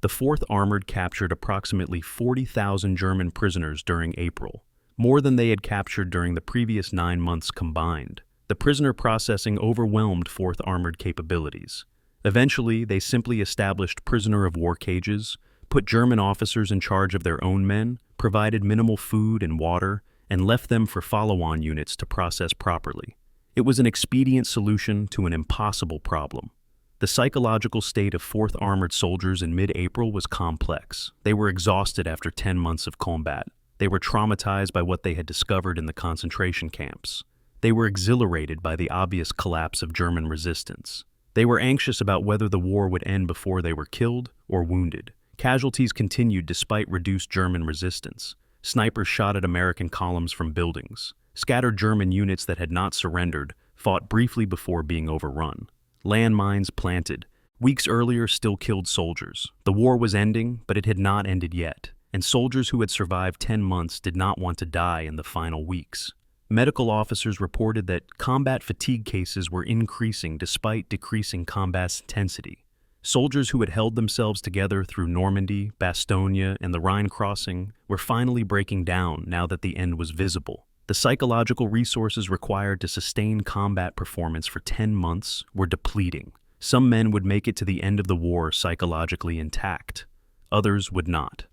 The 4th Armored captured approximately 40,000 German prisoners during April, more than they had captured during the previous 9 months combined. The prisoner processing overwhelmed 4th Armored capabilities. Eventually, they simply established prisoner of war cages, put German officers in charge of their own men, provided minimal food and water, and left them for follow-on units to process properly. It was an expedient solution to an impossible problem. The psychological state of 4th Armored soldiers in mid-April was complex. They were exhausted after 10 months of combat. They were traumatized by what they had discovered in the concentration camps. They were exhilarated by the obvious collapse of German resistance. They were anxious about whether the war would end before they were killed or wounded. Casualties continued despite reduced German resistance. Snipers shot at American columns from buildings. Scattered German units that had not surrendered fought briefly before being overrun. Landmines planted. Weeks earlier still killed soldiers. The war was ending, but it had not ended yet, and soldiers who had survived 10 months did not want to die in the final weeks. Medical officers reported that combat fatigue cases were increasing despite decreasing combat intensity. Soldiers who had held themselves together through Normandy, Bastogne, and the Rhine crossing were finally breaking down now that the end was visible. The psychological resources required to sustain combat performance for 10 months were depleting. Some men would make it to the end of the war psychologically intact. Others would not.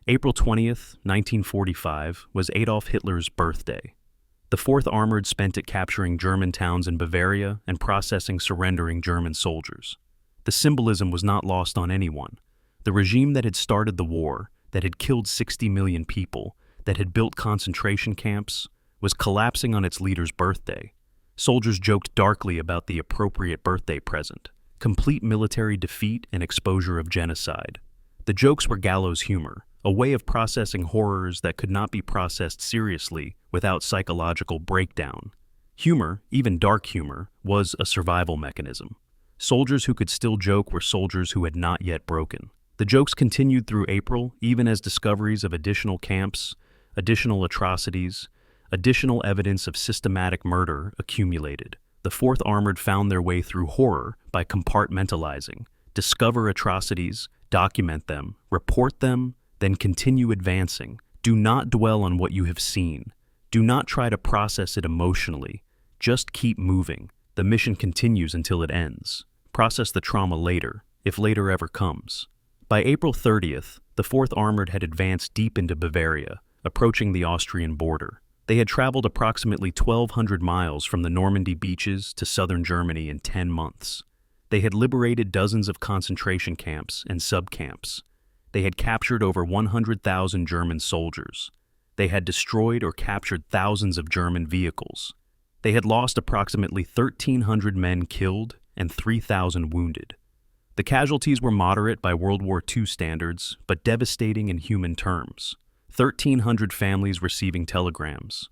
April 20th, 1945, was Adolf Hitler's birthday. The 4th Armored spent it capturing German towns in Bavaria and processing surrendering German soldiers. The symbolism was not lost on anyone. The regime that had started the war, that had killed 60 million people, that had built concentration camps, was collapsing on its leader's birthday. Soldiers joked darkly about the appropriate birthday present: complete military defeat and exposure of genocide. The jokes were gallows humor, a way of processing horrors that could not be processed seriously without psychological breakdown. Humor, even dark humor, was a survival mechanism. Soldiers who could still joke were soldiers who had not yet broken. The jokes continued through April, even as discoveries of additional camps, additional atrocities, additional evidence of systematic murder accumulated. The 4th Armored found their way through horror by compartmentalizing, discover atrocities, document them, report them, then continue advancing. Do not dwell on what you have seen. Do not try to process it emotionally. Just keep moving. The mission continues until it ends. Process the trauma later, if later ever comes. By April 30th, the 4th Armored had advanced deep into Bavaria, approaching the Austrian border. They had traveled approximately 1,200 miles from the Normandy beaches to southern Germany in 10 months. They had liberated dozens of concentration camps and subcamps. They had captured over 100,000 German soldiers. They had destroyed or captured thousands of German vehicles. They had lost approximately 1,300 men killed and 3,000 wounded. The casualties were moderate by World War II standards, but devastating in human terms. 1,300 families receiving telegrams.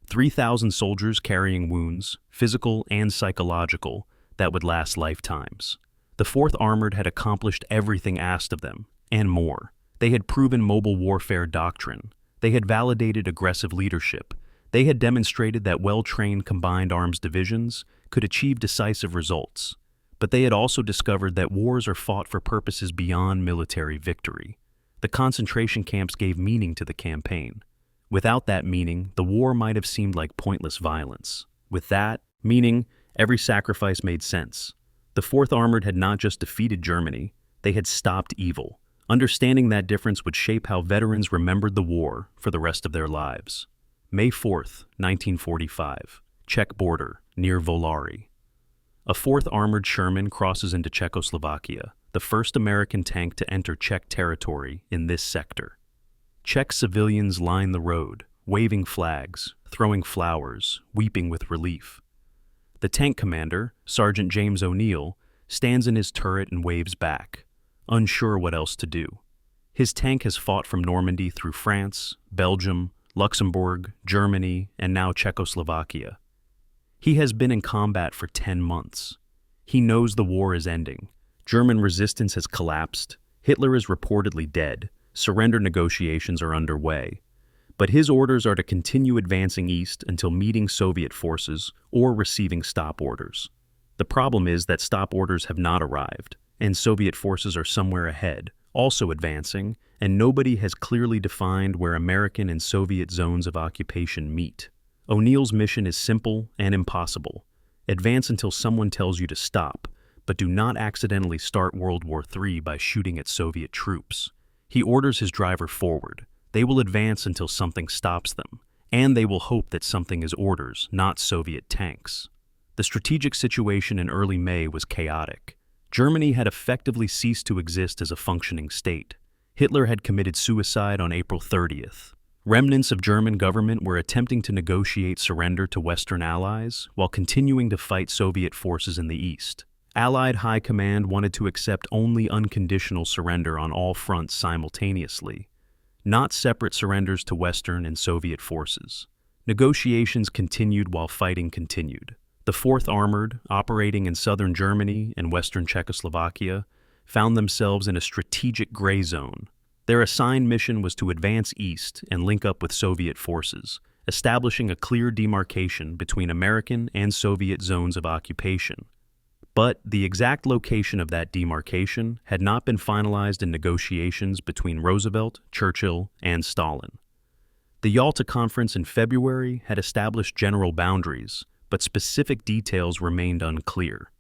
3,000 soldiers carrying wounds, physical and psychological, that would last lifetimes. The 4th Armored had accomplished everything asked of them, and more. They had proven mobile warfare doctrine. They had validated aggressive leadership. They had demonstrated that well-trained combined arms divisions could achieve decisive results. But they had also discovered that wars are fought for purposes beyond military victory. The concentration camps gave meaning to the campaign. Without that meaning, the war might have seemed like pointless violence. With that meaning, every sacrifice made sense. The 4th Armored had not just defeated Germany, they had stopped evil. Understanding that difference would shape how veterans remembered the war for the rest of their lives. May 4th, 1945, Czech border, near Volary. A 4th Armored Sherman crosses into Czechoslovakia, the first American tank to enter Czech territory in this sector. Czech civilians line the road, waving flags, throwing flowers, weeping with relief. The tank commander, Sergeant James O'Neill, stands in his turret and waves back, unsure what else to do. His tank has fought from Normandy through France, Belgium, Luxembourg, Germany, and now Czechoslovakia. He has been in combat for 10 months. He knows the war is ending. German resistance has collapsed. Hitler is reportedly dead. Surrender negotiations are underway. but his orders are to continue advancing east until meeting Soviet forces or receiving stop orders. The problem is that stop orders have not arrived, and Soviet forces are somewhere ahead, also advancing, and nobody has clearly defined where American and Soviet zones of occupation meet. O'Neill's mission is simple and impossible. Advance until someone tells you to stop, but do not accidentally start World War III by shooting at Soviet troops. He orders his driver forward. They will advance until something stops them, and they will hope that something is orders, not Soviet tanks. The strategic situation in early May was chaotic. Germany had effectively ceased to exist as a functioning state. Hitler had committed suicide on April 30th. Remnants of German government were attempting to negotiate surrender to Western allies while continuing to fight Soviet forces in the east. Allied High Command wanted to accept only unconditional surrender on all fronts simultaneously, not separate surrenders to Western and Soviet forces. Negotiations continued while fighting continued. The 4th Armored, operating in southern Germany and western Czechoslovakia, found themselves in a strategic gray zone. Their assigned mission was to advance east and link up with Soviet forces, establishing a clear demarcation between American and Soviet zones of occupation. But the exact location of that demarcation had not been finalized in negotiations between Roosevelt, Churchill, and Stalin. The Yalta Conference in February had established general boundaries, but specific details remained unclear.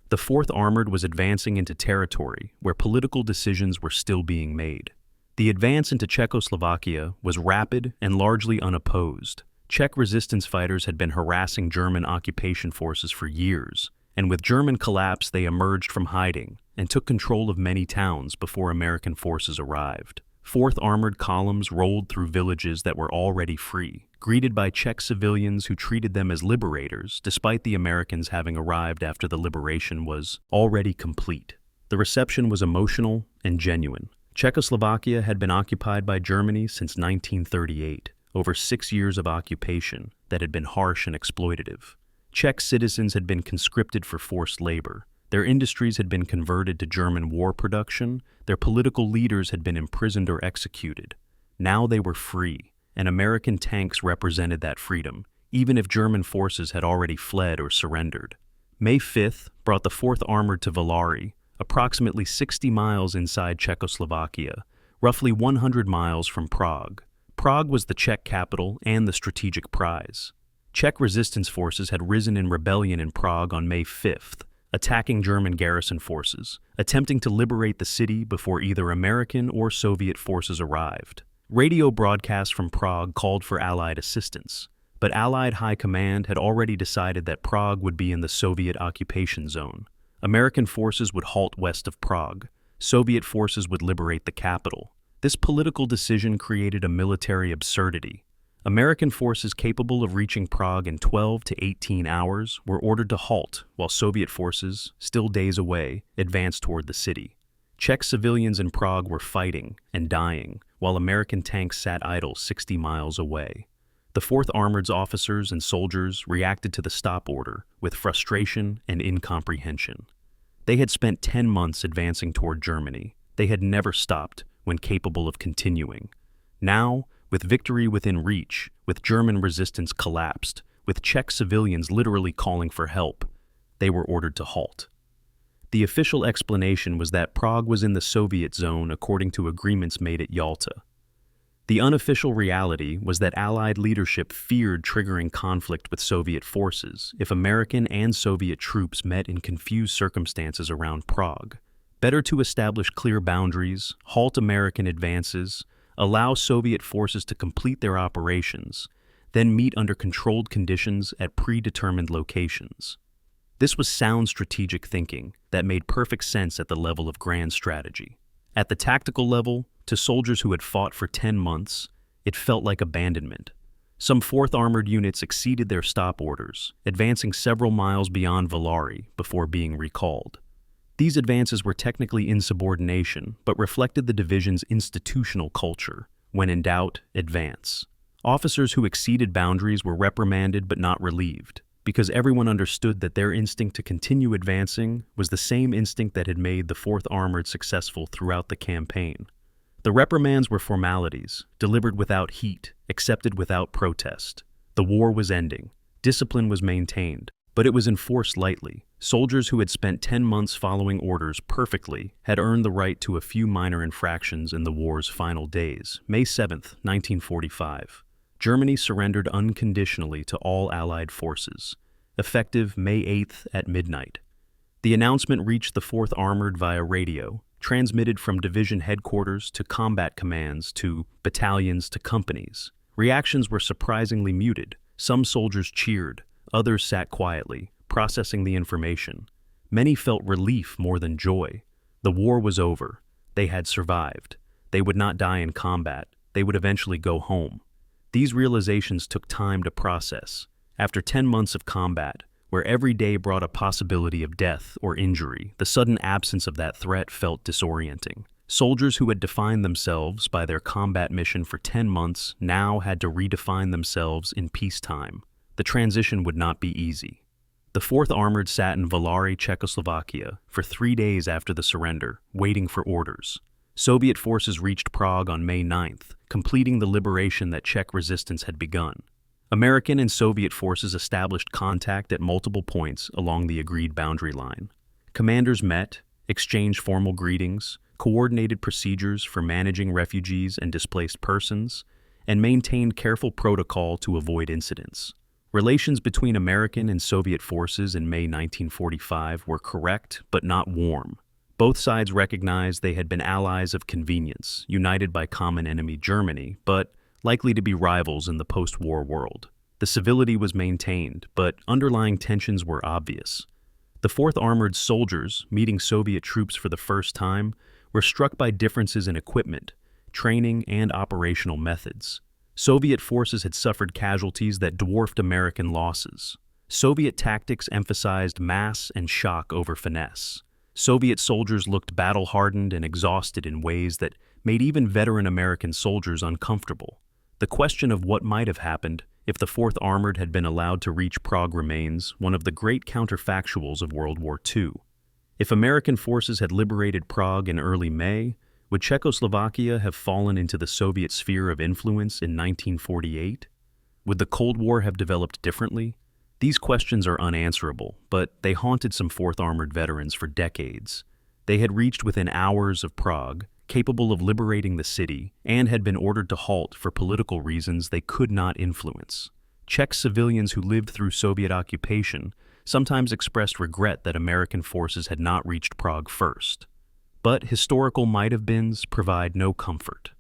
The 4th Armored was advancing into territory where political decisions were still being made. The advance into Czechoslovakia was rapid and largely unopposed. Czech resistance fighters had been harassing German occupation forces for years, and with German collapse they emerged from hiding and took control of many towns before American forces arrived. 4th Armored columns rolled through villages that were already free, greeted by Czech civilians who treated them as liberators, despite the Americans having arrived after the liberation was already complete. The reception was emotional and genuine. Czechoslovakia had been occupied by Germany since 1938, over 6 years of occupation that had been harsh and exploitative. Czech citizens had been conscripted for forced labor. Their industries had been converted to German war production. Their political leaders had been imprisoned or executed. Now they were free, and American tanks represented that freedom, even if German forces had already fled or surrendered. May 5th brought the 4th Armored to Villari, approximately 60 miles inside Czechoslovakia, roughly 100 miles from Prague. Prague was the Czech capital and the strategic prize. Czech resistance forces had risen in rebellion in Prague on May 5th, attacking German garrison forces, attempting to liberate the city before either American or Soviet forces arrived. Radio broadcasts from Prague called for Allied assistance, but Allied High Command had already decided that Prague would be in the Soviet occupation zone. American forces would halt west of Prague. Soviet forces would liberate the capital. This political decision created a military absurdity. American forces capable of reaching Prague in 12 to 18 hours were ordered to halt, while Soviet forces, still days away, advanced toward the city. Czech civilians in Prague were fighting and dying, while American tanks sat idle 60 miles away. The 4th Armored's officers and soldiers reacted to the stop order with frustration and incomprehension. They had spent 10 months advancing toward Germany. They had never stopped when capable of continuing. Now, with victory within reach, with German resistance collapsed, with Czech civilians literally calling for help, they were ordered to halt. The official explanation was that Prague was in the Soviet zone according to agreements made at Yalta. The unofficial reality was that Allied leadership feared triggering conflict with Soviet forces if American and Soviet troops met in confused circumstances around Prague. Better to establish clear boundaries, halt American advances, allow Soviet forces to complete their operations, then meet under controlled conditions at predetermined locations. This was sound strategic thinking that made perfect sense at the level of grand strategy. At the tactical level, to soldiers who had fought for 10 months, it felt like abandonment. Some 4th Armored units exceeded their stop orders, advancing several miles beyond Villari before being recalled. These advances were technically insubordination, but reflected the division's institutional culture. When in doubt, advance. Officers who exceeded boundaries were reprimanded but not relieved, because everyone understood that their instinct to continue advancing was the same instinct that had made the 4th Armored successful throughout the campaign. The reprimands were formalities, delivered without heat, accepted without protest. The war was ending. Discipline was maintained, but it was enforced lightly. Soldiers who had spent 10 months following orders perfectly had earned the right to a few minor infractions in the war's final days. May 7, 1945. Germany surrendered unconditionally to all Allied forces, effective May 8 at midnight. The announcement reached the 4th Armored via radio, transmitted from division headquarters to combat commands to battalions to companies. Reactions were surprisingly muted. Some soldiers cheered, others sat quietly, processing the information. Many felt relief more than joy. The war was over. They had survived. They would not die in combat. They would eventually go home. These realizations took time to process. After 10 months of combat, where every day brought a possibility of death or injury, the sudden absence of that threat felt disorienting. Soldiers who had defined themselves by their combat mission for 10 months now had to redefine themselves in peacetime. The transition would not be easy. The 4th Armored sat in Volare, Czechoslovakia, for 3 days after the surrender, waiting for orders. Soviet forces reached Prague on May 9th, completing the liberation that Czech resistance had begun. American and Soviet forces established contact at multiple points along the agreed boundary line. Commanders met, exchanged formal greetings, coordinated procedures for managing refugees and displaced persons, and maintained careful protocol to avoid incidents. Relations between American and Soviet forces in May 1945 were correct but not warm. Both sides recognized they had been allies of convenience, united by common enemy Germany, but likely to be rivals in the post-war world. The civility was maintained, but underlying tensions were obvious. The 4th Armored soldiers, meeting Soviet troops for the first time, were struck by differences in equipment, training, and operational methods. Soviet forces had suffered casualties that dwarfed American losses. Soviet tactics emphasized mass and shock over finesse. Soviet soldiers looked battle-hardened and exhausted in ways that made even veteran American soldiers uncomfortable. The question of what might have happened if the 4th Armored had been allowed to reach Prague remains one of the great counterfactuals of World War II. If American forces had liberated Prague in early May, would Czechoslovakia have fallen into the Soviet sphere of influence in 1948? Would the Cold War have developed differently? These questions are unanswerable, but they haunted some 4th Armored veterans for decades. They had reached within hours of Prague, capable of liberating the city, and had been ordered to halt for political reasons they could not influence. Czech civilians who lived through Soviet occupation sometimes expressed regret that American forces had not reached Prague first. But historical might-have-beens provide no comfort.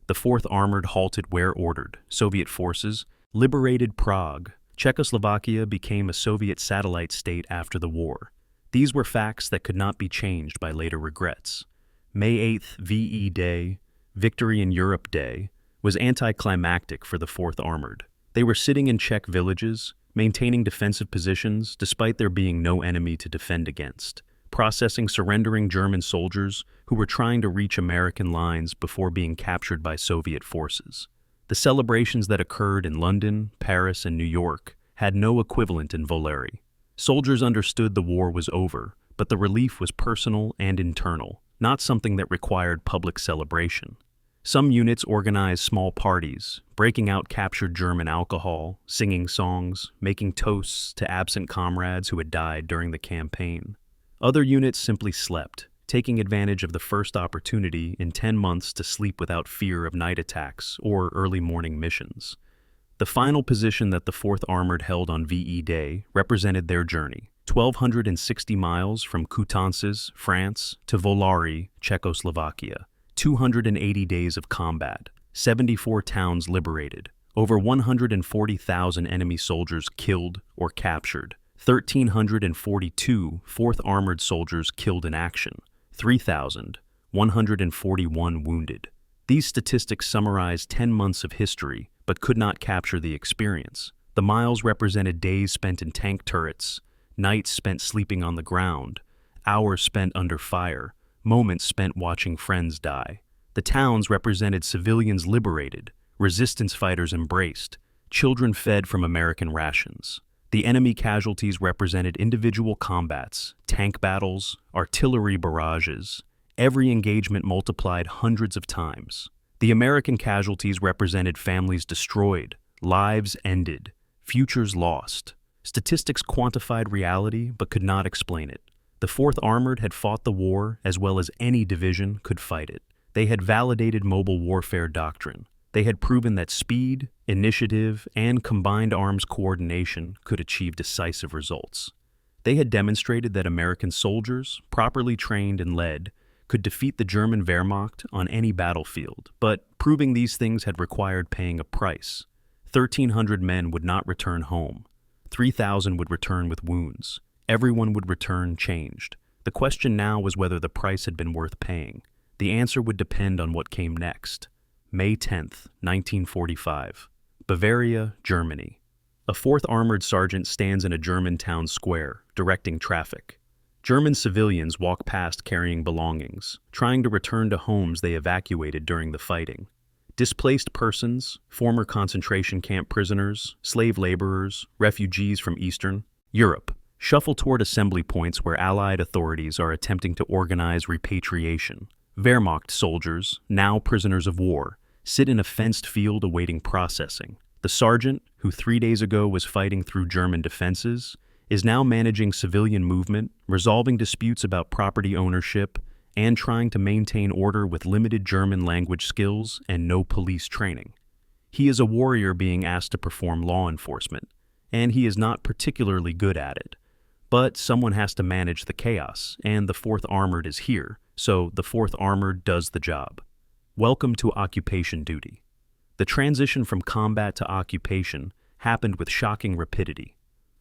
The 4th Armored halted where ordered. Soviet forces liberated Prague. Czechoslovakia became a Soviet satellite state after the war. These were facts that could not be changed by later regrets. May 8th VE Day, Victory in Europe Day, was anticlimactic for the 4th Armored. They were sitting in Czech villages, maintaining defensive positions despite there being no enemy to defend against, processing surrendering German soldiers who were trying to reach American lines before being captured by Soviet forces. The celebrations that occurred in London, Paris, and New York had no equivalent in Volare. Soldiers understood the war was over, but the relief was personal and internal, not something that required public celebration. Some units organized small parties, breaking out captured German alcohol, singing songs, making toasts to absent comrades who had died during the campaign. Other units simply slept, taking advantage of the first opportunity in 10 months to sleep without fear of night attacks or early morning missions. The final position that the 4th Armored held on VE Day represented their journey, 1,260 miles from Coutances, France, to Volare, Czechoslovakia. 280 days of combat, 74 towns liberated, over 140,000 enemy soldiers killed or captured, 1,342 4th Armored soldiers killed in action, 3,141 wounded. These statistics summarize 10 months of history, but could not capture the experience. The miles represented days spent in tank turrets, nights spent sleeping on the ground, hours spent under fire, moments spent watching friends die. The towns represented civilians liberated, resistance fighters embraced, children fed from American rations. The enemy casualties represented individual combats, tank battles, artillery barrages, Every engagement multiplied hundreds of times. The American casualties represented families destroyed, lives ended, futures lost. Statistics quantified reality but could not explain it. The 4th Armored had fought the war as well as any division could fight it. They had validated mobile warfare doctrine. They had proven that speed, initiative, and combined arms coordination could achieve decisive results. They had demonstrated that American soldiers, properly trained and led, could defeat the German Wehrmacht on any battlefield, but proving these things had required paying a price. 1,300 men would not return home. 3,000 would return with wounds. Everyone would return changed. The question now was whether the price had been worth paying. The answer would depend on what came next. May 10th, 1945. Bavaria, Germany. A 4th Armored sergeant stands in a German town square, directing traffic. German civilians walk past carrying belongings, trying to return to homes they evacuated during the fighting. Displaced persons, former concentration camp prisoners, slave laborers, refugees from Eastern Europe, shuffle toward assembly points where Allied authorities are attempting to organize repatriation. Wehrmacht soldiers, now prisoners of war, sit in a fenced field awaiting processing. The sergeant, who 3 days ago was fighting through German defenses, is now managing civilian movement, resolving disputes about property ownership, and trying to maintain order with limited German language skills and no police training. He is a warrior being asked to perform law enforcement, and he is not particularly good at it. But someone has to manage the chaos, and the 4th Armored is here, so the 4th Armored does the job. Welcome to occupation duty. The transition from combat to occupation happened with shocking rapidity.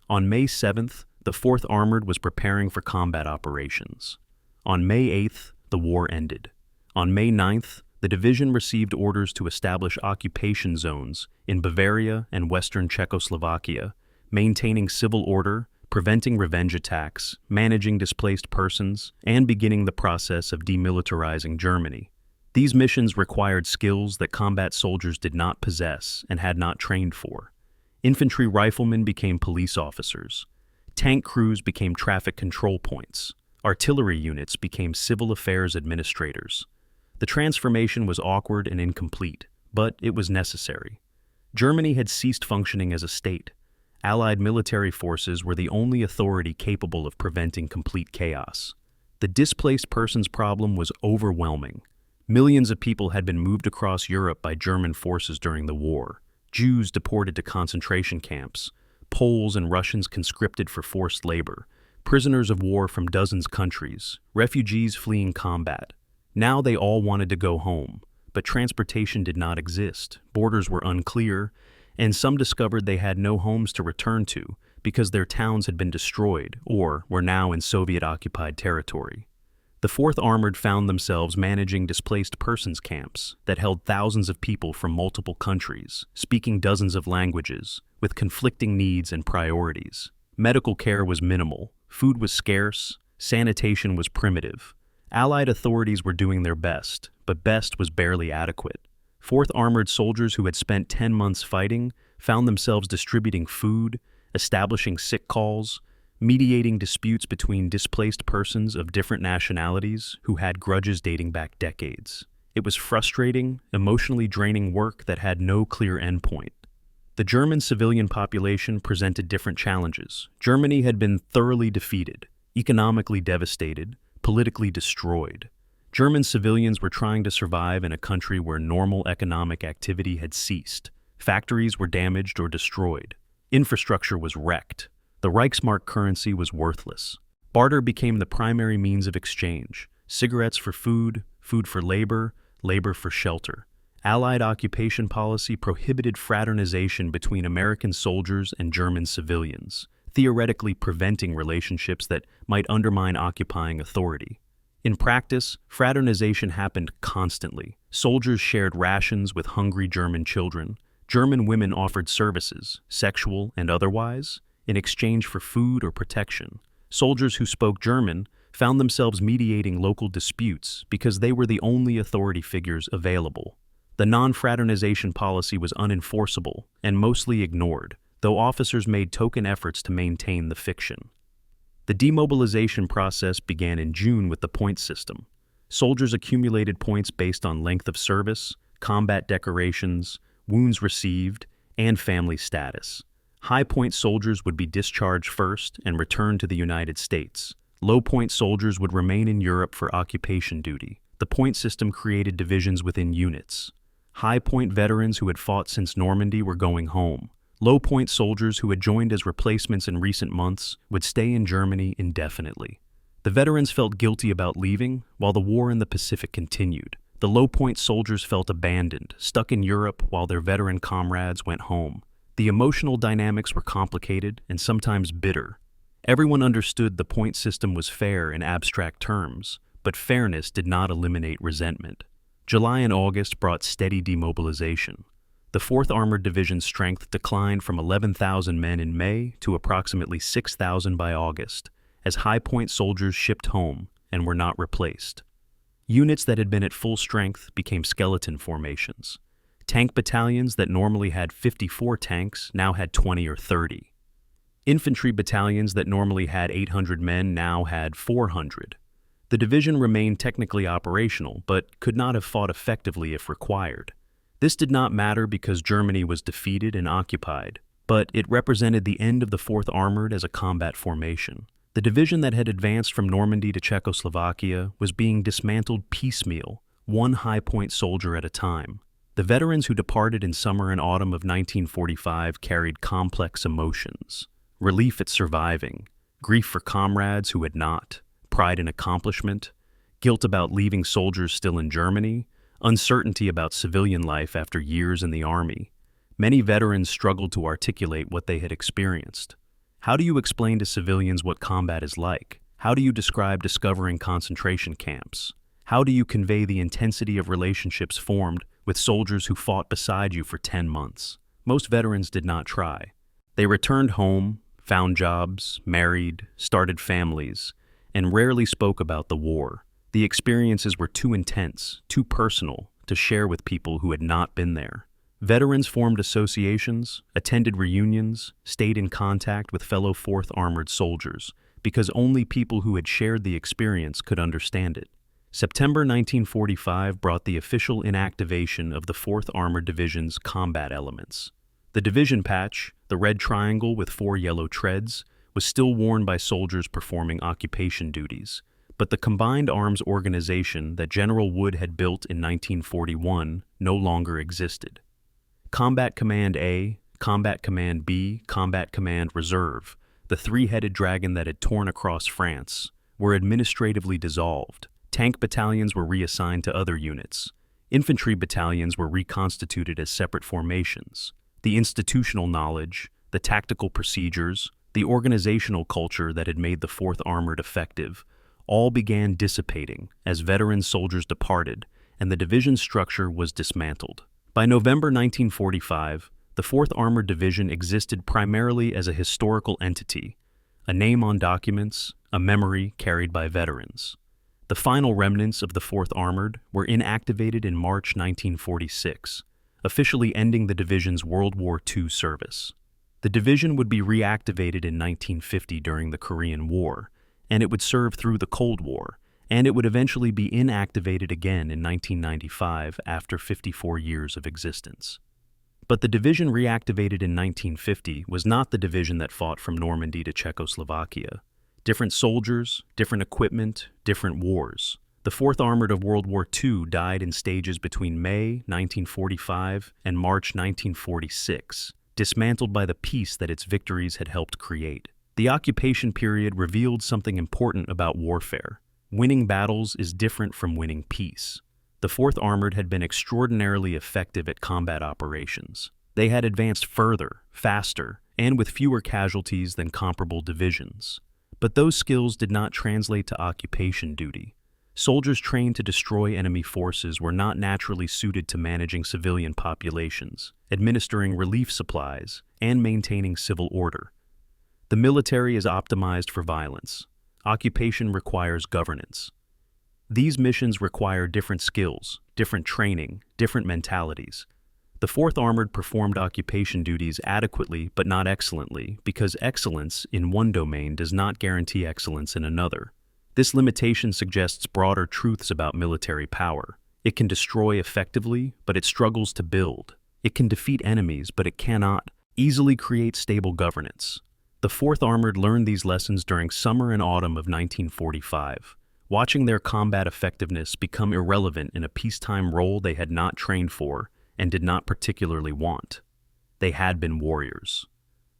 On May 7th, the 4th Armored was preparing for combat operations. On May 8th, the war ended. On May 9th, the division received orders to establish occupation zones in Bavaria and western Czechoslovakia, maintaining civil order, preventing revenge attacks, managing displaced persons, and beginning the process of demilitarizing Germany. These missions required skills that combat soldiers did not possess and had not trained for. Infantry riflemen became police officers. Tank crews became traffic control points. Artillery units became civil affairs administrators. The transformation was awkward and incomplete, but it was necessary. Germany had ceased functioning as a state. Allied military forces were the only authority capable of preventing complete chaos. The displaced persons problem was overwhelming. Millions of people had been moved across Europe by German forces during the war. Jews deported to concentration camps, Poles and Russians conscripted for forced labor, prisoners of war from dozens of countries, refugees fleeing combat. Now they all wanted to go home, but transportation did not exist, borders were unclear, and some discovered they had no homes to return to because their towns had been destroyed or were now in Soviet-occupied territory. The 4th Armored found themselves managing displaced persons camps that held thousands of people from multiple countries, speaking dozens of languages, with conflicting needs and priorities. Medical care was minimal, food was scarce, sanitation was primitive. Allied authorities were doing their best, but best was barely adequate. 4th Armored soldiers who had spent 10 months fighting found themselves distributing food, establishing sick calls, mediating disputes between displaced persons of different nationalities who had grudges dating back decades. It was frustrating, emotionally draining work that had no clear endpoint. The German civilian population presented different challenges. Germany had been thoroughly defeated, economically devastated, politically destroyed. German civilians were trying to survive in a country where normal economic activity had ceased. Factories were damaged or destroyed. Infrastructure was wrecked. The Reichsmark currency was worthless. Barter became the primary means of exchange. Cigarettes for food, food for labor, labor for shelter. Allied occupation policy prohibited fraternization between American soldiers and German civilians, theoretically preventing relationships that might undermine occupying authority. In practice, fraternization happened constantly. Soldiers shared rations with hungry German children. German women offered services, sexual and otherwise, in exchange for food or protection. Soldiers who spoke German found themselves mediating local disputes because they were the only authority figures available. The non-fraternization policy was unenforceable and mostly ignored, though officers made token efforts to maintain the fiction. The demobilization process began in June with the point system. Soldiers accumulated points based on length of service, combat decorations, wounds received, and family status. High-point soldiers would be discharged first and returned to the United States. Low-point soldiers would remain in Europe for occupation duty. The point system created divisions within units. High-point veterans who had fought since Normandy were going home. Low-point soldiers who had joined as replacements in recent months would stay in Germany indefinitely. The veterans felt guilty about leaving, while the war in the Pacific continued. The low-point soldiers felt abandoned, stuck in Europe while their veteran comrades went home. The emotional dynamics were complicated and sometimes bitter. Everyone understood the point system was fair in abstract terms, but fairness did not eliminate resentment. July and August brought steady demobilization. The 4th Armored Division's strength declined from 11,000 men in May to approximately 6,000 by August, as high-point soldiers shipped home and were not replaced. Units that had been at full strength became skeleton formations. Tank battalions that normally had 54 tanks now had 20 or 30. Infantry battalions that normally had 800 men now had 400. The division remained technically operational, but could not have fought effectively if required. This did not matter because Germany was defeated and occupied, but it represented the end of the 4th Armored as a combat formation. The division that had advanced from Normandy to Czechoslovakia was being dismantled piecemeal, one high-point soldier at a time. The veterans who departed in summer and autumn of 1945 carried complex emotions: relief at surviving, grief for comrades who had not, pride in accomplishment, guilt about leaving soldiers still in Germany, uncertainty about civilian life after years in the army. Many veterans struggled to articulate what they had experienced. How do you explain to civilians what combat is like? How do you describe discovering concentration camps? How do you convey the intensity of relationships formed with soldiers who fought beside you for 10 months? Most veterans did not try. They returned home, found jobs, married, started families, and rarely spoke about the war. The experiences were too intense, too personal, to share with people who had not been there. Veterans formed associations, attended reunions, stayed in contact with fellow 4th Armored soldiers, because only people who had shared the experience could understand it. September 1945 brought the official inactivation of the 4th Armored Division's combat elements. The division patch, the red triangle with 4 yellow treads, was still worn by soldiers performing occupation duties, but the combined arms organization that General Wood had built in 1941 no longer existed. Combat Command A, Combat Command B, Combat Command Reserve, the three-headed dragon that had torn across France, were administratively dissolved. Tank battalions were reassigned to other units. Infantry battalions were reconstituted as separate formations. The institutional knowledge, the tactical procedures, the organizational culture that had made the 4th Armored effective, all began dissipating as veteran soldiers departed, and the division structure was dismantled. By November 1945, the 4th Armored Division existed primarily as a historical entity, a name on documents, a memory carried by veterans. The final remnants of the 4th Armored were inactivated in March 1946, officially ending the division's World War II service. The division would be reactivated in 1950 during the Korean War, and it would serve through the Cold War, and it would eventually be inactivated again in 1995 after 54 years of existence. But the division reactivated in 1950 was not the division that fought from Normandy to Czechoslovakia. Different soldiers, different equipment, different wars. The 4th Armored of World War II died in stages between May 1945 and March 1946, dismantled by the peace that its victories had helped create. The occupation period revealed something important about warfare. Winning battles is different from winning peace. The 4th Armored had been extraordinarily effective at combat operations. They had advanced further, faster, and with fewer casualties than comparable divisions. But those skills did not translate to occupation duty. Soldiers trained to destroy enemy forces were not naturally suited to managing civilian populations, administering relief supplies, and maintaining civil order. The military is optimized for violence. Occupation requires governance. These missions require different skills, different training, different mentalities. The 4th Armored performed occupation duties adequately but not excellently because excellence in one domain does not guarantee excellence in another. This limitation suggests broader truths about military power. It can destroy effectively, but it struggles to build. It can defeat enemies, but it cannot easily create stable governance. The 4th Armored learned these lessons during summer and autumn of 1945, watching their combat effectiveness become irrelevant in a peacetime role they had not trained for and did not particularly want. They had been warriors.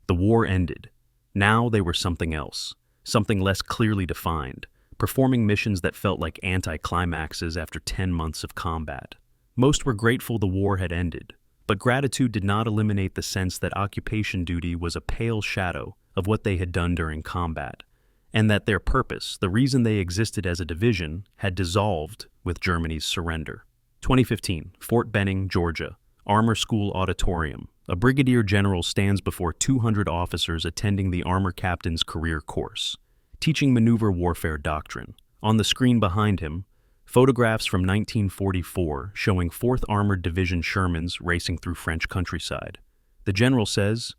The war ended. Now they were something else, something less clearly defined, performing missions that felt like anticlimaxes after 10 months of combat. Most were grateful the war had ended, but gratitude did not eliminate the sense that occupation duty was a pale shadow of what they had done during combat, and that their purpose, the reason they existed as a division, had dissolved with Germany's surrender. 2015, Fort Benning, Georgia, Armor School Auditorium. A brigadier general stands before 200 officers attending the armor captain's career course, teaching maneuver warfare doctrine. On the screen behind him, photographs from 1944 showing 4th Armored Division Shermans racing through French countryside. The general says,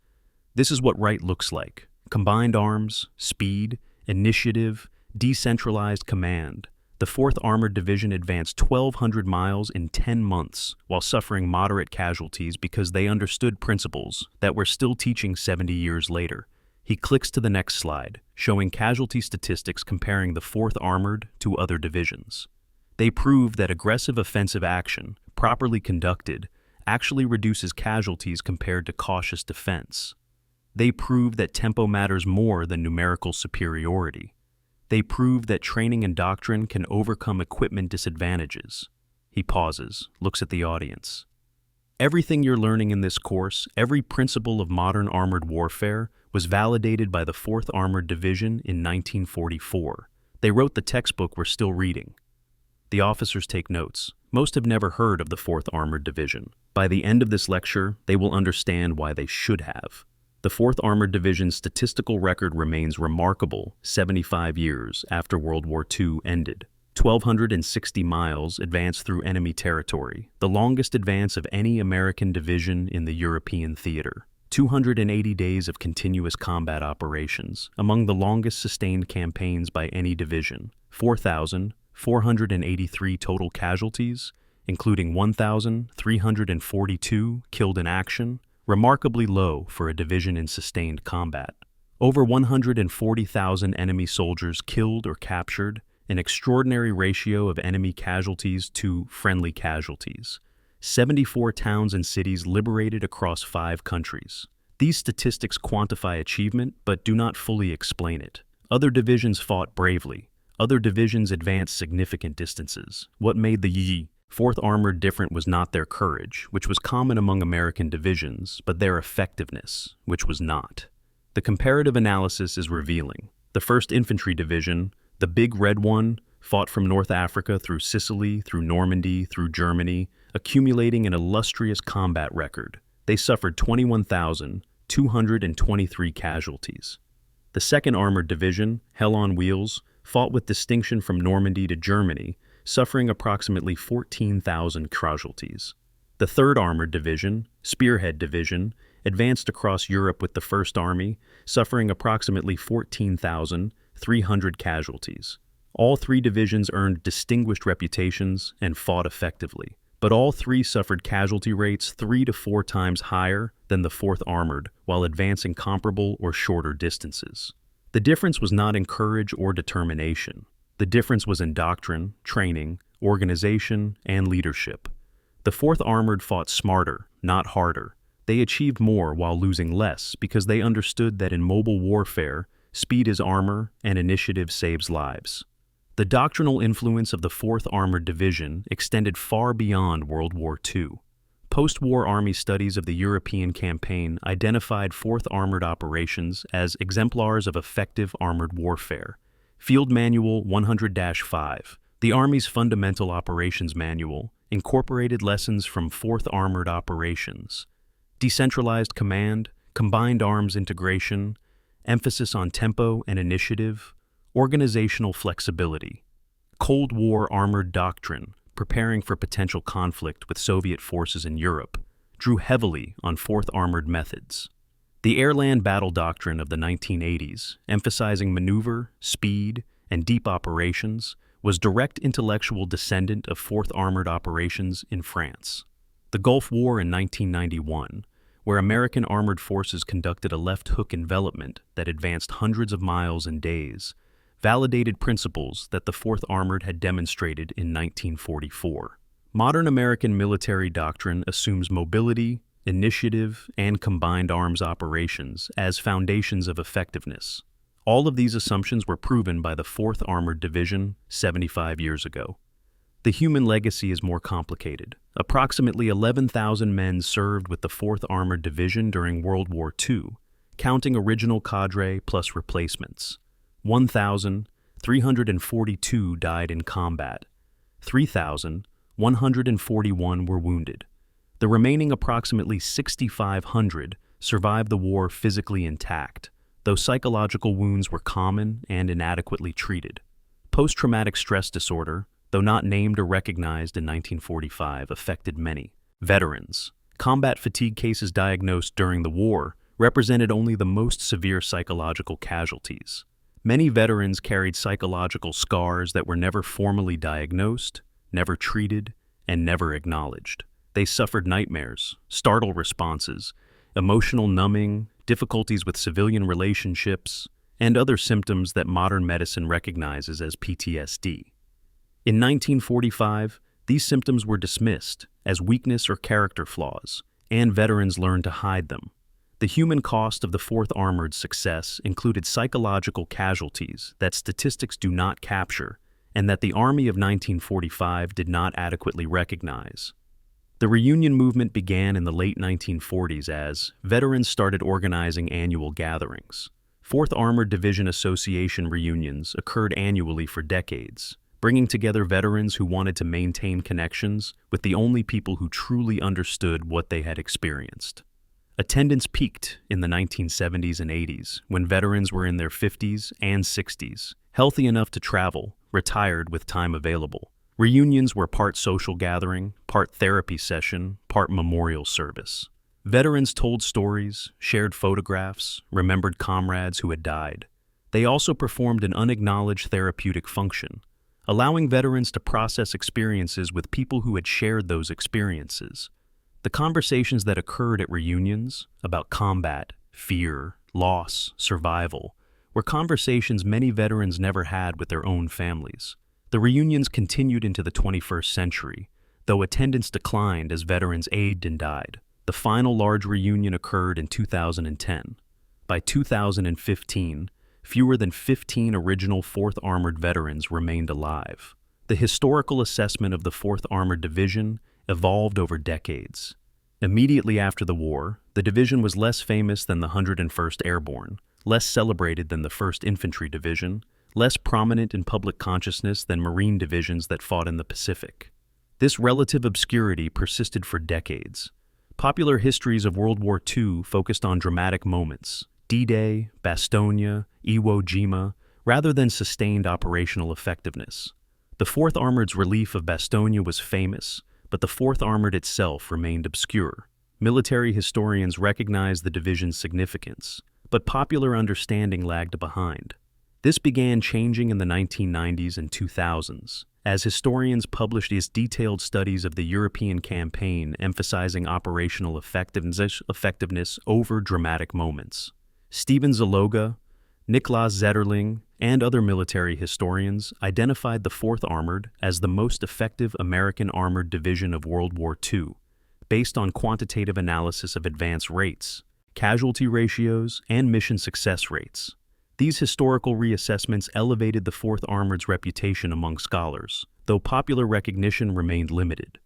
"This is what right looks like. Combined arms, speed, initiative, decentralized command." The 4th Armored Division advanced 1,200 miles in 10 months while suffering moderate casualties because they understood principles that we're still teaching 70 years later. He clicks to the next slide, showing casualty statistics comparing the 4th Armored to other divisions. They prove that aggressive offensive action, properly conducted, actually reduces casualties compared to cautious defense. They prove that tempo matters more than numerical superiority. They prove that training and doctrine can overcome equipment disadvantages. He pauses, looks at the audience. Everything you're learning in this course, every principle of modern armored warfare, was validated by the 4th Armored Division in 1944. They wrote the textbook we're still reading. The officers take notes. Most have never heard of the 4th Armored Division. By the end of this lecture, they will understand why they should have. The 4th Armored Division's statistical record remains remarkable 75 years after World War II ended. 1,260 miles advanced through enemy territory, the longest advance of any American division in the European theater. 280 days of continuous combat operations, among the longest sustained campaigns by any division. 4,483 total casualties, including 1,342 killed in action, remarkably low for a division in sustained combat. Over 140,000 enemy soldiers killed or captured, an extraordinary ratio of enemy casualties to friendly casualties. 74 towns and cities liberated across 5 countries. These statistics quantify achievement but do not fully explain it. Other divisions fought bravely. Other divisions advanced significant distances. What made the 4th Armored different was not their courage, which was common among American divisions, but their effectiveness, which was not. The comparative analysis is revealing. The 1st Infantry Division, the big red one, fought from North Africa through Sicily, through Normandy, through Germany, accumulating an illustrious combat record. They suffered 21,223 casualties. The 2nd Armored Division, Hell on Wheels, fought with distinction from Normandy to Germany, suffering approximately 14,000 casualties. The 3rd Armored Division, Spearhead Division, advanced across Europe with the 1st Army, suffering approximately 14,300 casualties. All 3 divisions earned distinguished reputations and fought effectively, but all 3 suffered casualty rates 3 to 4 times higher than the 4th Armored while advancing comparable or shorter distances. The difference was not in courage or determination. The difference was in doctrine, training, organization, and leadership. The 4th Armored fought smarter, not harder. They achieved more while losing less because they understood that in mobile warfare, speed is armor and initiative saves lives. The doctrinal influence of the 4th Armored Division extended far beyond World War II. Post-war Army studies of the European campaign identified 4th Armored operations as exemplars of effective armored warfare. Field Manual 100-5, the Army's Fundamental Operations Manual, incorporated lessons from 4th Armored operations. Decentralized command, combined arms integration, emphasis on tempo and initiative, organizational flexibility. Cold War armored doctrine, preparing for potential conflict with Soviet forces in Europe, drew heavily on 4th Armored methods. The airland battle doctrine of the 1980s, emphasizing maneuver, speed, and deep operations, was direct intellectual descendant of 4th Armored Operations in France. The Gulf War in 1991, where American armored forces conducted a left-hook envelopment that advanced hundreds of miles in days, validated principles that the 4th Armored had demonstrated in 1944. Modern American military doctrine assumes mobility, initiative, and combined arms operations as foundations of effectiveness. All of these assumptions were proven by the 4th Armored Division 75 years ago. The human legacy is more complicated. Approximately 11,000 men served with the 4th Armored Division during World War II, counting original cadre plus replacements. 1,342 died in combat. 3,141 were wounded. The remaining approximately 6,500 survived the war physically intact, though psychological wounds were common and inadequately treated. Post-traumatic stress disorder, though not named or recognized in 1945, affected many. Veterans. Combat fatigue cases diagnosed during the war represented only the most severe psychological casualties. Many veterans carried psychological scars that were never formally diagnosed, never treated, and never acknowledged. They suffered nightmares, startle responses, emotional numbing, difficulties with civilian relationships, and other symptoms that modern medicine recognizes as PTSD. In 1945, these symptoms were dismissed as weakness or character flaws, and veterans learned to hide them. The human cost of the 4th Armored's success included psychological casualties that statistics do not capture and that the Army of 1945 did not adequately recognize. The reunion movement began in the late 1940s as veterans started organizing annual gatherings. 4th Armored Division Association reunions occurred annually for decades, bringing together veterans who wanted to maintain connections with the only people who truly understood what they had experienced. Attendance peaked in the 1970s and 80s when veterans were in their 50s and 60s, healthy enough to travel, retired with time available. Reunions were part social gathering, part therapy session, part memorial service. Veterans told stories, shared photographs, remembered comrades who had died. They also performed an unacknowledged therapeutic function, allowing veterans to process experiences with people who had shared those experiences. The conversations that occurred at reunions about combat, fear, loss, survival, were conversations many veterans never had with their own families. The reunions continued into the 21st century, though attendance declined as veterans aged and died. The final large reunion occurred in 2010. By 2015, fewer than 15 original 4th Armored veterans remained alive. The historical assessment of the 4th Armored Division evolved over decades. Immediately after the war, the division was less famous than the 101st Airborne, less celebrated than the 1st Infantry Division, less prominent in public consciousness than Marine divisions that fought in the Pacific. This relative obscurity persisted for decades. Popular histories of World War II focused on dramatic moments, D-Day, Bastogne, Iwo Jima, rather than sustained operational effectiveness. The 4th Armored's relief of Bastogne was famous, but the 4th Armored itself remained obscure. Military historians recognized the division's significance, but popular understanding lagged behind. This began changing in the 1990s and 2000s, as historians published detailed studies of the European campaign emphasizing operational effectiveness over dramatic moments. Steven Zaloga, Niklas Zetterling, and other military historians identified the 4th Armored as the most effective American armored division of World War II, based on quantitative analysis of advance rates, casualty ratios, and mission success rates. These historical reassessments elevated the 4th Armored's reputation among scholars, though popular recognition remained limited.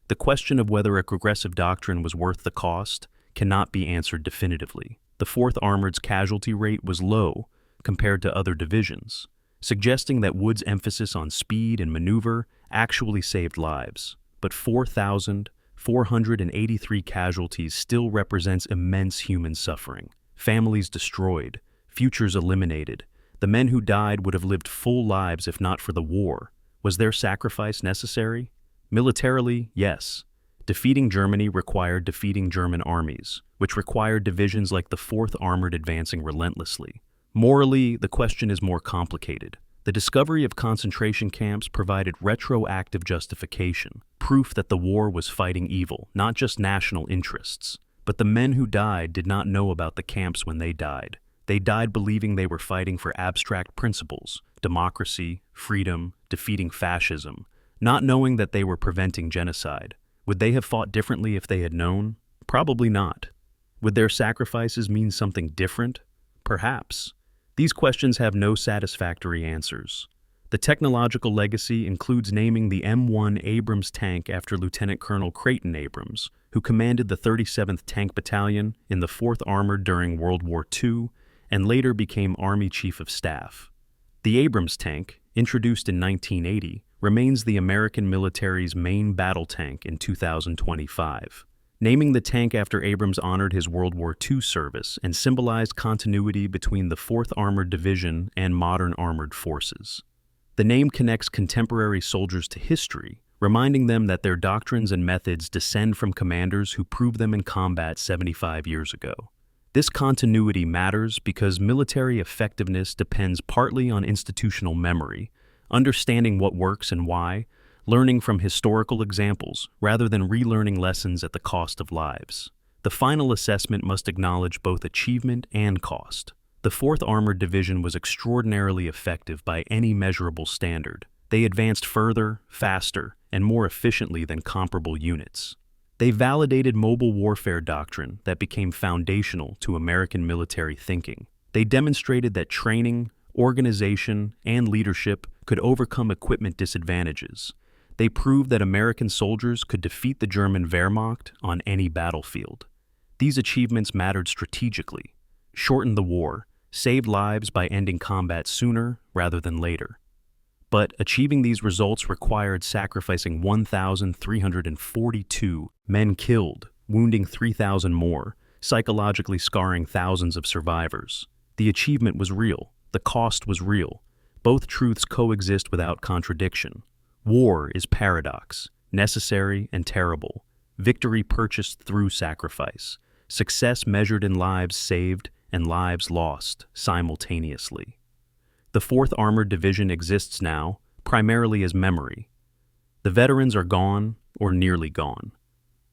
The question of whether a progressive doctrine was worth the cost cannot be answered definitively. The 4th Armored's casualty rate was low compared to other divisions, suggesting that Wood's emphasis on speed and maneuver actually saved lives. But 4,483 casualties still represents immense human suffering. Families destroyed, futures eliminated. The men who died would have lived full lives if not for the war. Was their sacrifice necessary? Militarily, yes. Defeating Germany required defeating German armies, which required divisions like the 4th Armored advancing relentlessly. Morally, the question is more complicated. The discovery of concentration camps provided retroactive justification, proof that the war was fighting evil, not just national interests. But the men who died did not know about the camps when they died. They died believing they were fighting for abstract principles, democracy, freedom, defeating fascism, not knowing that they were preventing genocide. Would they have fought differently if they had known? Probably not. Would their sacrifices mean something different? Perhaps. These questions have no satisfactory answers. The technological legacy includes naming the M1 Abrams tank after Lieutenant Colonel Creighton Abrams, who commanded the 37th Tank Battalion in the 4th Armored during World War II and later became Army Chief of Staff. The Abrams tank, introduced in 1980, remains the American military's main battle tank in 2025. Naming the tank after Abrams honored his World War II service and symbolized continuity between the 4th Armored Division and modern armored forces. The name connects contemporary soldiers to history, reminding them that their doctrines and methods descend from commanders who proved them in combat 75 years ago. This continuity matters because military effectiveness depends partly on institutional memory, understanding what works and why, learning from historical examples rather than relearning lessons at the cost of lives. The final assessment must acknowledge both achievement and cost. The 4th Armored Division was extraordinarily effective by any measurable standard. They advanced further, faster, and more efficiently than comparable units. They validated mobile warfare doctrine that became foundational to American military thinking. They demonstrated that training, organization, and leadership could overcome equipment disadvantages. They proved that American soldiers could defeat the German Wehrmacht on any battlefield. These achievements mattered strategically, shortened the war, saved lives by ending combat sooner rather than later. But achieving these results required sacrificing 1,342 men killed, wounding 3,000 more, psychologically scarring thousands of survivors. The achievement was real. The cost was real. Both truths coexist without contradiction. War is paradox, necessary and terrible. Victory purchased through sacrifice. Success measured in lives saved and lives lost simultaneously. The 4th Armored Division exists now, primarily as memory. The veterans are gone or nearly gone.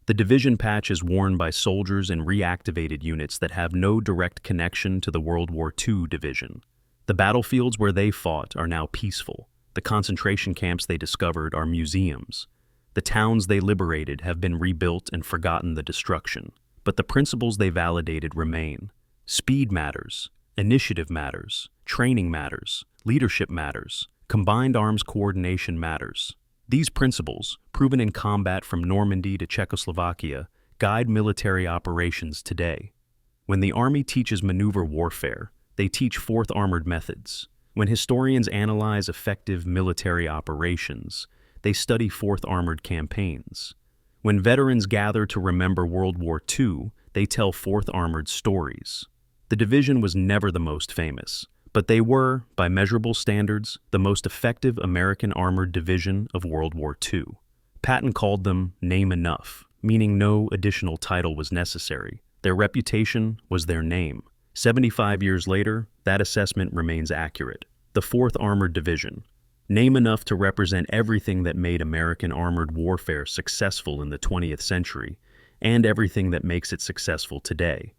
The division patch is worn by soldiers in reactivated units that have no direct connection to the World War II division. The battlefields where they fought are now peaceful. The concentration camps they discovered are museums. The towns they liberated have been rebuilt and forgotten the destruction. But the principles they validated remain. Speed matters, initiative matters, training matters, leadership matters, combined arms coordination matters. These principles, proven in combat from Normandy to Czechoslovakia, guide military operations today. When the Army teaches maneuver warfare, they teach 4th Armored methods. When historians analyze effective military operations, they study 4th Armored campaigns. When veterans gather to remember World War II, they tell 4th Armored stories. The division was never the most famous, but they were, by measurable standards, the most effective American armored division of World War II. Patton called them name enough, meaning no additional title was necessary. Their reputation was their name. 75 years later, that assessment remains accurate. The 4th Armored Division. Name enough to represent everything that made American armored warfare successful in the 20th century, and everything that makes it successful today.